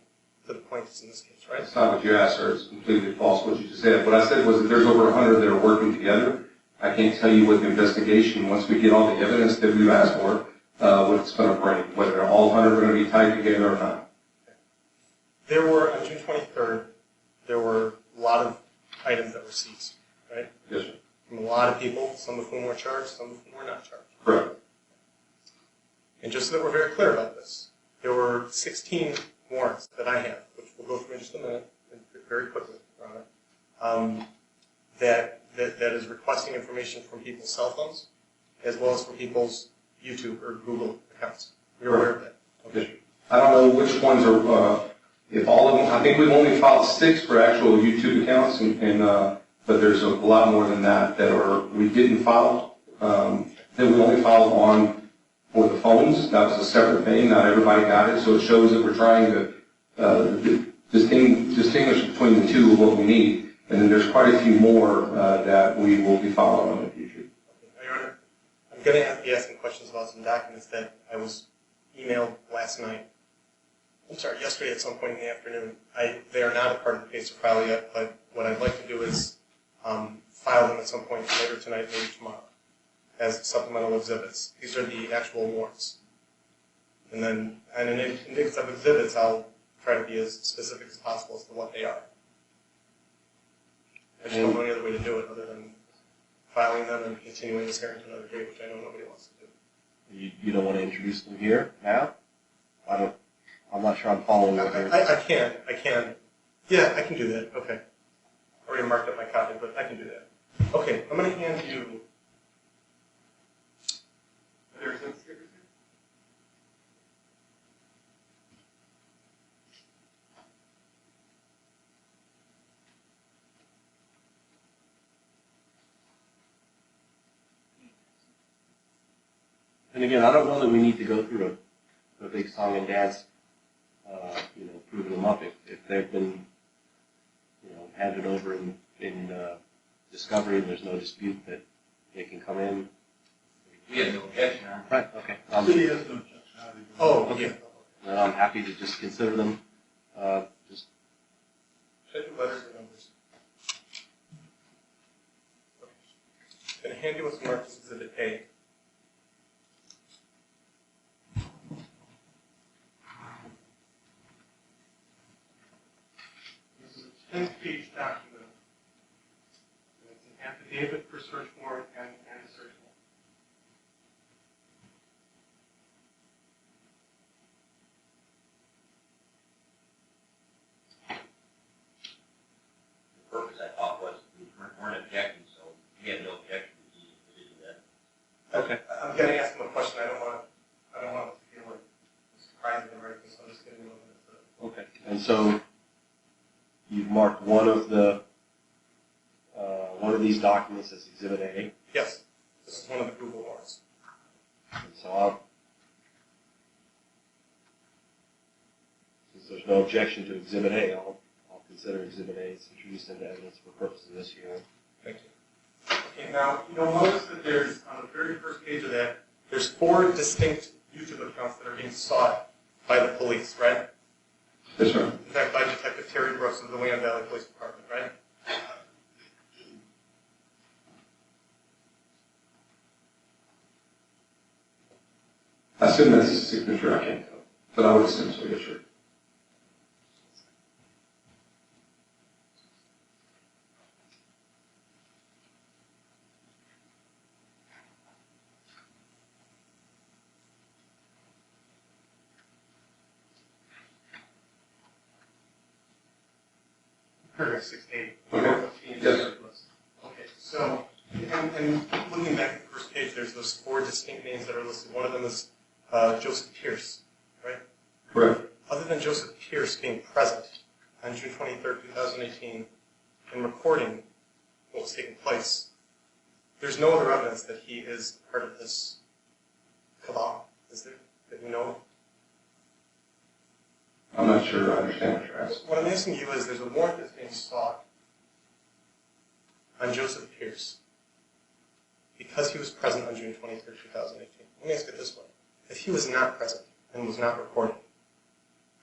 to the plaintiffs in this case, right? That's not what you asked, sir. It's completely false what you just said. What I said was that there's over 100 that are working together. I can't tell you what the investigation, once we get all the evidence that we've asked for, what it's going to bring, whether all 100 are going to be tied together or not. There were, on June 23rd, there were a lot of items that were seized, right? Yes, sir. From a lot of people, some of whom were charged, some of whom were not charged. Correct. And just so that we're very clear about this, there were 16 warrants that I have, which we'll go through in just a minute, and very quickly, Your Honor, that is requesting information from people's cell phones, as well as from people's YouTube or Google accounts. You're aware of that? Okay. I don't know which ones are, if all of them, I think we've only filed 6 for actual YouTube accounts, but there's a lot more than that we didn't file, that we only filed on for the phones. That was a separate thing. Not everybody got it, so it shows that we're trying to distinguish between the two of what we need. And then there's quite a few more that we will be following in the future. Your Honor, I'm going to be asking questions about some documents that I was emailed yesterday at some point in the afternoon. They are not a part of the PACER file yet, but what I'd like to do is file them at some point later tonight, maybe tomorrow, as supplemental exhibits. These are the actual warrants. And then, in index of exhibits, I'll try to be as specific as possible as to what they are. I just don't know any other way to do it other than filing them and continuing this hearing to another date, which I know nobody wants to do. You don't want to introduce them here now? I'm not sure I'm following what you're... I can. Yeah, I can do that. Okay. I already marked up my copy, but I can do that. Okay, I'm going to hand you... And again, I don't know that we need to go through a big song and dance, proving them up. If they've been, handed over in discovery and there's no dispute that they can come in. We have no objection on it. Right, okay. City has no objection. Oh, Okay. yeah. Then I'm happy to just consider them, just, Should I do letters or numbers? Okay. I'm going to hand you what's marked as Exhibit A. This is a 10-page document. And it's an affidavit for search warrant and a search warrant. The purpose, I thought, was we weren't objecting, so we have no objection to do that. okay. I'm going to ask him a question. I don't want it to feel like surprising or anything, so I'm just going to go into it. Okay. And so you've marked one of these documents as Exhibit A. Yes, this is one of the Google warrants. And so since there's no objection to Exhibit A, I'll consider Exhibit A as introduced into evidence for purposes of this hearing. Thank you. Okay, now, you'll notice that there's, on the very first page of that, there's 4 distinct YouTube accounts that are being sought by the police, right? Yes, sir. In fact, by Detective Terry Brooks of the Wayne Valley Police Department, right? I assume that's his signature, I can't tell, but I would assume so, yes, sir. Paragraph 680. Okay. Yes, sir. Okay, so, and looking back at the first page, there's those 4 distinct names that are listed. One of them is Joseph Pierce, right? Correct. Other than Joseph Pierce being present on June 23rd, 2018, and recording what was taking place, there's no other evidence that he is part of this cabal, is there, that we know of? I'm not sure I understand what you're asking. What I'm asking you is, there's a warrant that's being sought on Joseph Pierce because he was present on June 23rd, 2018. Let me ask it this way. If he was not present and was not recording,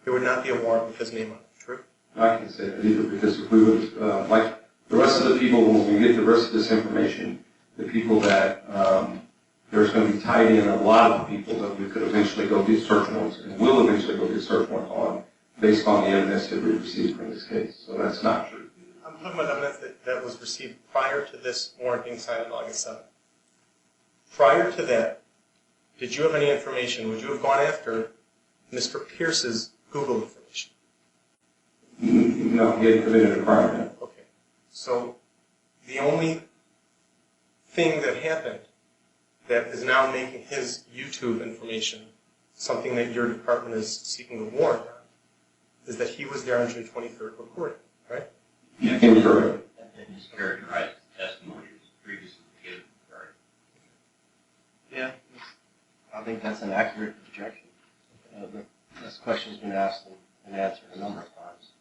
there would not be a warrant with his name on it, true? I can say that either, because if we would, like the rest of the people, when we get the rest of this information, the people that, there's going to be tied in a lot of the people that we could eventually go get search warrants, and will eventually go get search warrants on, based on the evidence that we received from this case. So that's not true. I'm talking about evidence that was received prior to this warrant being signed on August 7th. Prior to that, did you have any information? Would you have gone after Mr. Pierce's Google information? No, he hadn't committed a crime yet. Okay. So the only thing that happened that is now making his YouTube information something that your department is seeking a warrant on is that he was there on June 23rd recording, right? Incorrect. And his characterized testimony was previously given, right? Yeah. I think that's an accurate projection. This question's been asked and answered a number of times.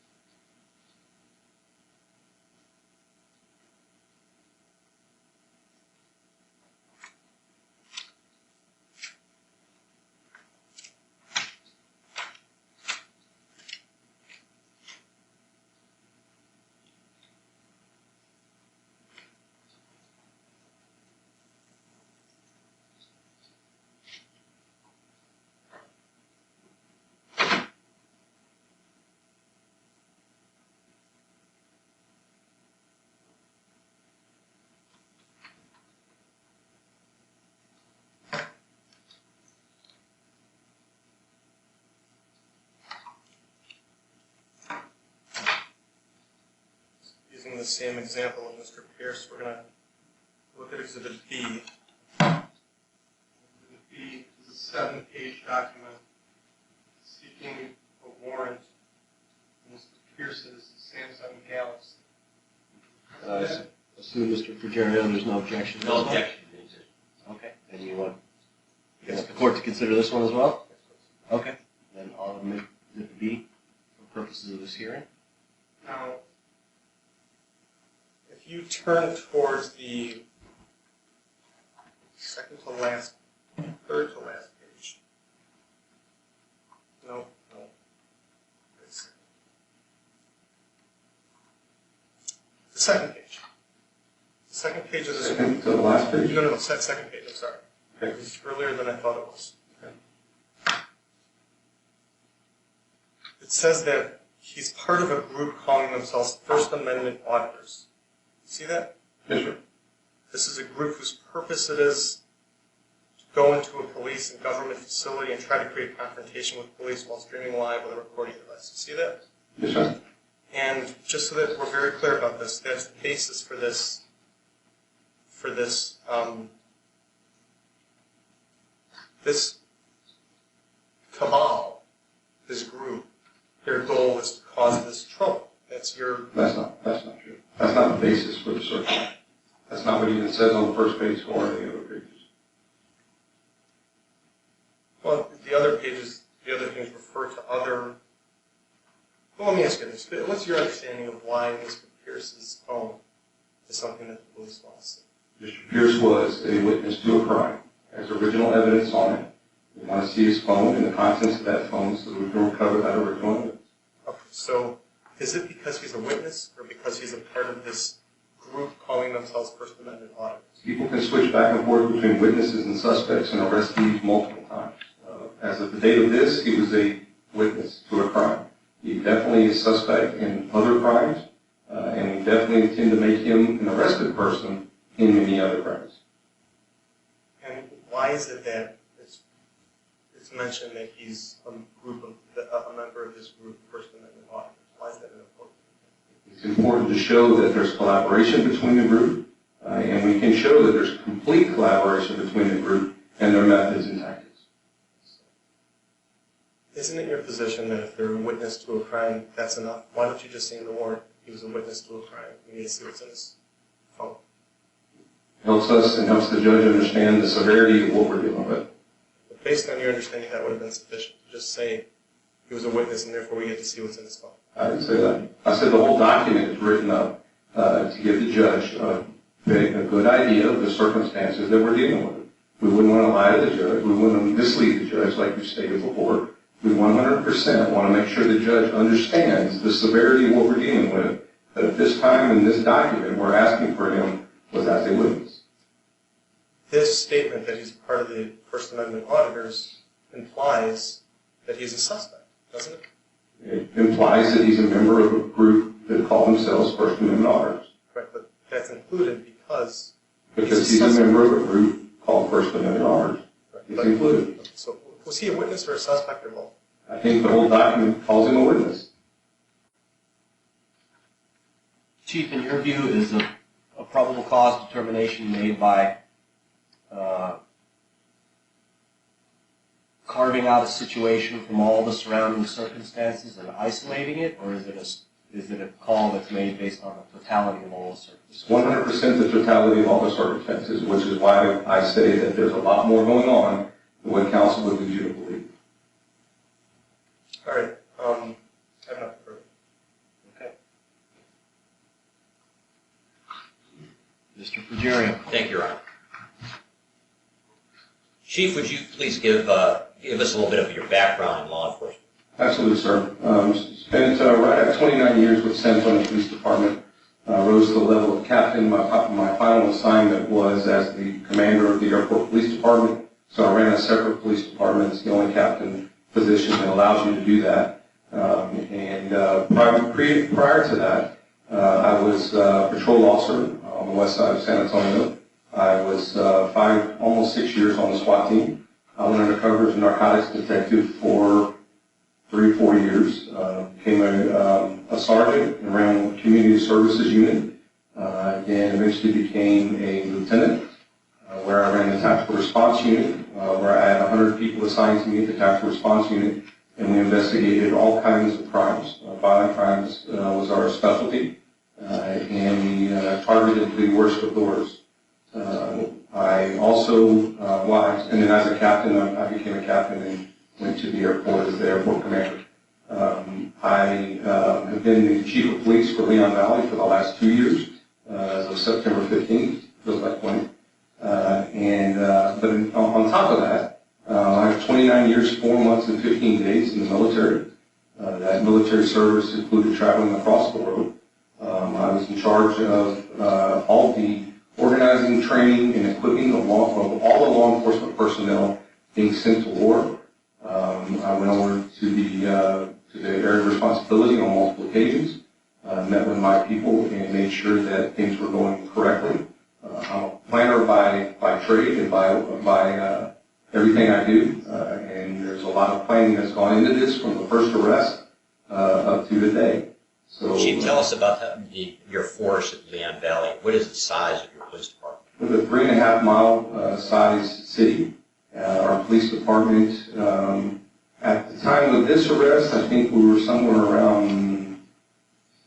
Using the same example of Mr. Pierce, we're going to look at Exhibit B. Exhibit B is a 7-page document seeking a warrant for Mr. Pierce's Samsung Galaxy. Assume, Mr. Frigerio, there's no objection. No objection to this. Okay, and you want Yes, court to consider this one as well? Okay, then I'll admit it to be for purposes of this hearing. Now, if you turn towards the second to last, third to last page. No. It's the second page. The second page of this. Second to the last page? No, second page, I'm sorry. Okay. It was earlier than I thought it was. It says that he's part of a group calling themselves First Amendment auditors. See that? Yes, sir. This is a group whose purpose it is to go into a police and government facility and try to create confrontation with police while streaming live with a recording device. See that? Yes, sir. And just so that we're very clear about this, that's the basis for this this cabal, this group. Their goal is to cause this trouble. That's not true. That's not the basis for the search. That's not what even says on the first page or any other pages. well, the other pages, the other things refer to other. Well, let me ask you this: what's your understanding of why Mr. Pierce's phone is something that the police want to see? Mr. Pierce was a witness to a crime. There's original evidence on it. We want to see his phone and the contents of that phone so that we can recover that original evidence. Okay, so is it because he's a witness or because he's a part of this group calling themselves First Amendment auditors? People can switch back and forth between witnesses and suspects and arrestees multiple times. As of the date of this, he was a witness to a crime. He definitely is suspect in other crimes, and we definitely intend to make him an arrested person in many other crimes. And why is it that it's mentioned that he's a member of this group, First Amendment auditors? Why is that important? It's important to show that there's collaboration between the group, and we can show that there's complete collaboration between the group and their methods and tactics. Isn't it your position that if they're a witness to a crime, that's enough? Why don't you just say in the warrant he was a witness to a crime? We need to see what's in his phone. Helps us and helps the judge understand the severity of what we're dealing with. But based on your understanding, that would have been sufficient to just say he was a witness and therefore we get to see what's in his phone. I didn't say that. I said the whole document is written up to give the judge a good idea of the circumstances that we're dealing with. We wouldn't want to lie to the judge. We wouldn't want to mislead the judge like you stated before. We 100% want to make sure the judge understands the severity of what we're dealing with, that at this time in this document we're asking for him was as a witness. This statement that he's part of the First Amendment auditors implies that he's a suspect, doesn't it? It implies that he's a member of a group that call themselves First Amendment auditors. Correct, but that's included because He's a member of a group called First Amendment auditors. It's included. So was he a witness or a suspect or both? I think the whole document calls him a witness. Chief, in your view, is a probable cause determination made by carving out a situation from all the surrounding circumstances and isolating it, or is it a call that's made based on the totality of all the circumstances? 100% the totality of all the circumstances, which is why I say that there's a lot more going on than what counsel would lead you to believe. All right. I have nothing further. Okay. Mr. Frugerio. Thank you, Your Honor. Chief, would you please give us a little bit of your background in law enforcement? Absolutely, sir. Spent right at 29 years with San Antonio Police Department. Rose to the level of captain. My final assignment was as the commander of the Airport Police Department. So I ran a separate police department. It's the only captain position that allows you to do that. Prior to that, I was a patrol officer on the west side of San Antonio. I was almost 6 years on the SWAT team. I went undercover as a narcotics detective for 3 or 4 years. Became a sergeant and ran a community services unit. And eventually became a lieutenant, where I ran the tactical response unit, where I had 100 people assigned to me at the tactical response unit, and we investigated all kinds of crimes. Violent crimes was our specialty, and we targeted the worst of the worst. I also, and then as a captain, I became a captain and went to the airport as the airport commander. I have been the chief of police for Leon Valley for the last 2 years, as of September 15th, feels like 20. On top of that, I have 29 years, 4 months, and 15 days in the military. That military service included traveling across the world. I was in charge of all the organizing, training, and equipping of all the law enforcement personnel being sent to war. I went over to the area of responsibility on multiple occasions, met with my people, and made sure that things were going correctly. I'm a planner by trade and by everything I do, and there's a lot of planning that's gone into this from the first arrest up to today. So, Chief, tell us about your force at Leon Valley. What is the size of your police department? With a 3.5 mile size city, our police department, at the time of this arrest, I think we were somewhere around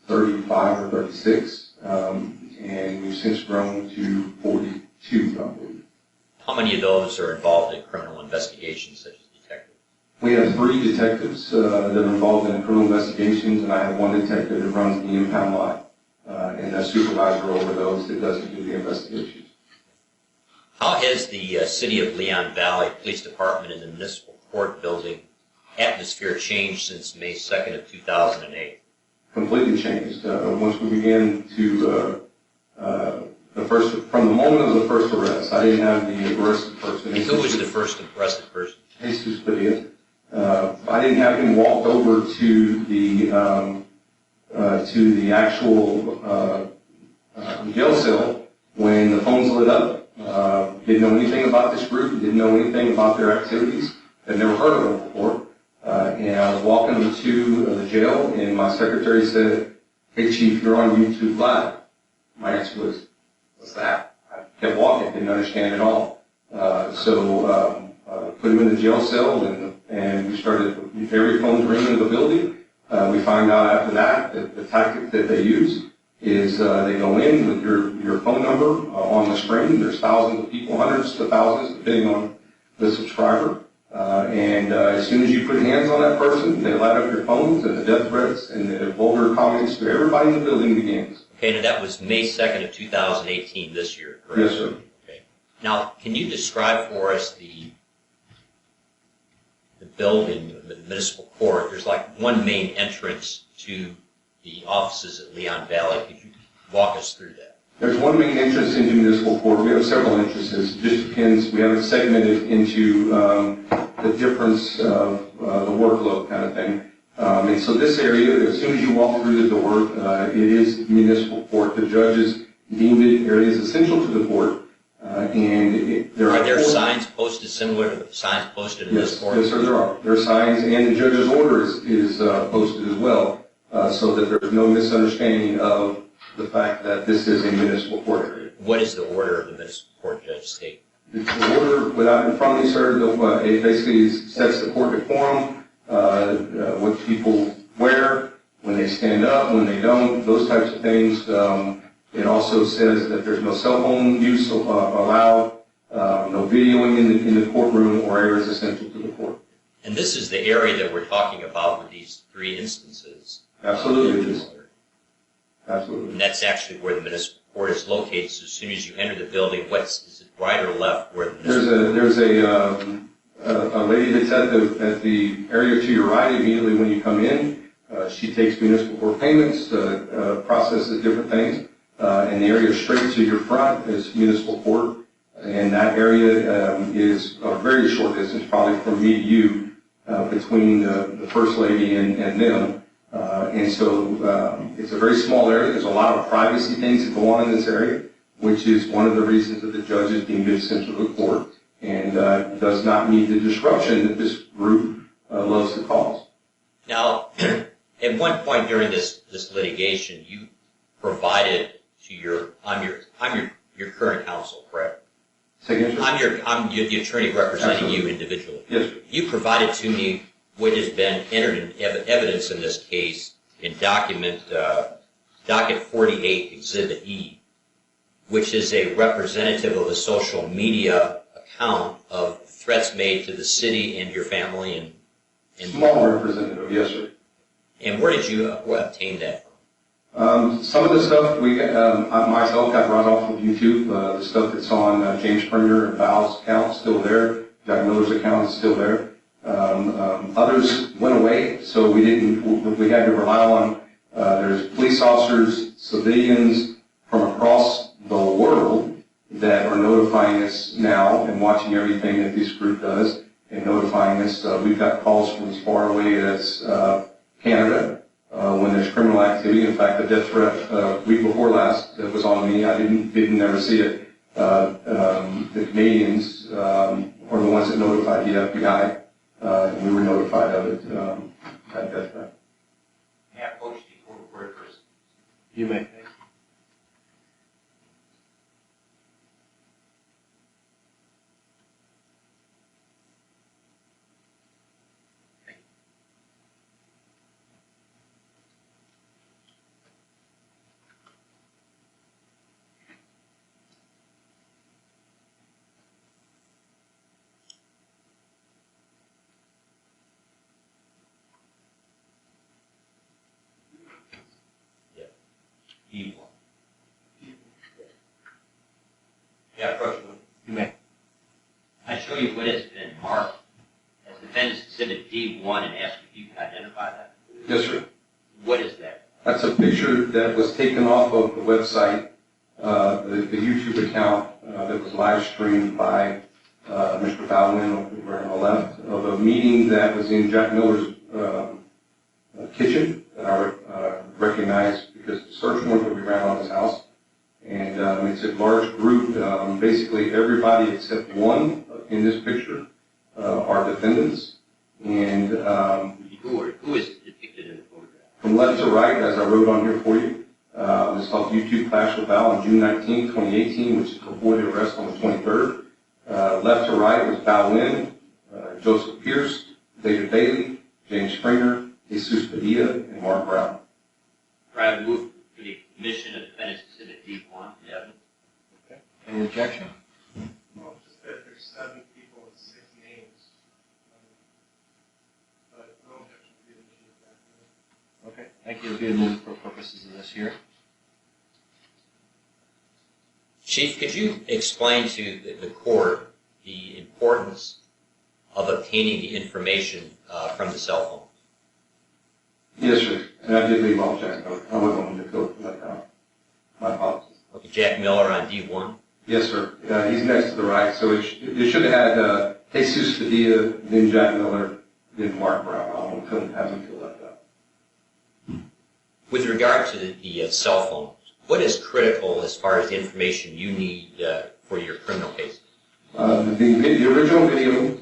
35 or 36, and we've since grown to 42, I believe. How many of those are involved in criminal investigations, such as detectives? We have 3 detectives that are involved in criminal investigations, and I have 1 detective that runs the impound line, and a supervisor over those that doesn't do the investigations. How has the City of Leon Valley Police Department and the Municipal Court building atmosphere changed since May 2nd of 2008? Completely changed. Once we began to, from the moment of the first arrest, I didn't have the arrested person. And who was the first arrested person? Jesus Padilla. I didn't have him walk over to the actual jail cell when the phones lit up. Didn't know anything about this group, didn't know anything about their activities, had never heard of them before. And I was walking to the jail, and my secretary said, "Hey, Chief, you're on YouTube Live." My answer was, "What's that?" I kept walking, didn't understand at all. So put him in the jail cell, and we started, every phone's ringing in the building. We find out after that the tactic that they use is they go in with your phone number on the screen. There's thousands of people, hundreds to thousands, depending on the subscriber. And as soon as you put hands on that person, they light up your phones, and the death threats and the vulgar comments to everybody in the building begins. Okay, now that was May 2nd of 2018 this year, correct? Yes, sir. Okay. Now, can you describe for us the building, the municipal court? There's like one main entrance to the offices at Leon Valley. Could you walk us through that? There's one main entrance into municipal court. We have several entrances. It just depends. We have it segmented into the difference of the workload kind of thing. And so this area, as soon as you walk through the door, it is municipal court. The judges deemed it areas essential to the court. Are there signs posted similar to the signs posted in this court? Yes, sir, there are. There are signs, and the judge's order is posted as well, so that there's no misunderstanding of the fact that this is a municipal court area. What is the order of the municipal court judge state? The order, without in front of me, sir, it basically sets the court decorum, what people wear, when they stand up, when they don't, those types of things. It also says that there's no cell phone use allowed, no videoing in the courtroom or areas essential to the court. And this is the area that we're talking about with these 3 instances. Absolutely, it is. Absolutely. And that's actually where the municipal court is located. So as soon as you enter the building, is it right or left where the municipal There's a lady detective at the area to your right immediately when you come in. She takes municipal court payments, processes different things. And the area straight to your front is municipal court. And that area is a very short distance, probably from me to you, between the First Lady and them. And so it's a very small area. There's a lot of privacy things that go on in this area, which is one of the reasons that the judges deemed it essential to the court and does not need the disruption that this group loves to cause. Now, at one point during this litigation, you provided to I'm your current counsel, correct? Say again, sir? I'm the attorney representing Absolutely. you individually. Yes, sir. You provided to me what has been entered in evidence in this case in docket 48, Exhibit E, which is a representative of a social media account of threats made to the city and your family and Small representative, yes, sir. And where did you obtain that from? Some of the stuff I myself got right off of YouTube. The stuff that's on James Springer and Val's account is still there. Jack Miller's account is still there. Others went away, so we had to rely on, there's police officers, civilians from across the world that are notifying us now and watching everything that this group does and notifying us. We've got calls from as far away as Canada when there's criminal activity. In fact, the death threat week before last that was on me, I didn't never see it. The Canadians are the ones that notified the FBI, and we were notified of it. That death threat. May I approach the court reporter first? You may. D1. Yeah, approach them. You may. I show you what has been marked as Defendant's Exhibit D1 and ask if you can identify that. Yes, sir. What is that? That's a picture that was taken off of the website, the YouTube account that was live streamed by Mr. Bowman over on the left, of a meeting that was in Jack Miller's kitchen that I recognized because the search warrant that we ran on his house. And it's a large group. Basically, everybody except one in this picture are defendants. And Who is depicted in the photograph? from left to right, as I wrote on here for you, it's called YouTube Clash with Val on June 19, 2018, which is before the arrest on the 23rd. Left to right was Val Wynn, Joseph Pierce, David Bailey, James Springer, Jesus Padilla, and Mark Brown. Brad, move for the admission of Defendant's Exhibit D1. Devin? Okay. Any objection? Well, just that there's 7 people and 6 names. But no objection to the admission of that. Okay. Thank you. It'll be admitted for purposes of this hearing. Chief, could you explain to the court the importance of obtaining the information from the cell phone? Yes, sir. And I did leave off Jack Miller. I wasn't going to go like that. My apologies. Okay, Jack Miller on D1. Yes, sir. He's next to the right. So it should have had Jesus Padilla, then Jack Miller, then Mark Brown. I couldn't have him feel like that. With regard to the cell phone, what is critical as far as the information you need for your criminal cases? The original video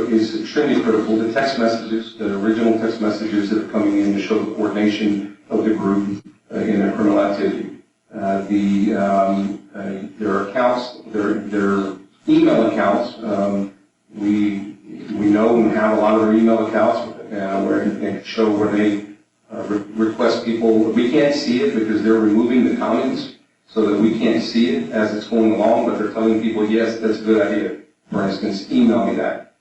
is extremely critical. The text messages, the original text messages that are coming in to show the coordination of the group in their criminal activity. Their accounts, their email accounts. We know and have a lot of their email accounts where they show where they request people. We can't see it because they're removing the comments so that we can't see it as it's going along, but they're telling people, yes, that's a good idea. For instance, email me that.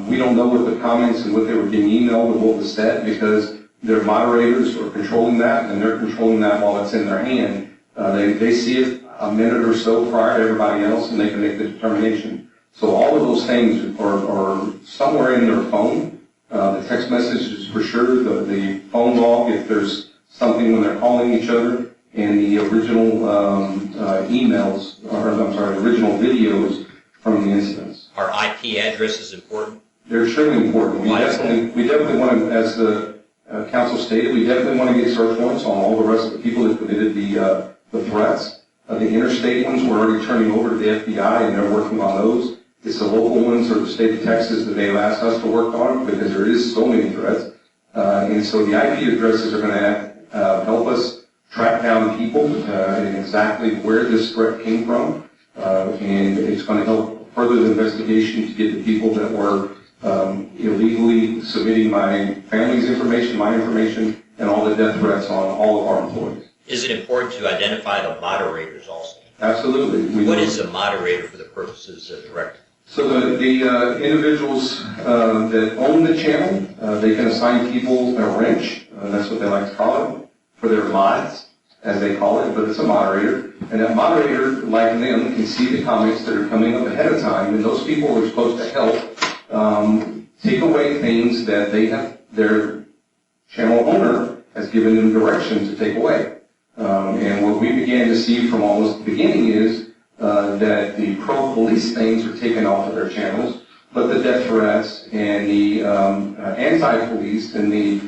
We don't know what the comments and what they were being emailed or what was said because their moderators are controlling that, and they're controlling that while it's in their hand. They see it a minute or so prior to everybody else, and they can make the determination. So all of those things are somewhere in their phone. The text messages for sure, the phone log if there's something when they're calling each other, and the original original videos from the incidents. Are IP addresses important? They're extremely important. We definitely want to, as the council stated, we definitely want to get search warrants on all the rest of the people that committed the threats. The interstate ones we're already turning over to the FBI, and they're working on those. It's the local ones or the state of Texas that they've asked us to work on because there is so many threats. And so the IP addresses are going to help us track down people and exactly where this threat came from. And it's going to help further the investigation to get the people that were illegally submitting my family's information, my information, and all the death threats on all of our employees. Is it important to identify the moderators also? Absolutely. What is a moderator for the purposes of the record? So the individuals that own the channel, they can assign people a wrench, that's what they like to call it, for their mods, as they call it, but it's a moderator. And that moderator, like them, can see the comments that are coming up ahead of time, and those people are supposed to help take away things that they have, their channel owner has given them direction to take away. And what we began to see from almost the beginning is that the pro-police things are taken off of their channels, but the death threats and the anti-police and the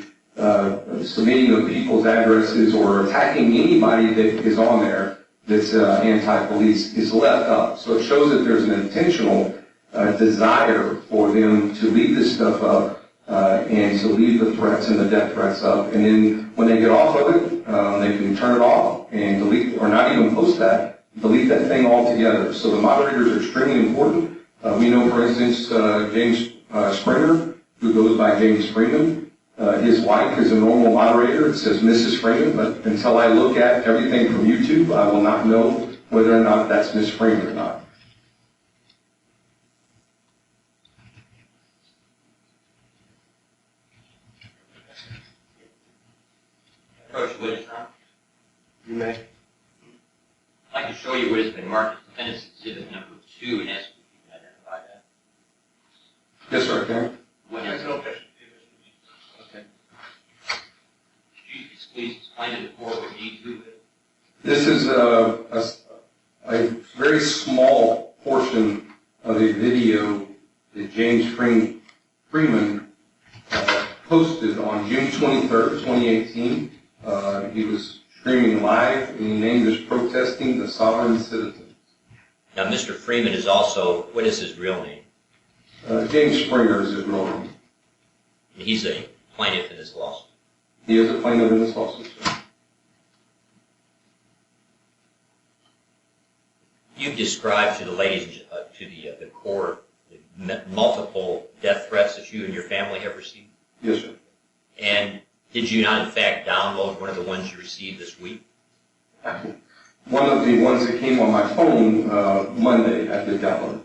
submitting of people's addresses or attacking anybody that is on there that's anti-police is left up. So it shows that there's an intentional desire for them to leave this stuff up and to leave the threats and the death threats up. And then when they get off of it, they can turn it off and delete, or not even post that, delete that thing altogether. So the moderators are extremely important. We know, for instance, James Springer, who goes by James Freeman. His wife is a normal moderator. It says Mrs. Freeman, but until I look at everything from YouTube, I will not know whether or not that's Miss Freeman or not. Approach witness now. You may. I'd like to show you what has been marked as defendant's exhibit number 2 and ask if you can identify that. Yes, sir, Karen. What is it? Okay. Please explain to the court what D2 is. This is a very small portion of a video that James Freeman posted on June 23rd, 2018. He was streaming live, and he named this Protesting the Sovereign Citizen. Now, Mr. Freeman is also, what is his real name? James Springer is his real name. He's a plaintiff in this lawsuit. He is a plaintiff in this lawsuit, sir. You've described to the ladies, to the court, the multiple death threats that you and your family have received. Yes, sir. And did you not, in fact, download one of the ones you received this week? One of the ones that came on my phone Monday, I did download.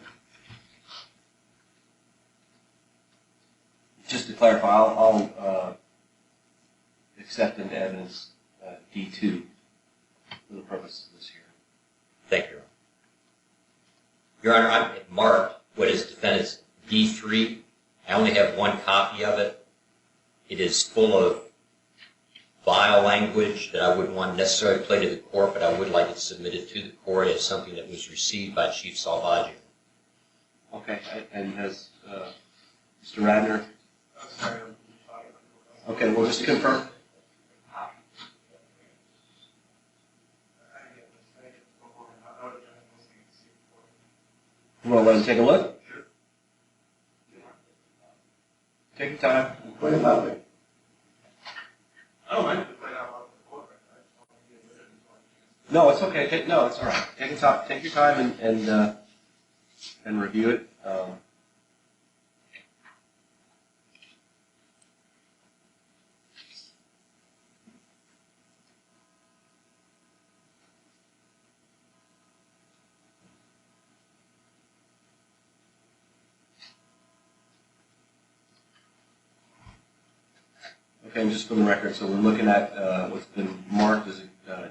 Just to clarify, I'll accept into evidence D2 for the purpose of this hearing. Thank you, Your Honor. Your Honor, I've marked what is defendant's D3. I only have one copy of it. It is full of vile language that I wouldn't want necessarily play to the court, but I would like it submitted to the court as something that was received by Chief Salvaggio. Okay, and has Mr. Radner? Okay, well, just to confirm. You want to let him take a look? Sure. Take your time. Play it loudly. I don't mind if you play out loud for the court, right? I just want to get rid of it. No, it's okay. No, it's all right. Take your time and review it. Okay, and just for the record, so we're looking at what's been marked as a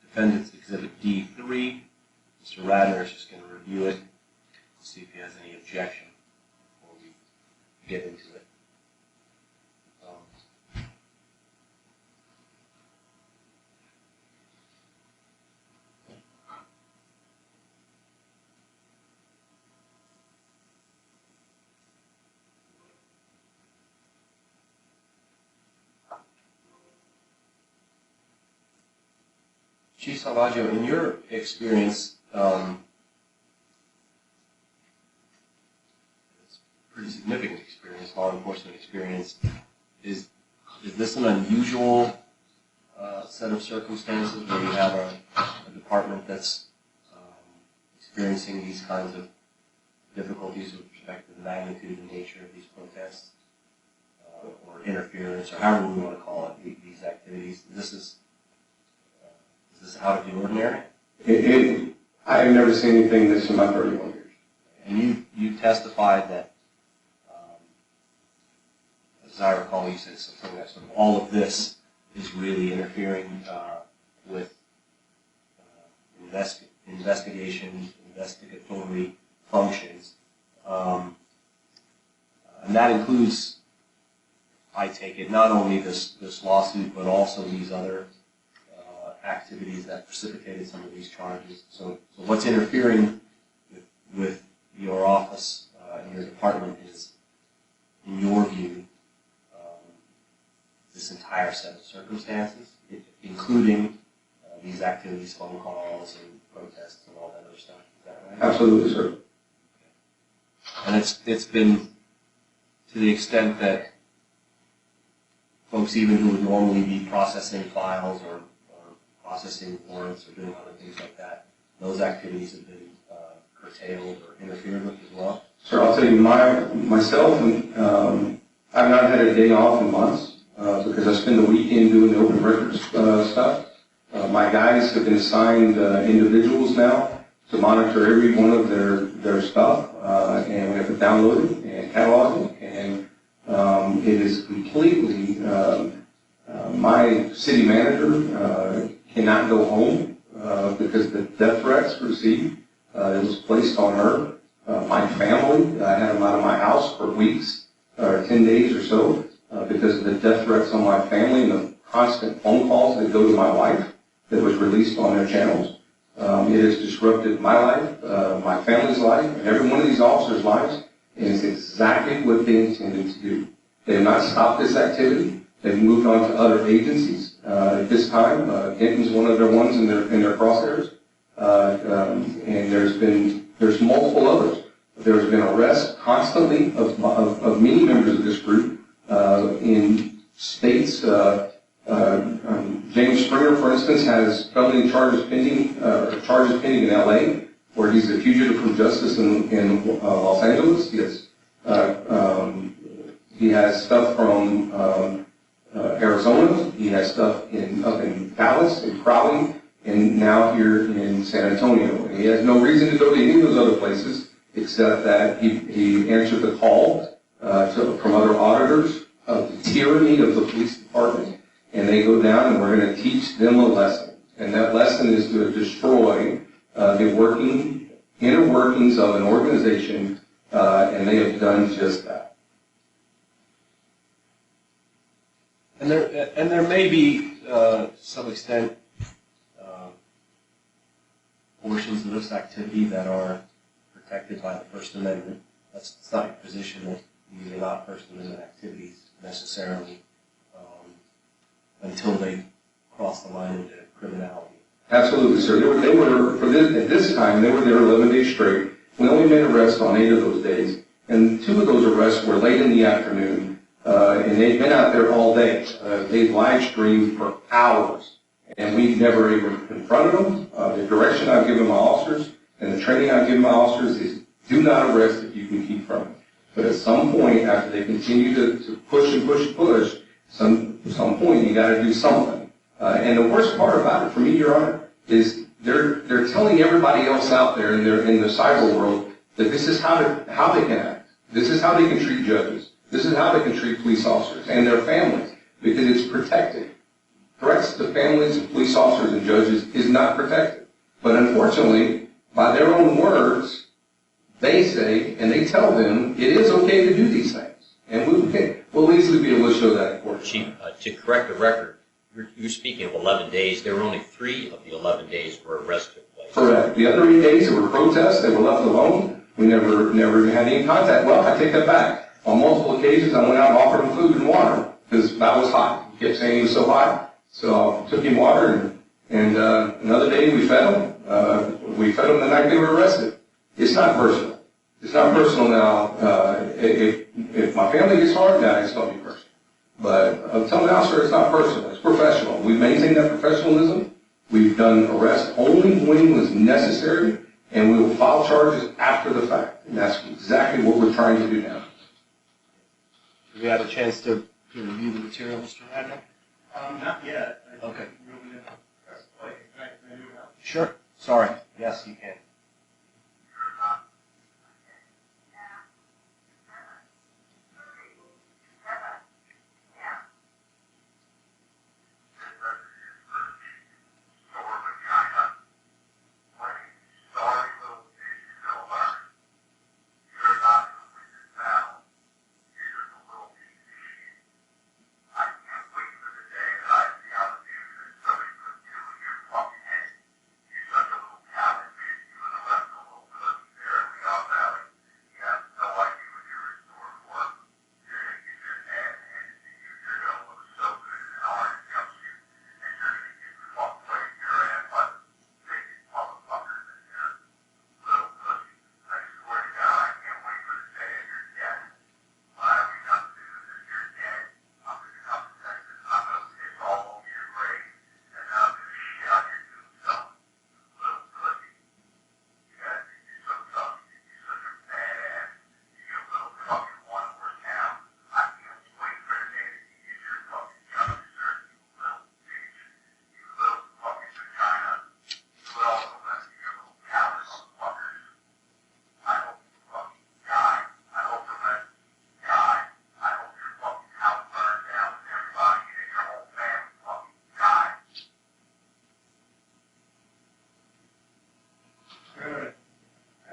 Defendant's Exhibit D3. Mr. Radner is just going to review it, see if he has any objection before we get into it. Chief Salvaggio, in your experience, it's pretty significant experience, law enforcement experience, is this an unusual set of circumstances where you have a department that's experiencing these kinds of difficulties with respect to the magnitude and nature of these protests, or interference, or however we want to call it, these activities? Is this out of the ordinary? I have never seen anything this in my 31 years. And you testified that, as I recall, you said something that sort of all of this is really interfering with investigatory functions. And that includes, I take it, not only this lawsuit, but also these other activities that precipitated some of these charges. So what's interfering with your office and your department is, in your view, this entire set of circumstances, including these activities, phone calls and protests and all that other stuff. Is that right? Absolutely, sir. And it's been to the extent that folks even who would normally be processing files or processing warrants or doing other things like that, those activities have been curtailed or interfered with as well? Sir, I'll tell you, myself, I've not had a day off in months because I spend the weekend doing the open records stuff. My guys have been assigned individuals now to monitor every one of their stuff, and we have to download it and catalog it, and it is completely, my city manager cannot go home because the death threats received, it was placed on her. My family, I had them out of my house for weeks, or 10 days or so, because of the death threats on my family and the constant phone calls that go to my wife that was released on their channels. It has disrupted my life, my family's life, and every one of these officers' lives, and it's exactly what they intended to do. They have not stopped this activity. They've moved on to other agencies. At this time, Denton's one of their ones in their crosshairs, and there's multiple others. There's been arrests constantly of many members of this group in states. James Springer, for instance, has felony charges pending in L.A., where he's a fugitive from justice in Los Angeles. He has stuff from Arizona. He has stuff up in Dallas, in Crowley, and now here in San Antonio. And he has no reason to go to any of those other places except that he answered the call from other auditors of the tyranny of the police department, and they go down and we're going to teach them a lesson. And that lesson is to destroy the inner workings of an organization, and they have done just that. And there may be, to some extent, portions of this activity that are protected by the First Amendment. It's not your position that these are not First Amendment activities necessarily until they cross the line into criminality. Absolutely, sir. They were at this time, they were there 11 days straight. We only made arrests on 8 of those days, and 2 of those arrests were late in the afternoon, and they'd been out there all day. They live streamed for hours, and we never even confronted them. The direction I've given my officers and the training I've given my officers is do not arrest if you can keep from it. But at some point, after they continue to push and push and push, some point you got to do something. And the worst part about it for me, Your Honor, is they're telling everybody else out there in the cyber world that this is how they can act. This is how they can treat judges. This is how they can treat police officers and their families, because it's protected. Threats to families of police officers and judges is not protected. But unfortunately, by their own words, they say and they tell them it is okay to do these things. And we'll easily be able to show that in court. Chief, to correct the record, you're speaking of 11 days. There were only 3 of the 11 days where arrests took place. Correct. The other 8 days there were protests. They were left alone. We never had any contact. Well, I take that back. On multiple occasions, I went out and offered him food and water because that was hot. He kept saying he was so hot. So I took him water, and another day we fed him. We fed him the night they were arrested. It's not personal. It's not personal now. If my family gets harmed, now it's going to be personal. But until now, sir, it's not personal. It's professional. We've maintained that professionalism. We've done arrests only when it was necessary, and we will file charges after the fact. And that's exactly what we're trying to do now. Do we have a chance to review the material, Mr. Radner? Not yet. Okay. Can I do it now? Sure. Sorry. Yes, you can.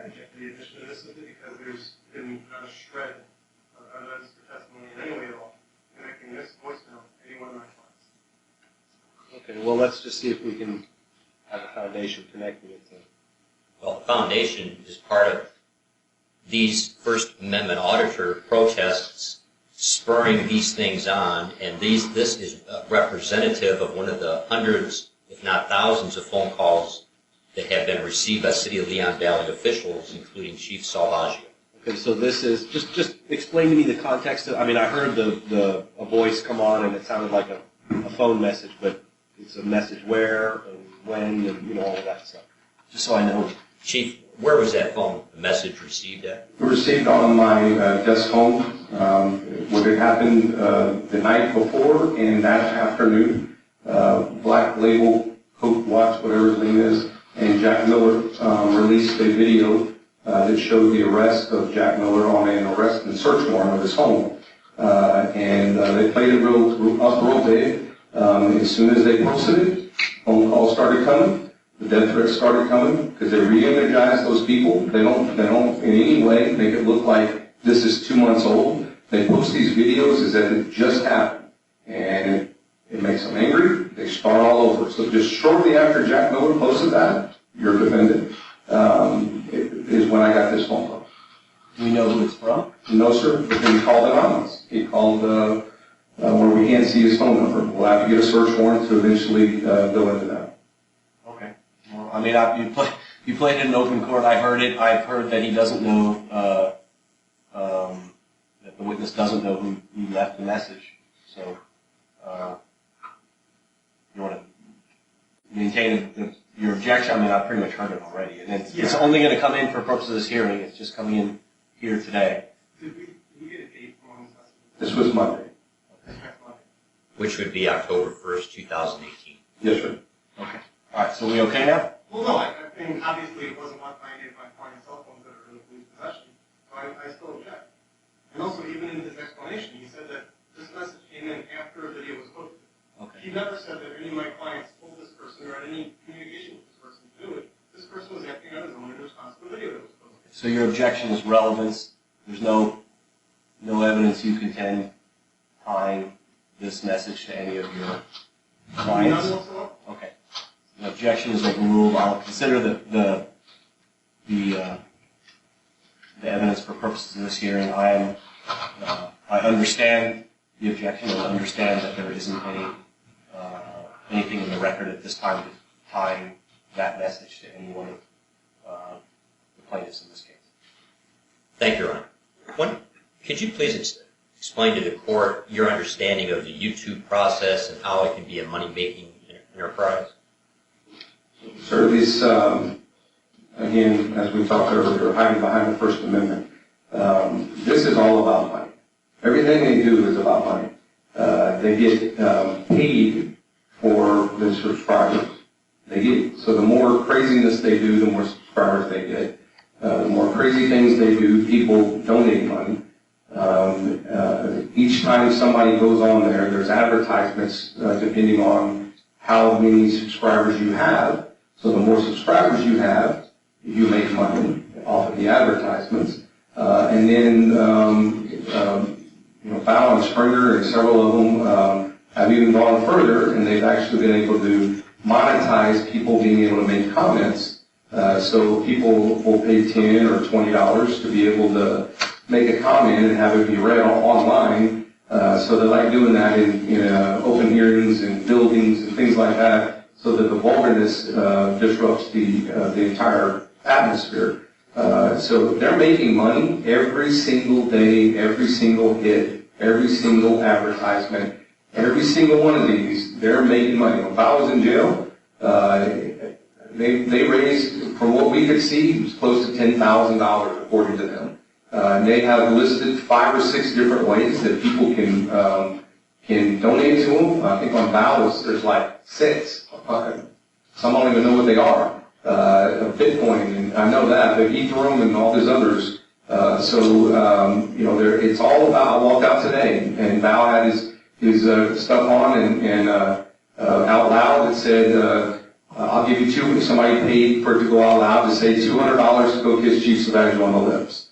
I reject the admission of this simply because there's been not a shred of evidence or testimony in any way at all connecting this voicemail to any one of my clients. Okay, well, let's just see if we can have a foundation connecting it to. Well, the foundation is part of these First Amendment auditor protests spurring these things on, and this is representative of one of the hundreds, if not thousands, of phone calls that have been received by City of Leon Valley officials, including Chief Salvaggio. Okay, so this is, just explain to me the context of, I mean, I heard a voice come on and it sounded like a phone message, but it's a message where and when and, all of that stuff. Just so I know. Chief, where was that phone message received at? It was received on my desk home. What had happened the night before and that afternoon, Black Label, Coke Watch, whatever his name is, and Jack Miller released a video that showed the arrest of Jack Miller on an arrest and search warrant of his home. And they played it real big. As soon as they posted it, phone calls started coming. The death threats started coming because they re-energized those people. They don't in any way make it look like this is 2 months old. They post these videos as if it just happened. And it makes them angry. They start all over. So just shortly after Jack Miller posted that, your defendant, is when I got this phone call. Do we know who it's from? No, sir. But he called anonymous. He called where we can't see his phone number. We'll have to get a search warrant to eventually go into that. Okay. Well, I mean, you played it in open court. I heard it. I've heard that he doesn't know, that the witness doesn't know who left the message. So, you want to maintain your objection? I mean, I've pretty much heard it already. And it's only going to come in for purposes of this hearing. It's just coming in here today. Did we get a date on this testimony? This was Monday. This past Monday. Which would be October 1st, 2018. Yes, sir. Okay. All right. So we okay now? Well, no, I think obviously it wasn't my client's cell phones that are in the police possession, so I still object. And also, even in his explanation, he said that this message came in after a video was posted. Okay. He never said that any of my clients told this person or had any communication with this person to do it. This person was acting on his own in response to the video that was posted. So your objection is relevance. There's no evidence you contend tying this message to any of your clients? None whatsoever. Okay. The objection is overruled. I'll consider the evidence for purposes of this hearing. I understand the objection and understand that there isn't anything in the record at this time tying that message to any one of the plaintiffs in this case. Thank you, Your Honor. Could you please explain to the court your understanding of the YouTube process and how it can be a money-making enterprise? Sir, these, again, as we talked earlier, hiding behind the First Amendment, this is all about money. Everything they do is about money. They get paid for the subscribers. they get. So the more craziness they do, the more subscribers they get. The more crazy things they do, people donate money. Each time somebody goes on there, there's advertisements depending on how many subscribers you have. So the more subscribers you have, you make money off of the advertisements. And then, Bow and Springer and several of them have even gone further, and they've actually been able to monetize people being able to make comments. So people will pay $10 or $20 to be able to make a comment and have it be read online. So they like doing that in open hearings and buildings and things like that, so that the vulgarness disrupts the entire atmosphere. So they're making money every single day, every single hit, every single advertisement, every single one of these. They're making money. If I was in jail, they raised, from what we could see, it was close to $10,000 according to them. They have listed 5 or 6 different ways that people can donate to them. I think on Bow there's like 6. Some don't even know what they are. Bitcoin, and I know that, but Ethereum and all these others. It's all about. I walked out today, and Bow had his stuff on, and out loud it said, "I'll give you somebody paid for it to go out loud to say $200 to go kiss Chief Salvaggio on the lips."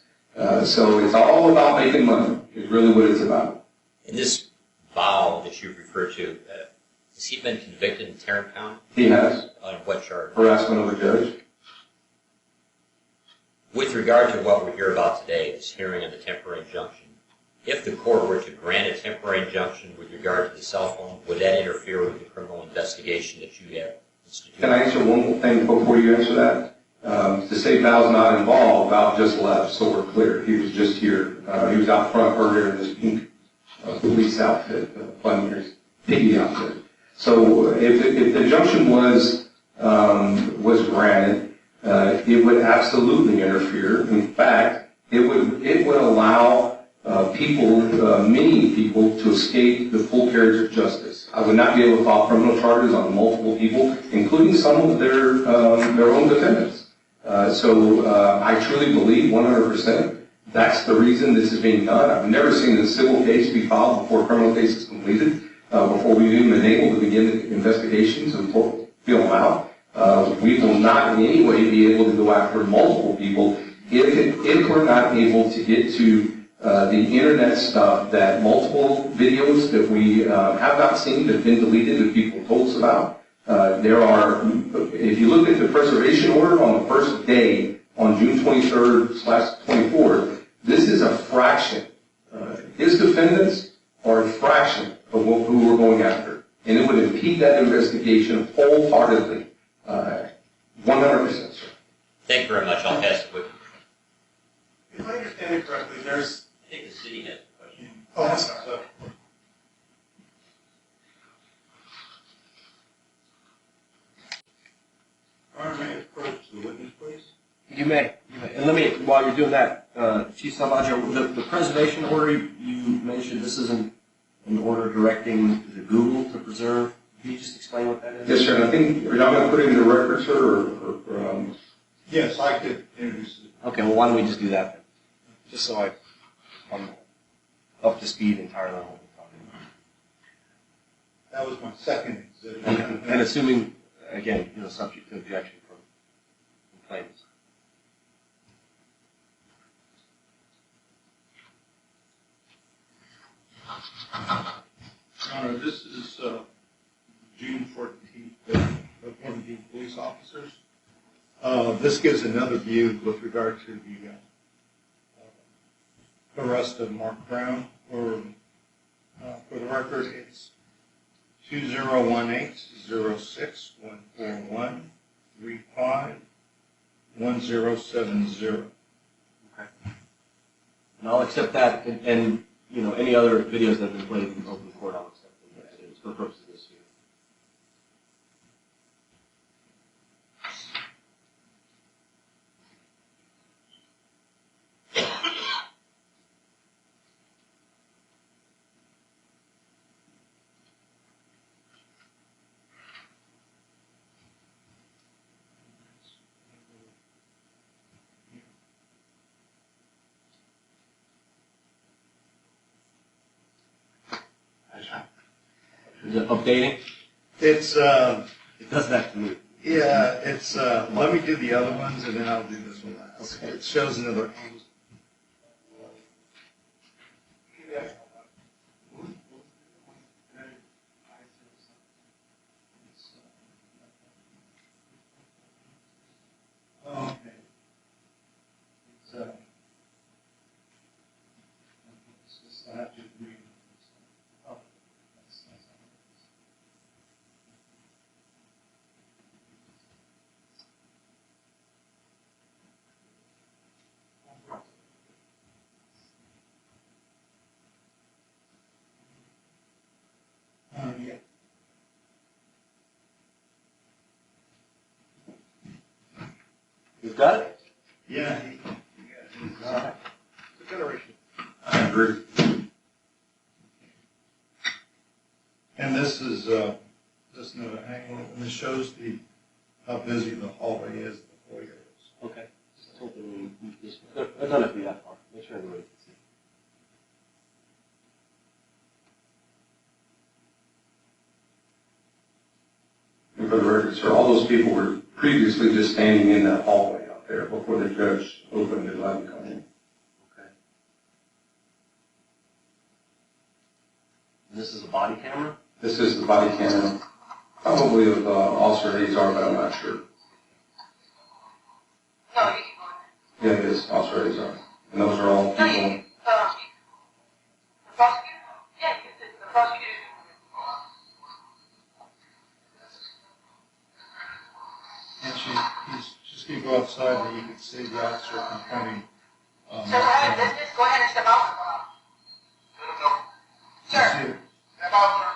So it's all about making money. Is really what it's about. In this Bow that you refer to, has he been convicted in Tarrant County? He has. On what charge? Harassment of a judge. With regard to what we're here about today, this hearing on the temporary injunction, if the court were to grant a temporary injunction with regard to the cell phone, would that interfere with the criminal investigation that you have instituted? Can I answer one more thing before you answer that? To say Val's not involved, Val just left, so we're clear. He was just here. He was out front earlier in this pink police outfit, fun years, piggy outfit. So if the injunction was granted, it would absolutely interfere. In fact, it would allow many people to escape the full carriage of justice. I would not be able to file criminal charges on multiple people, including some of their own defendants. I truly believe 100% that's the reason this is being done. I've never seen a civil case be filed before a criminal case is completed, before we've even been able to begin the investigations and fill them out. We will not in any way be able to go after multiple people if we're not able to get to the internet stuff, that multiple videos that we have not seen that have been deleted that people told us about. If you look at the preservation order on the first day, on June 23rd/24th, this is a fraction. His defendants are a fraction of who we're going after. And it would impede that investigation wholeheartedly. 100%, sir. Thank you very much. I'll pass it with you. If I understand it correctly, there's... I think the city has a question. Oh, I'm sorry. All right, may I approach the witness, please? You may. And let me, while you're doing that, Chief Salvaggio, the preservation order you mentioned, this isn't an order directing the Google to preserve. Can you just explain what that is? Yes, sir. And I think, are y'all going to put it in the record, sir, or Yes, I could introduce it. Okay, well, why don't we just do that then? Just so I'm up to speed entirely on what we're talking That was my second exhibit. about. And assuming, again, subject to objection from claimants. Your Honor, this is June 14th, appointed police officers. This gives another view with regard to the arrest of Mark Brown. For the record, it's 2018-06-141-35-1070. Okay. And I'll accept that, and any other videos that have been played in open court, I'll accept them as is for the purposes of this hearing. Is it updating? It's, It does that to me. yeah, it's, let me do the other ones and then I'll do this one last. Okay. It shows another angle. Oh, okay. So, it's just, I have to agree. Oh, that's nice. Yeah. You've got it? Yeah. All right. Generation. I agree. And this is, just another angle, and this shows how busy the hallway is, the foyer is. Okay. Just open this. I don't have to be that far. Make sure everybody can see. And for the record, sir, all those people were previously just standing in that hallway out there before the judge opened and let them come in. Okay. And this is a body camera? This is the body camera, probably of Officer Azar, but I'm not sure. No, you keep going. Yeah, it is Officer Azar. And those are all No, people. the prosecutor? Yeah, the prosecutor. And she's going to go outside and you can see the officer confronting. Sir, we're having business, go ahead and step out. Sir. Step out, sir.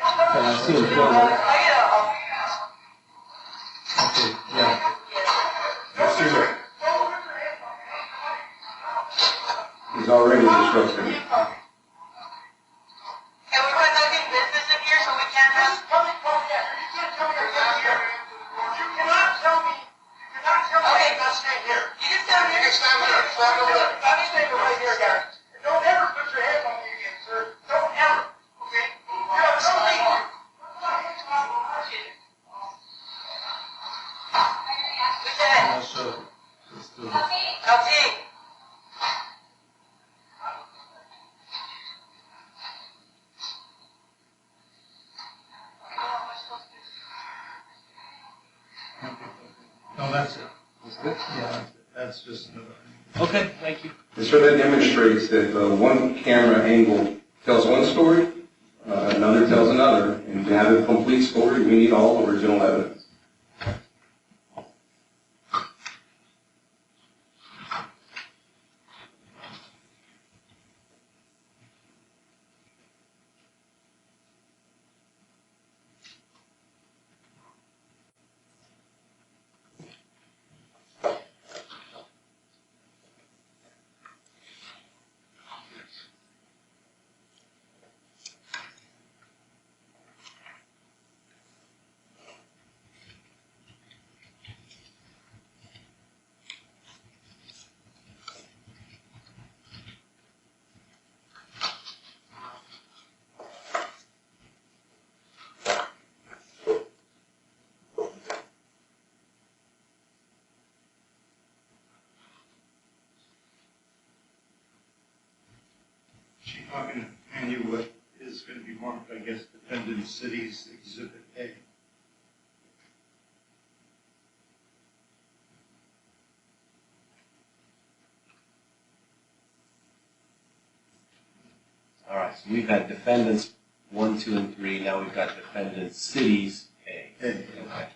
Okay, I see him filming. Okay, yeah. Let's see what. He's already disrupting. And we're conducting business in here, so we can't have. You cannot tell me. You cannot tell me. Okay, now stand here. You can stand here. Stand here. Stand over there. I'm standing right here, guys. Don't ever put your hands on me again, sir. Don't ever. Okay? You have no legal. Yeah, so, let's do it. LT. No, that's it. That's good? Yeah, that's just another. Okay, thank you. And so that demonstrates that one camera angle tells one story, another tells another, and to have a complete story, we need all original evidence. Chief, I'm going to hand you what is going to be marked, I guess, Defendant Cities Exhibit A. All right, so we've had defendants 1, 2, and 3. Now we've got defendants cities A. A. Okay.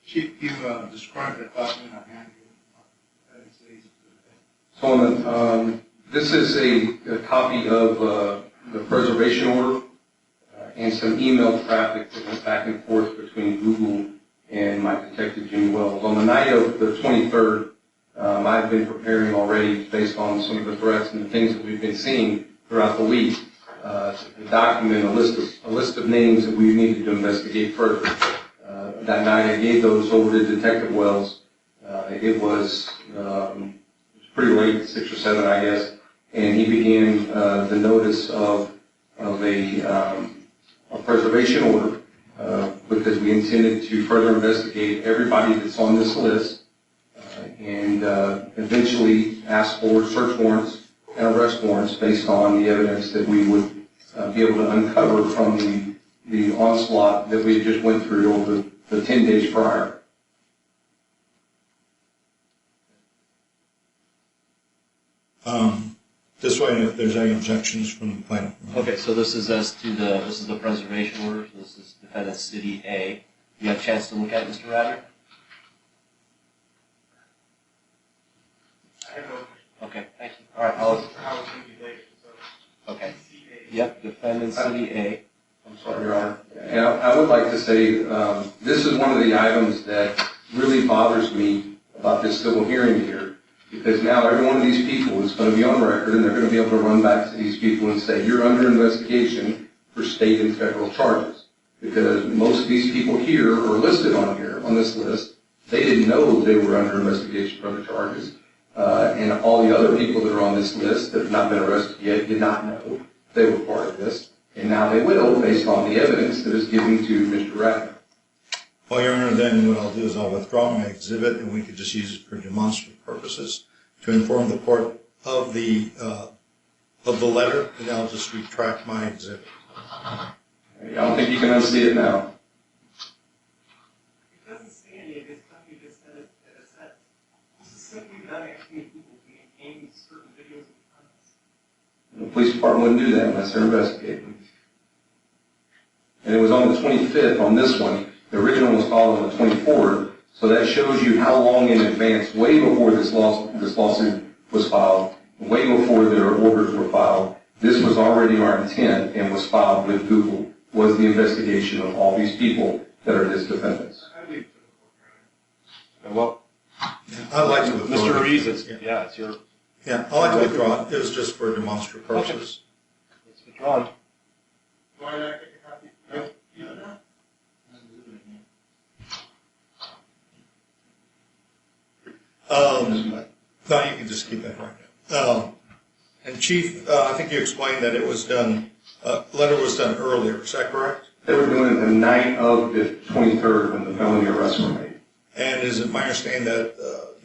Chief, you described the document I handed you. Defendant Cities Exhibit A. So this is a copy of the preservation order and some email traffic that went back and forth between Google and my detective Jimmy Wells. On the night of the 23rd, I've been preparing already based on some of the threats and the things that we've been seeing throughout the week to document a list of names that we needed to investigate further. That night I gave those over to Detective Wells. It was pretty late, 6 or 7, I guess, and he began the notice of a preservation order because we intended to further investigate everybody that's on this list and eventually ask for search warrants and arrest warrants based on the evidence that we would be able to uncover from the onslaught that we just went through over the 10 days prior. This way, if there's any objections from the plaintiff. Okay, so this is this is the preservation order, so this is defendant city A. You had a chance to look at it, Mr. Radner? I have no. Okay, thank you. All right, I'll, How it's going to be later, so. okay. Yep, defendant city A. I'm sorry, Your Honor. And I would like to say this is one of the items that really bothers me about this civil hearing here, because now every one of these people is going to be on record, and they're going to be able to run back to these people and say, you're under investigation for state and federal charges. Because most of these people here are listed on here, on this list. They didn't know they were under investigation for other charges. And all the other people that are on this list that have not been arrested yet did not know they were part of this. And now they will, based on the evidence that is given to Mr. Radner. Well, Your Honor, then what I'll do is I'll withdraw my exhibit, and we could just use it for demonstrative purposes to inform the court of the letter, and I'll just retract my exhibit. I don't think you can unsee it now. It doesn't say any of this stuff you just said it says. This is simply not asking people to maintain certain videos and comments. The police department wouldn't do that unless they're investigating. And it was on the 25th on this one. The original was filed on the 24th, so that shows you how long in advance, way before this lawsuit was filed, way before their orders were filed. This was already our intent and was filed with Google, was the investigation of all these people that are his defendants. I leave it to the court, Well, I'd like to withdraw. Mr. Reeves, Yeah. yeah, it's your, Yeah, I'd like to withdraw it. It was just for demonstrative purposes. it's withdrawn. Do I not get a copy? No. You don't know? No, you can just keep that right now. And Chief, I think you explained that it was done, letter was done earlier, is that correct? They were doing it the night of the 23rd when the felony arrests were made. And is it my understanding that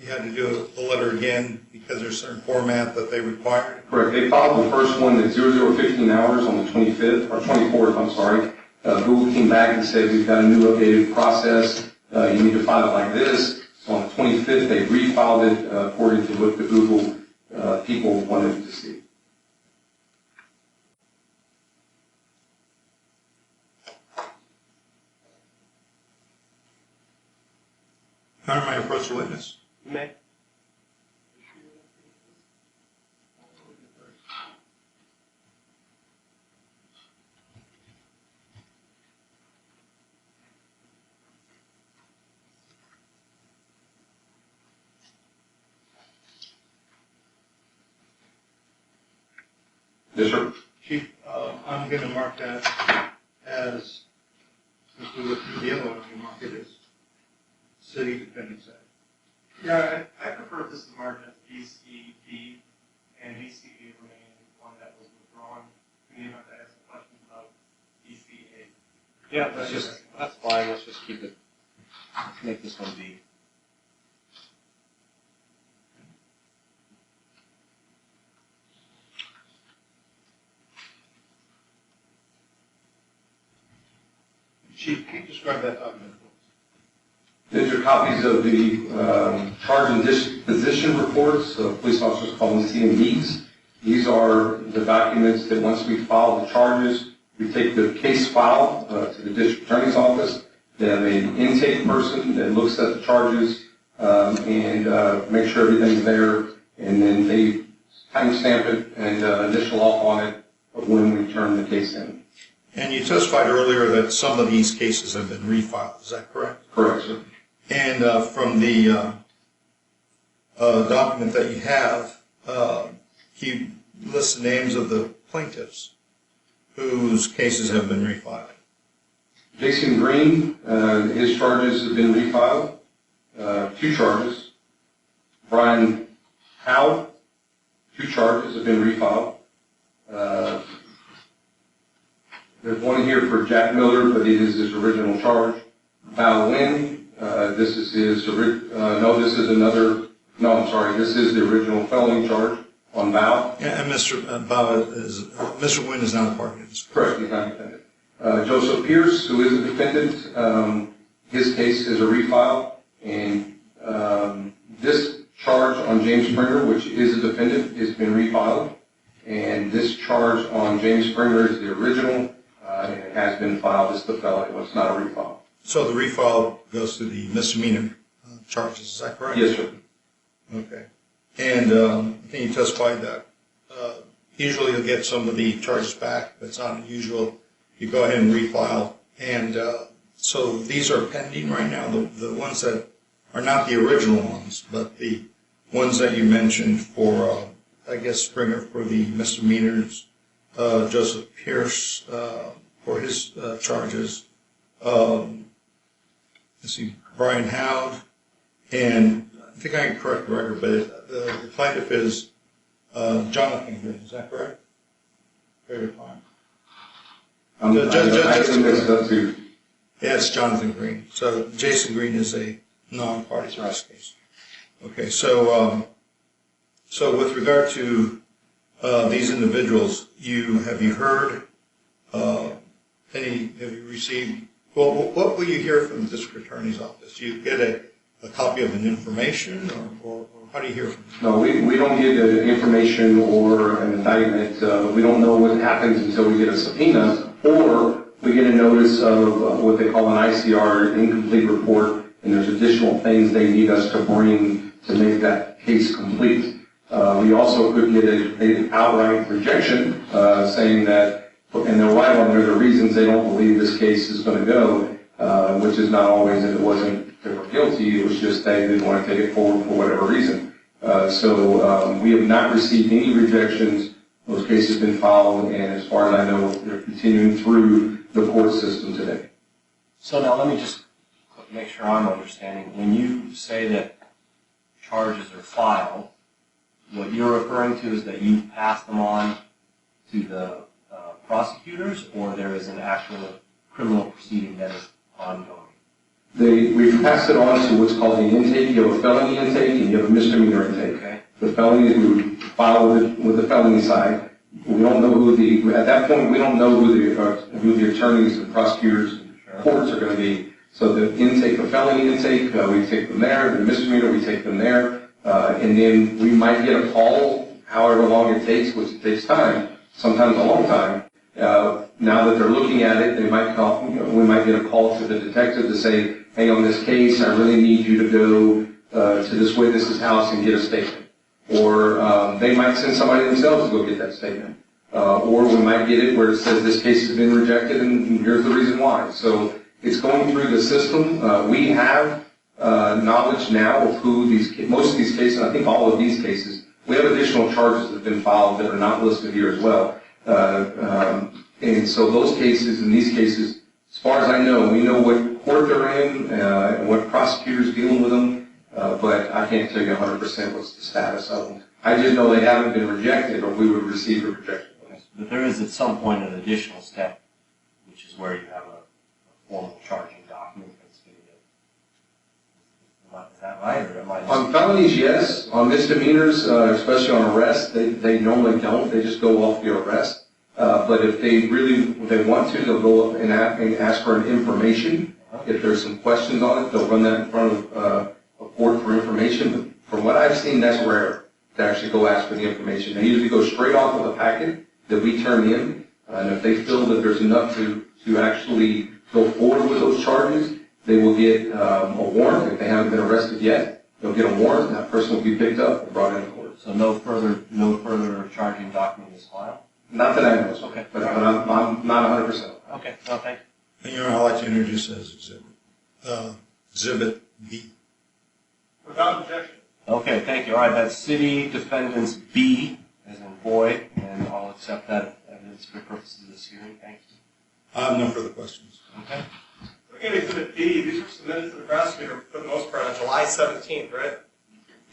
you had to do the letter again because there's a certain format that they required? Correct. They filed the first one at 0015 hours on the 25th, or 24th, I'm sorry. Google came back and said, we've got a new updated process. You need to file it like this. So on the 25th, they refiled it according to what the Google people wanted to see. How am I approach the witness? You may. Yes, sir. Chief, I'm going to mark that as, since we looked through the other one, we mark it as city defendant's act. Yeah, I prefer this is marked as BCD, and BCA remain one that was withdrawn. We need not to ask questions about BCA. Yeah, that's fine, let's just keep it, let's make this one B. Chief, can you describe that document? These are copies of the charge and disposition reports. Police officers call them CMDs. These are the documents that once we file the charges, we take the case file to the district attorney's office. They have an intake person that looks at the charges and make sure everything's there, and then they timestamp it and initial off on it when we turn the case in. And you testified earlier that some of these cases have been refiled, is that correct? Correct, sir. And from the document that you have, he lists the names of the plaintiffs whose cases have been refiled. Jason Green, his charges have been refiled, 2 charges. Brian Howe, 2 charges have been refiled. There's one here for Jack Miller, but it is his original charge. Bao Lin, this is his, this is the original felony charge on Bao. Yeah, and Mr. Mr. Wynn is not a party to this. Correct, he's not a defendant. Joseph Pierce, who is a defendant, his case is a refile, and this charge on James Springer, which is a defendant, has been refiled, and this charge on James Springer is the original, and it has been filed as the felony. Well, it's not a refile. So the refile goes to the misdemeanor charges, is that correct? Yes, sir. Okay. And I think you testified that usually you'll get some of the charges back, but it's not unusual. You go ahead and refile. And so these are pending right now, the ones that are not the original ones, but the ones that you mentioned for, I guess, Springer for the misdemeanors, Joseph Pierce for his charges, let's see, Brian Howd, and I think I can correct the record, but the plaintiff is Jonathan Green, is that correct? Period of time. I can mix it up too. Yeah, it's Jonathan Green. So Jason Green is a non-party to this case. Okay, so so with regard to these individuals, have you heard have you received, well, what will you hear from the district attorney's office? Do you get a copy of an information, or how do you hear from them? No, we don't get information or an indictment. We don't know what happens until we get a subpoena, or we get a notice of what they call an ICR, incomplete report, and there's additional things they need us to bring to make that case complete. We also could get an outright rejection saying that, and they'll write on there the reasons they don't believe this case is going to go, which is not always that it wasn't they were guilty, it was just they didn't want to take it forward for whatever reason. So we have not received any rejections. Those cases have been filed, and as far as I know, they're continuing through the court system today. So now let me just make sure I'm understanding. When you say that charges are filed, what you're referring to is that you pass them on to the prosecutors, or there is an actual criminal proceeding that is ongoing? We've passed it on to what's called the intake. You have a felony intake and you have a misdemeanor intake. Okay. The felonies, we would file with the felony side. We don't know at that point, we don't know who the attorneys and prosecutors and courts are going to be. So the intake, the felony intake, we take them there. The misdemeanor, we take them there. And then we might get a call, however long it takes, which it takes time, sometimes a long time. Now that they're looking at it, they might call, we might get a call to the detective to say, hey, on this case, I really need you to go to this witness's house and get a statement. Or they might send somebody themselves to go get that statement. Or we might get it where it says this case has been rejected and here's the reason why. So it's going through the system. We have knowledge now of who most of these cases, I think all of these cases, we have additional charges that have been filed that are not listed here as well. And so those cases and these cases, as far as I know, we know what court they're in and what prosecutors dealing with them, but I can't tell you 100% what's the status of them. I just know they haven't been rejected or we would receive a rejection. But there is at some point an additional step, which is where you have a formal charging document that's going to get. Is that right? Or am I On felonies, yes. On misdemeanors, especially on arrest, they normally don't. They just go off your arrest. But if they want to, they'll go up and ask for an information. If there's some questions on it, they'll run that in front of a court for information. But from what I've seen, that's rare to actually go ask for the information. They usually go straight off of the packet that we turn in. And if they feel that there's enough to actually go forward with those charges, they will get a warrant. If they haven't been arrested yet, they'll get a warrant, and that person will be picked up and brought into court. So no further charging document is filed? Not that I know. Okay. But I'm not 100%. Okay. No, thank you. And I'd like to introduce as exhibit B. Without objection. Okay, thank you. All right, that's city defendants B, as in boy, and I'll accept that evidence for purposes of this hearing. Thank you. I have no further questions. Okay. Looking at Exhibit B, these were submitted to the prosecutor for the most part on July 17th, right?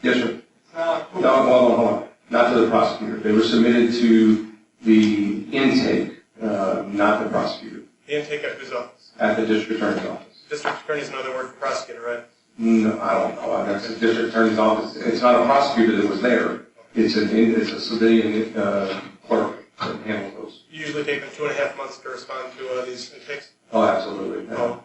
Yes, sir. Now, No, hold on. Not to the prosecutor. They were submitted to the intake, not the prosecutor, the intake at whose office? at the district attorney's office. District attorney's another word for prosecutor, right? No, I don't know. That's the district attorney's office. It's not a prosecutor that was there. It's a civilian clerk that handles those. You usually take them 2.5 months to respond to these intakes. Oh, absolutely. Oh.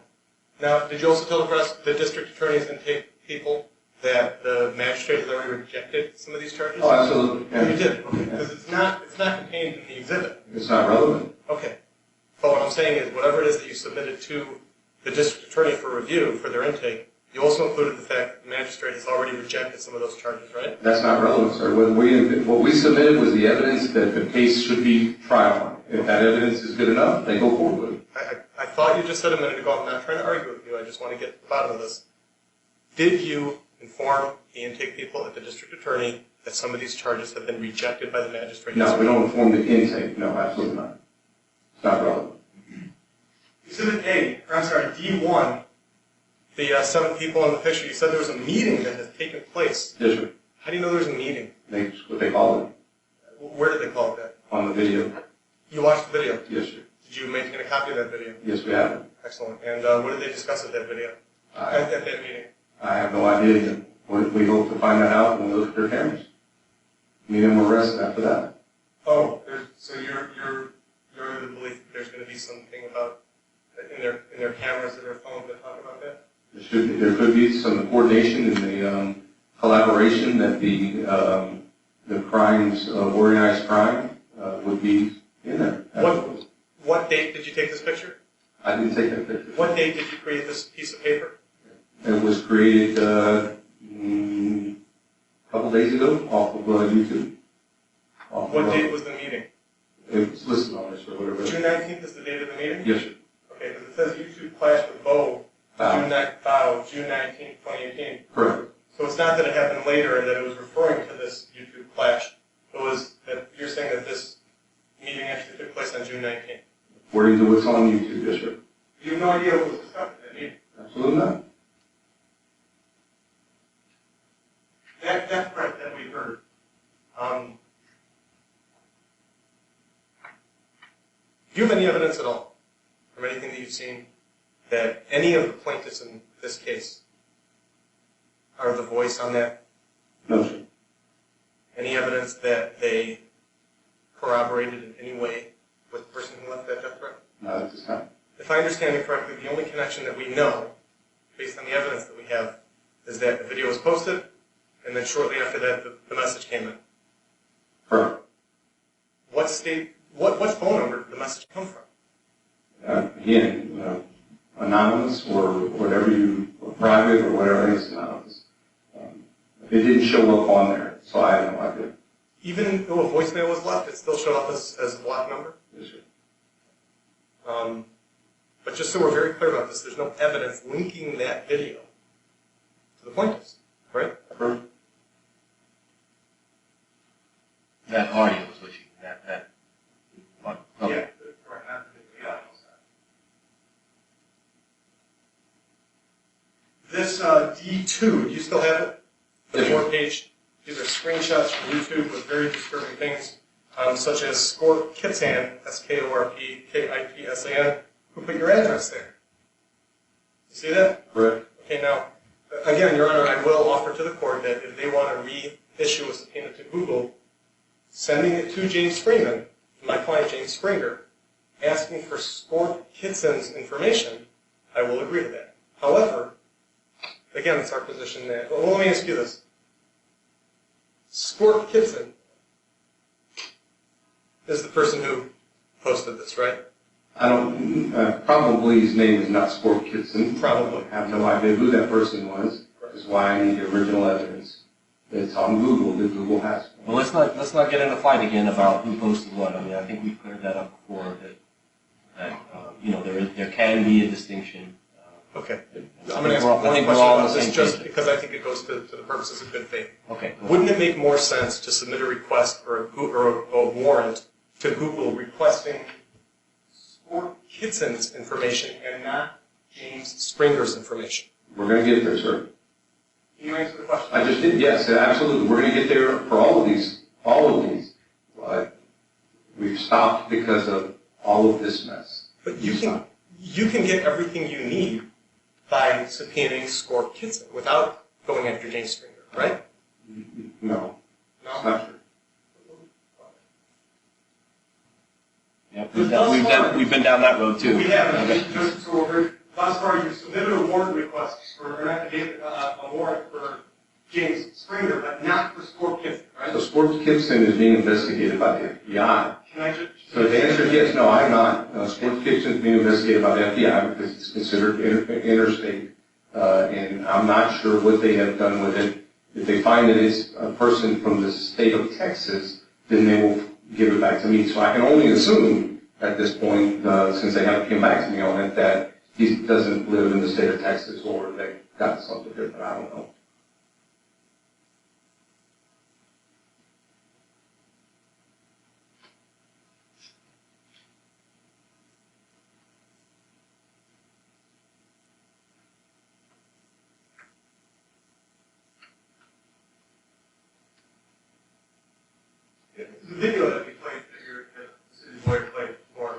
Now, did you also tell the district attorney's intake people that the magistrate has already rejected some of these charges? Oh, absolutely. Oh, Yeah. you did? Okay. Because it's not contained in the exhibit. It's not relevant. Okay. But what I'm saying is whatever it is that you submitted to the district attorney for review for their intake, you also included the fact that the magistrate has already rejected some of those charges, right? That's not relevant, sir. What we submitted was the evidence that the case should be tried on. If that evidence is good enough, they go forward with it. I thought you just said a minute ago, I'm not trying to argue with you, I just want to get to the bottom of this. Did you inform the intake people at the district attorney that some of these charges have been rejected by the magistrate? No, we don't inform the intake. No, absolutely not. It's not relevant. Exhibit D1, the 7 people in the picture, you said there was a meeting that has taken place. Yes, sir. How do you know there was a meeting? That's what they call it Where did they call it that? on the video. You watched the video. Yes, sir. Did you maintain a copy of that video? Yes, we have it. Excellent. And what did they discuss at that video? I At that meeting? I have no idea yet. We hope to find that out when we look at their cameras. Meet them arrested after that. Oh, so you're of the belief that there's going to be something about in their cameras or their phones that talk about that? There could be some coordination in the collaboration that the crimes, organized crime, would be in there. What date did you take this picture? I didn't take that picture. What date did you create this piece of paper? It was created a couple days ago off of YouTube. What date was the meeting? It was listed on this or whatever. June 19th is the date of the meeting? Yes, sir. Okay, because it says YouTube clash with Bo, June 19th, 2018. Correct. So it's not that it happened later and that it was referring to this YouTube clash. It was that you're saying that this meeting actually took place on June 19th. According to what's on YouTube, yes, sir. You have no idea what was discussed at that meeting. Absolutely not. That's right, that we heard. Do you have any evidence at all, from anything that you've seen, that any of the plaintiffs in this case are the voice on that? No, sir. Any evidence that they corroborated in any way with the person who left that death threat? Not at this time. If I understand it correctly, the only connection that we know, based on the evidence that we have, is that the video was posted, and then shortly after that, the message came in. Correct. What phone number did the message come from? Again, anonymous or whatever or private or whatever, it's anonymous. It didn't show up on there, so I have no idea. Even though a voicemail was left, it still showed up as a block number? Yes, sir. But just so we're very clear about this, there's no evidence linking that video to the plaintiffs, right? Correct. That audio was what you, okay. Yeah, correct, not the video. This D2, do you still have it? The Yes, sir. 4-page, these are screenshots from YouTube with very disturbing things, such as Skorp Kitsan, Skorpkitsan, who put your address there. You see that? Correct. Okay, now, again, Your Honor, I will offer to the court that if they want to reissue a subpoena to Google, sending it to James Freeman, my client James Springer, asking for Skorp Kitsan's information, I will agree to that. However, again, it's our position that, well, let me ask you this. Skorp Kitsan is the person who posted this, right? I don't, probably his name is not Skorp Kitson. Probably. I have no idea who that person was, which is why I need the original evidence. It's on Google, that Google has. Well, let's not get in a fight again about who posted what. I mean, I think we've cleared that up before. That there can be a distinction Okay. I'm going to ask I one think we're question all on about the this same just page. because I think it goes to the purposes of good faith. Okay. Wouldn't it make more sense to submit a request or a warrant to Google requesting Sport Kitson's information and not James Springer's information? We're going to get there, sir. Can you answer the question? I just did, yes, absolutely. We're going to get there for all of these. We've stopped because of all of this mess. But you can get everything you need by subpoenaing Sport Kitson without going after James Springer, right? No, No? it's not true. Yeah, we've been down that road too. We have, Okay. just so we're, thus far you submitted a warrant request for, an affidavit, a warrant for James Springer, but not for Sport Kitson, right? So Sports Kitson is being investigated by the FBI. Can I just? So the answer is yes. No, I'm not. Sports Kitchen is being investigated by the FBI because it's considered interstate, and I'm not sure what they have done with it. If they find that it's a person from the state of Texas, then they will give it back to me. So I can only assume at this point, since they haven't come back to me on it, that he doesn't live in the state of Texas or they got something different. I don't know. The video that we played, that the city lawyer played for,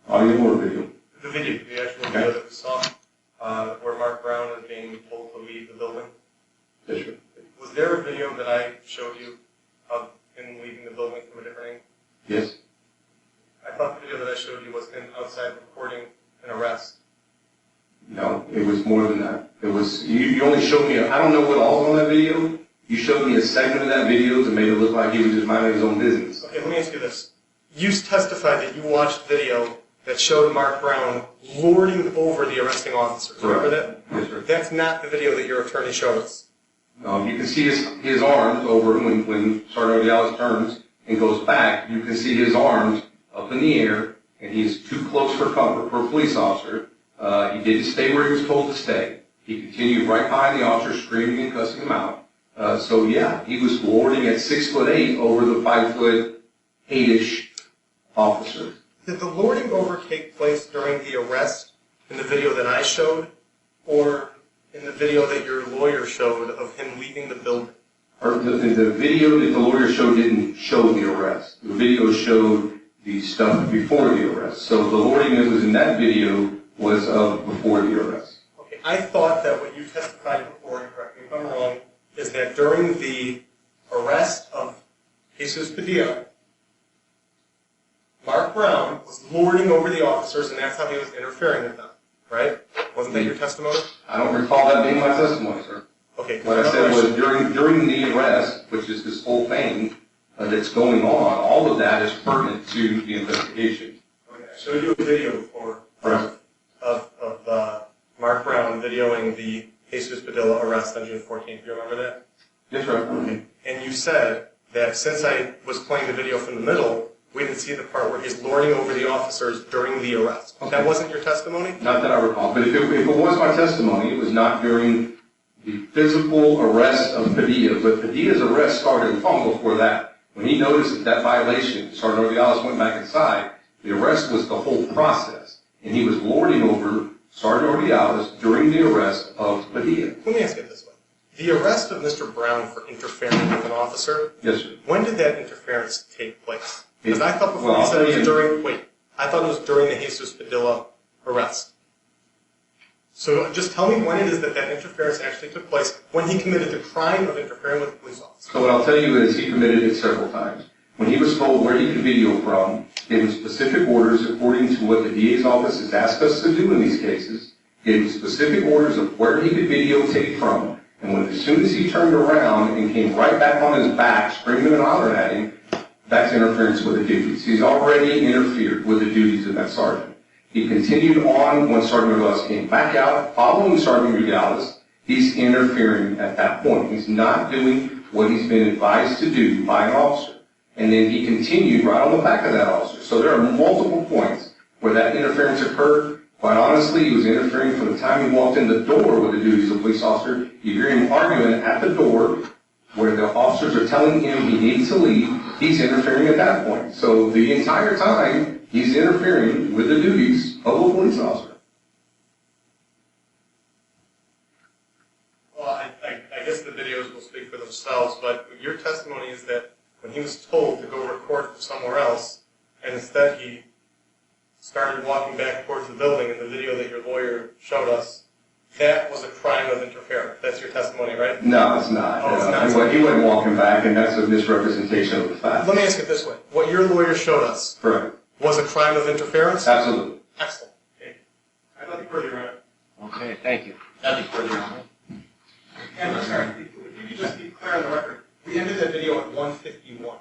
Audio or video? the video, the actual video that we saw, where Mark Brown is being told to leave the building. Yes, sir. Was there a video that I showed you of him leaving the building from a different angle? Yes. I thought the video that I showed you was him outside recording an arrest. No, it was more than that. It was, you only showed me, I don't know what all's on that video. You showed me a segment of that video to make it look like he was just minding his own business. Okay, let me ask you this. You testified that you watched video that showed Mark Brown lording over the arresting officers. Remember that? Yes, sir. That's not the video that your attorney showed us. You can see his arms over him when Sergeant Odialis turns and goes back. You can see his arms up in the air, and he's too close for comfort for a police officer. He didn't stay where he was told to stay. He continued right behind the officer, screaming and cussing him out. So yeah, he was lording at 6'8" over the 5'8"-ish officer. Did the lording over take place during the arrest in the video that I showed, or in the video that your lawyer showed of him leaving the building? Or the video that the lawyer showed didn't show the arrest. The video showed the stuff before the arrest. So the lording that was in that video was of before the arrest. Okay, I thought that what you testified before, and correct me if I'm wrong, is that during the arrest of Jesus Padilla, Mark Brown was lording over the officers, and that's how he was interfering with them, right? Wasn't that your testimony? I don't recall that being my testimony, sir. Okay. What I said was during the arrest, which is this whole thing that's going on, all of that is pertinent to the investigation. Okay, I showed you a video before of Mark Brown videoing the Jesus Padilla arrest on June 14th. Do you remember that? Yes, sir. Okay. And you said that since I was playing the video from the middle, we didn't see the part where he's lording over the officers during the arrest. Okay. That wasn't your testimony? Not that I recall. But if it was my testimony, it was not during the physical arrest of Padilla. But Padilla's arrest started long before that. When he noticed that violation, Sergeant Odialis went back inside. The arrest was the whole process. And he was lording over Sergeant Odialis during the arrest of Padilla. Let me ask it this way. The arrest of Mr. Brown for interfering with an officer, Yes, sir. when did that interference take place? Because I thought before Well, you said it I'll was tell you. I thought it was during the Jesus Padilla arrest. So just tell me when it is that interference actually took place, when he committed the crime of interfering with a police officer. So what I'll tell you is he committed it several times. When he was told where he could video from, gave him specific orders according to what the DA's office has asked us to do in these cases, gave him specific orders of where he could videotape from. And as soon as he turned around and came right back on his back, screaming and hollering at him, that's interference with the duties. He's already interfered with the duties of that sergeant. He continued on when Sergeant Odialis came back out. Following Sergeant Odialis, he's interfering at that point. He's not doing what he's been advised to do by an officer. And then he continued right on the back of that officer. So there are multiple points where that interference occurred, Quite honestly, he was interfering from the time he walked in the door with the duties of a police officer. You hear him arguing at the door where the officers are telling him he needs to leave. He's interfering at that point. So the entire time, he's interfering with the duties of a police officer. Well, I guess the videos will speak for themselves, but your testimony is that when he was told to go record somewhere else, and instead he started walking back towards the building in the video that your lawyer showed us, that was a crime of interference. That's your testimony, right? No, it's not. Oh, it's not. He wasn't walking back, and that's a misrepresentation of the fact. Let me ask it this way. What your lawyer showed us Correct. was a crime of interference? Absolutely. Excellent. Okay. I have nothing further, Your Honor. Okay, thank you. Nothing further on that. And I'm sorry, if you could just be clear on the record, we ended that video at 1:51.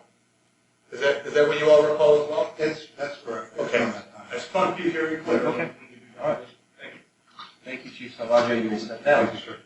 Is that what you all recall as well? That's correct. Okay. I just want to be very clear. Okay. All right. Thank you, Chief Salvaggio. You may step down. Thank you, sir.